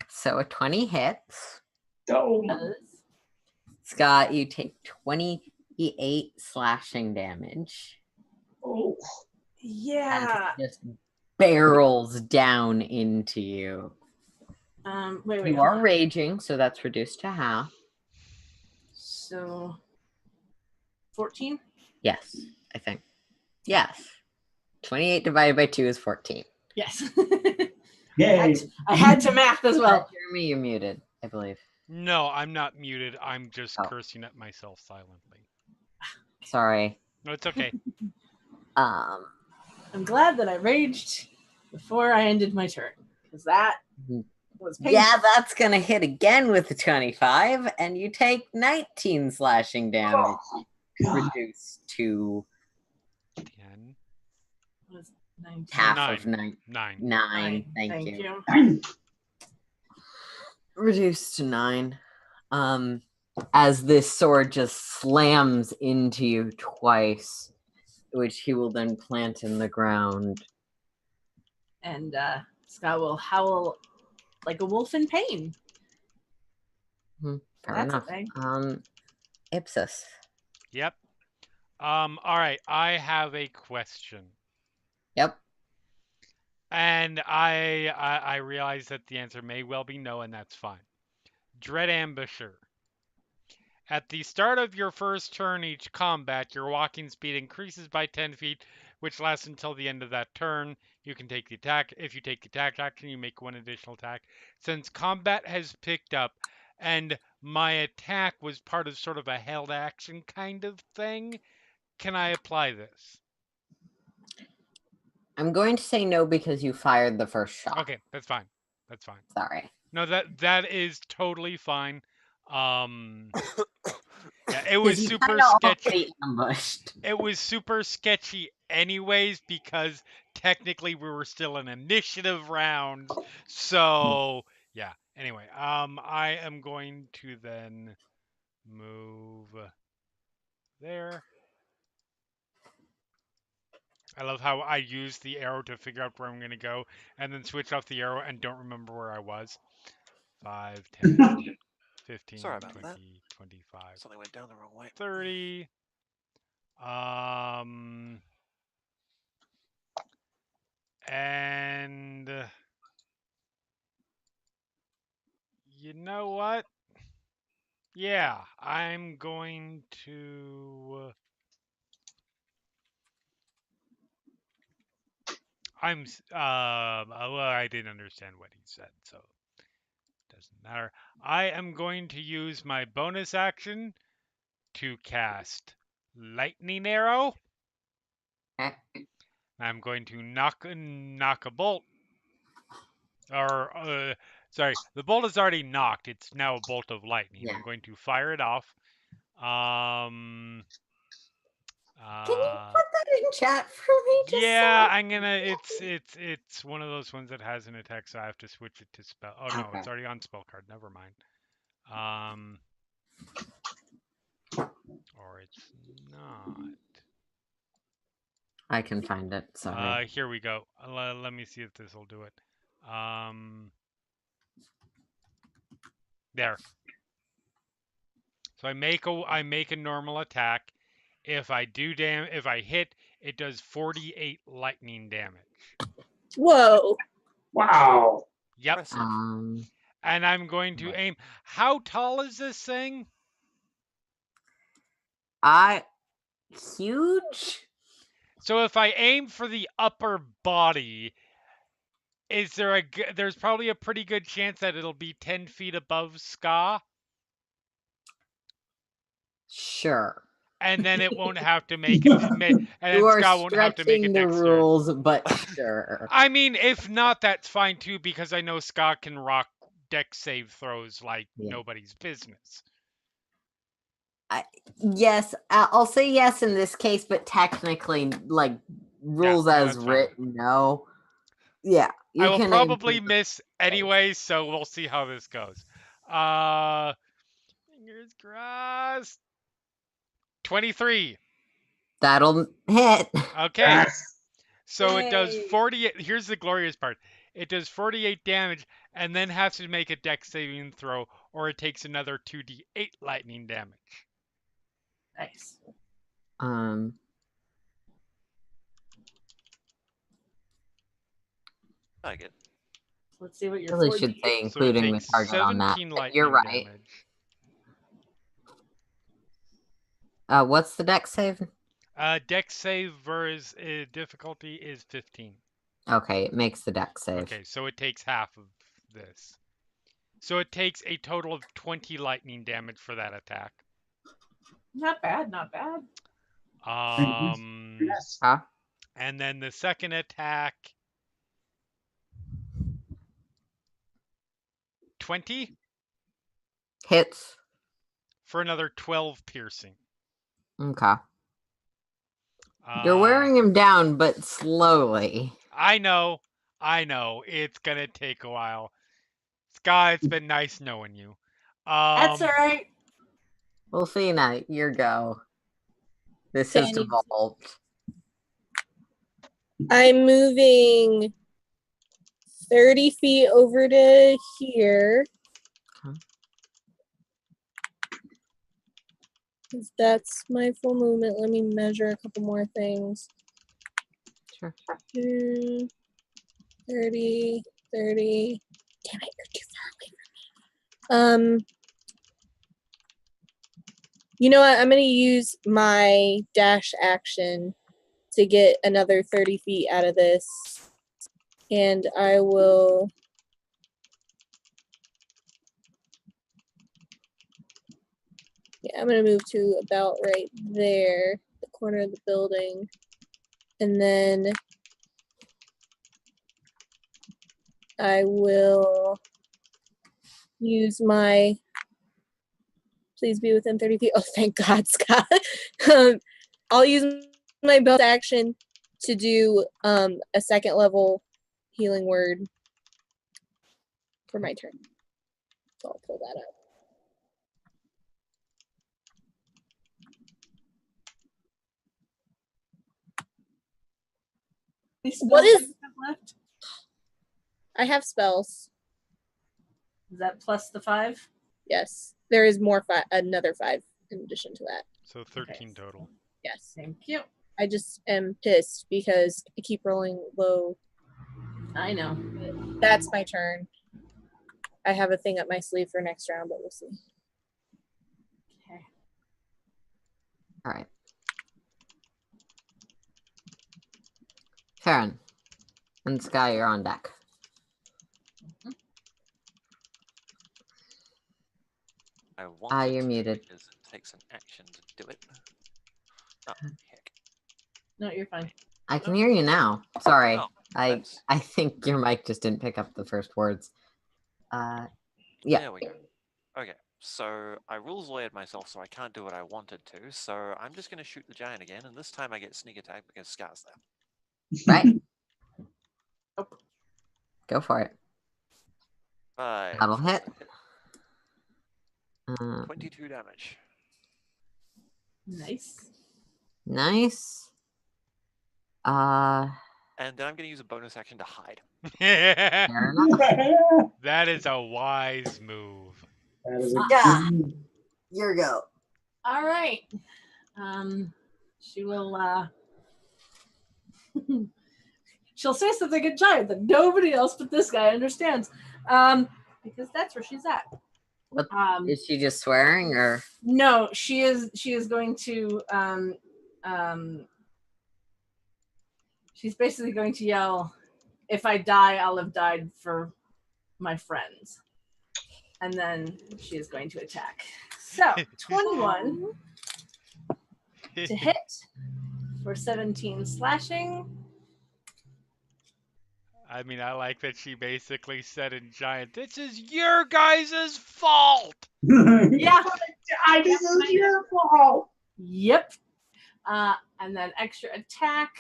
So a 20 hits. Oh. Scott, you take 28 slashing damage. Oh. Yeah. And it just barrels down into you. Wait. You are raging, so that's reduced to half. So 14? Yes, I think. Yes. 28 divided by 2 is 14. Yes. Yay. I had to math as well. Jeremy, you're muted, I believe. No, I'm not muted. I'm just Oh. cursing at myself silently. Sorry. No, it's okay. Um, I'm glad that I raged before I ended my turn, because that was painful. yeah, that's gonna hit again with the 25, and you take 19 slashing damage, reduced to 10. Was 19. half Nine. of 9. 9. 9. Thank Thank you. you. Reduced to 9. As this sword just slams into you twice, which he will then plant in the ground. And Scott will howl like a wolf in pain. Fair That's enough. okay. Ipsis. Yep. All right. I have a question. Yep. And I realize that the answer may well be no, and that's fine. Dread Ambusher. At the start of your first turn each combat, your walking speed increases by 10 feet which lasts until the end of that turn. You can take the attack. If you take the attack action, you make one additional attack. Since combat has picked up and my attack was part of sort of a held action kind of thing, can I apply this? I'm going to say no because you fired the first shot. Okay, that's fine. That's fine. Sorry. No, that is totally fine. Yeah, it 'Cause was you super kinda almost sketchy. got ambushed. It was super sketchy anyways because technically we were still in initiative rounds. So, yeah. Anyway, I am going to then move there. I love how I use the arrow to figure out where I'm going to go and then switch off the arrow and don't remember where I was. 5, 10, 15, Sorry about 20, that. 25, Something went down the wrong way. 30. And you know what? Yeah, I'm going to. Well, I didn't understand what he said, so it doesn't matter. I am going to use my bonus action to cast Lightning Arrow. I'm going to knock a bolt. Or, sorry, the bolt is already knocked. It's now a bolt of lightning. Yeah. I'm going to fire it off. Can you put that in chat for me? Just Yeah, so I'm gonna. It's one of those ones that has an attack, so I have to switch it to spell. Oh no, Okay. it's already on spell card. Never mind. Or it's not. I can find it. Sorry. Here we go. Let me see if this will do it. There. So I make a normal attack. If I hit, it does 48 lightning damage. Whoa. Wow. Yep. Impressive. And I'm going to aim. How tall is this thing? Huge. So if I aim for the upper body, there's probably a pretty good chance that it'll be 10 feet above Ska, Sure. and then it won't have to make it, and then You are Ska won't have to make a stretching the dexterity. rules, but sure. I mean, if not, that's fine too, because I know Ska can rock dex save throws like nobody's business. Yes, I'll say yes in this case, but technically, like rules as that's fine. written, no. Yeah, I will can probably miss anyway, so we'll see how this goes. Fingers crossed. 23. That'll hit. Okay. Yes. So it does Yay. 48. Here's the glorious part. It does 48 damage and then has to make a dex saving throw, or it takes another 2d8 lightning damage. Nice. I get. Let's see what your Really 4D should say So it including the takes target on that. 17 lightning You're right. damage. What's the dex save? Dex save versus difficulty is 15. Okay, it makes the dex save. Okay, so it takes half of this. So it takes a total of 20 lightning damage for that attack. Not bad, not bad. Yes. Huh? And then the second attack, 20 Hits. for another 12 piercing. Okay. You're wearing him down, but slowly. I know. It's gonna take a while. Sky, it's been nice knowing you. That's all right. We'll see now. Your go. This has Okay. devolved. I'm moving 30 feet over to here. Okay. 'Cause that's my full movement. Let me measure a couple more things. Sure. 30, 30. Damn it, you're too far away from me. You know what? I'm gonna use my dash action to get another 30 feet out of this. And I will... Yeah, I'm going to move to about right there, the corner of the building. And then I will use my... Please be within 30 feet. Oh, thank God, Scott. I'll use my bonus action to do a second level healing word for my turn. So I'll pull that up. What is left? I have spells. Is that plus the 5? Yes. There is more another 5 in addition to that. So 13 total. Yes. Thank you. I just am pissed because I keep rolling low. I know. That's my turn. I have a thing up my sleeve for next round, but we'll see. Okay. All right. Farron and Sky, you're on deck. I want You're muted. because it takes an action to do it. Oh, heck. No, you're fine. I can hear you now. Sorry. Oh, I think your mic just didn't pick up the first words. Yeah. There we go. Okay, so I rules lawyered myself, so I can't do what I wanted to. So I'm just going to shoot the giant again, and this time I get sneak attack because Scar's there. Right. Go for it. 5. That'll hit. 22 damage. Nice. Nice. And then I'm going to use a bonus action to hide. Fair enough. That is a wise move. That is a Yeah. good- Your go. All right. She will she'll say something in giant that nobody else but this guy understands. Because that's where she's at. What, is she just swearing or? No, she is going to she's basically going to yell, "If I die, I'll have died for my friends." And then she is going to attack. So 21 to hit for 17 slashing. I mean, I like that she basically said in giant, "This is your guys' fault." Yeah. This is your fault. Yep. And then extra attack.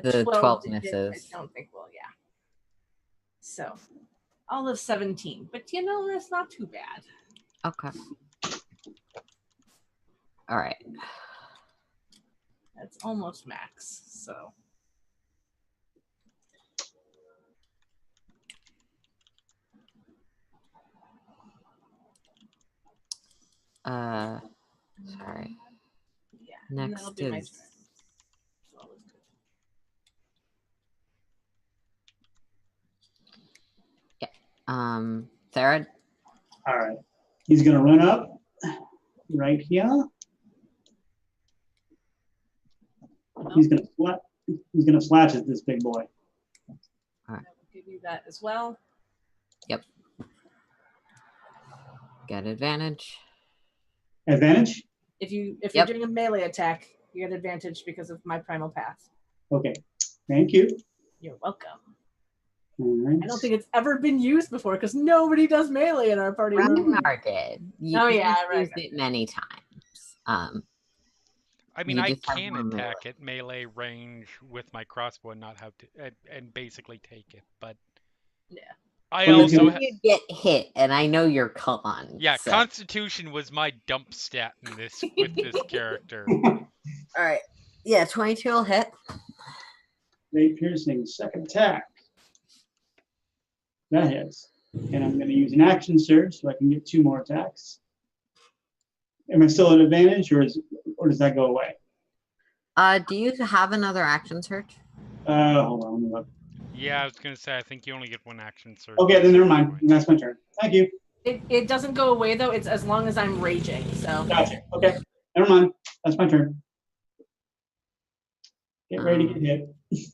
The 12 to hit, misses. I don't think will, yeah. So all of 17. But that's not too bad. Okay. All right. That's almost max. So sorry. yeah. and that'll Next be my is turn. So that was good. Therad. All right. He's going to run up right here. He's going to slash at this big boy. I will give you that as well. Yep. Get advantage. Advantage? If you're Yep. doing a melee attack, you get advantage because of my primal path. Okay. Thank you. You're welcome. All right. I don't think it's ever been used before because nobody does melee in our party. Ragnar did. Oh, yeah, He's used Ragnar. it many times. I mean, You I just have can more melee. attack at melee range with my crossbow and not have to, and basically take it. But Yeah. I Well, also, You get hit, and I know you're con. yeah, so. Constitution was my dump stat in this with this character. All right. Yeah, 22 will hit. Great piercing, second attack. That hits. And I'm going to use an action surge so I can get 2 more attacks. Am I still at advantage, or does that go away? Do you have another action search? Hold on. Let me look. Yeah, I was gonna say I think you only get 1 action surge. Okay, then never mind. That's my turn. Thank you. It doesn't go away though. It's as long as I'm raging. So Gotcha. Okay. Never mind. That's my turn. Get ready to get hit.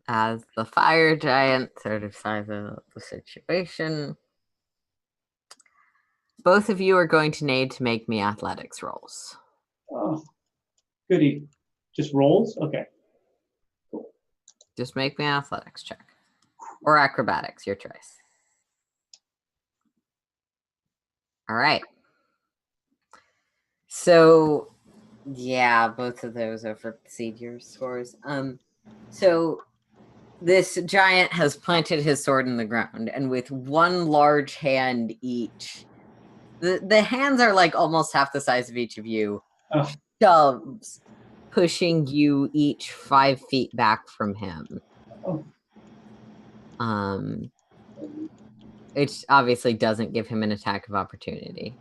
As the fire giant sort of sighs out the situation, both of you are going to need to make me athletics rolls. Oh, goody. Just rolls? Okay. Just make me an athletics check. Or acrobatics, your choice. All right. So, yeah, both of those overexceed your scores. So this giant has planted his sword in the ground, and with one large hand each, the hands are like almost half the size of each of you, Oh. shoves, pushing you each 5 feet back from him. Oh. It obviously doesn't give him an attack of opportunity.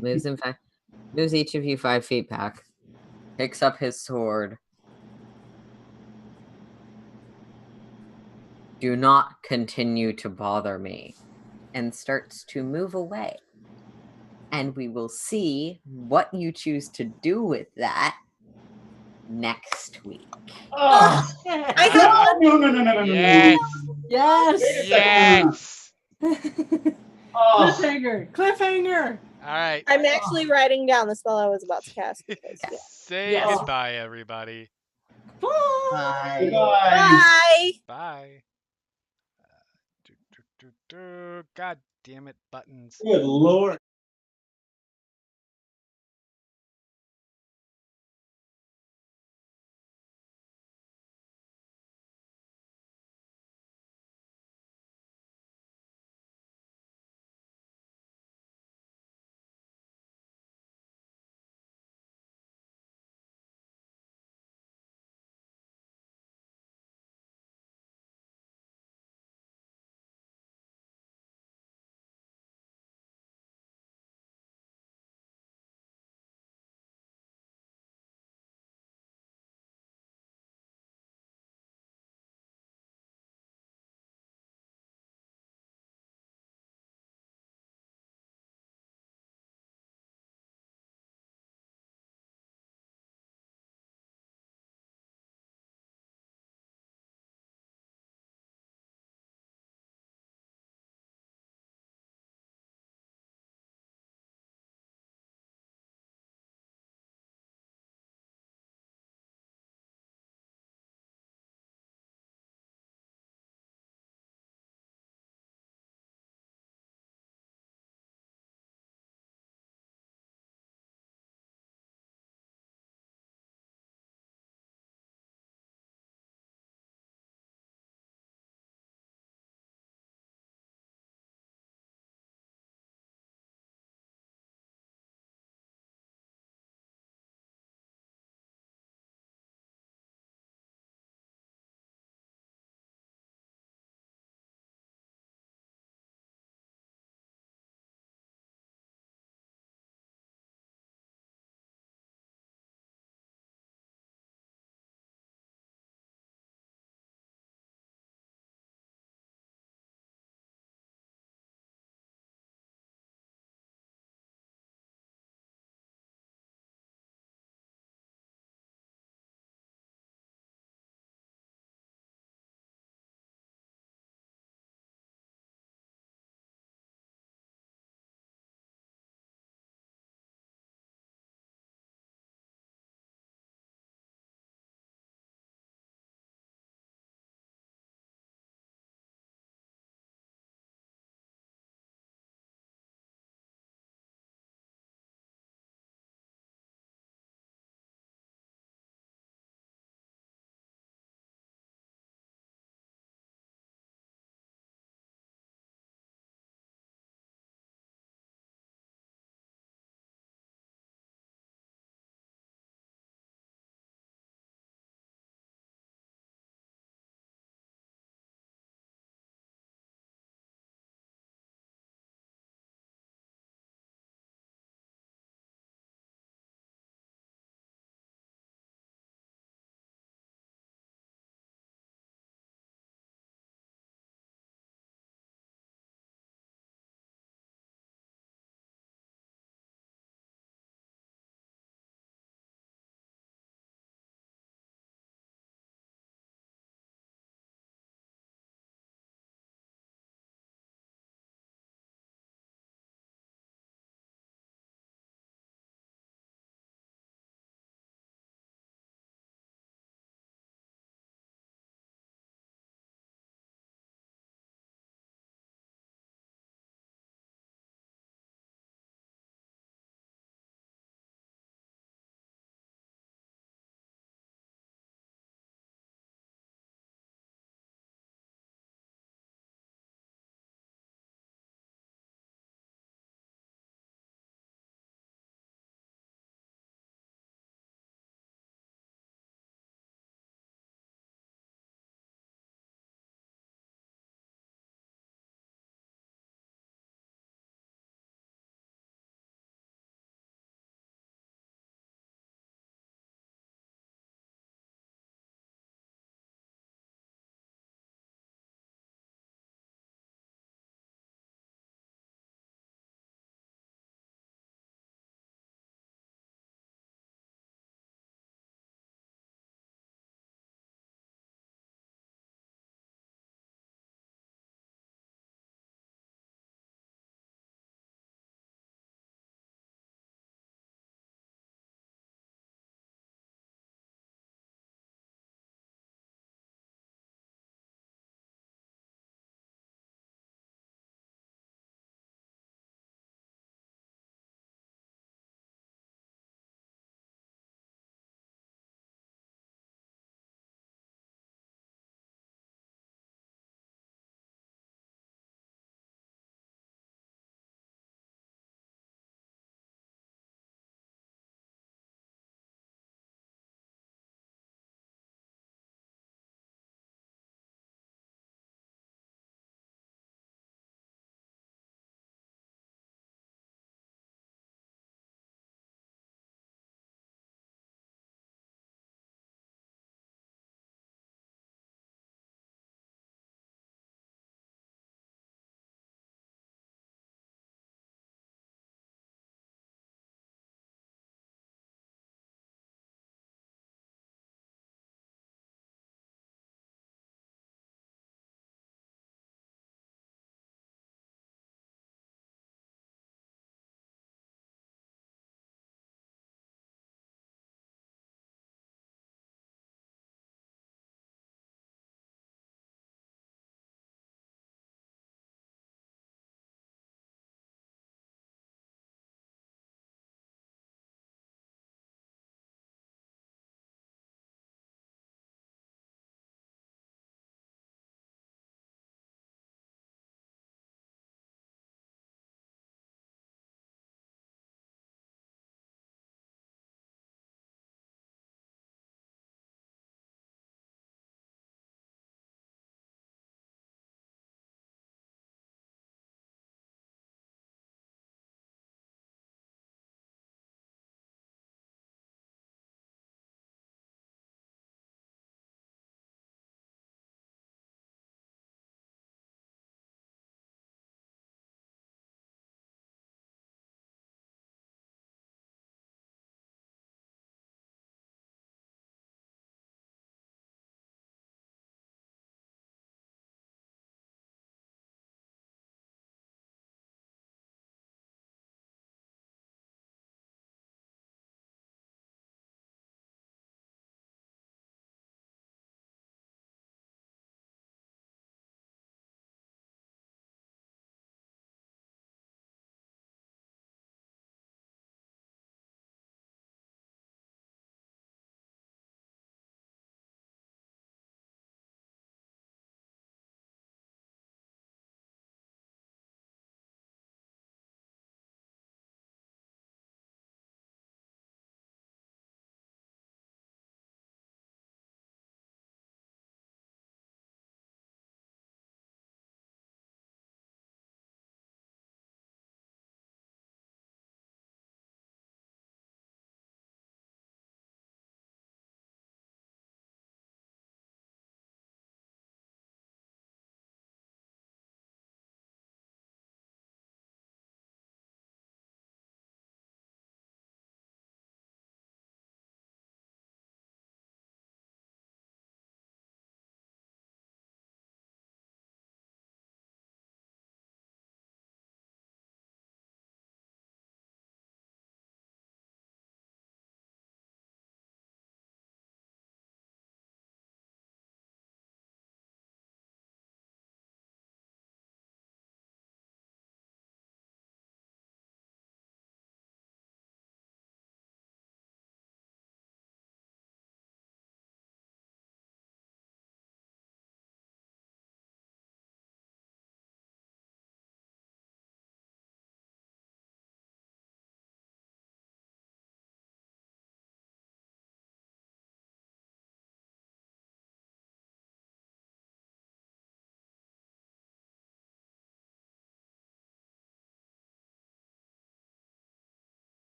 Moves each of you 5 feet back, picks up his sword. Do not continue to bother me, and starts to move away. And we will see what you choose to do with that next week. Oh. I have No. Yes. Yes. Yes. Oh. Cliffhanger. All right. I'm actually writing down the spell I was about to cast. Because, yeah. Say Yes. goodbye, everybody. Bye. Bye. Bye. God damn it, buttons. Good Lord.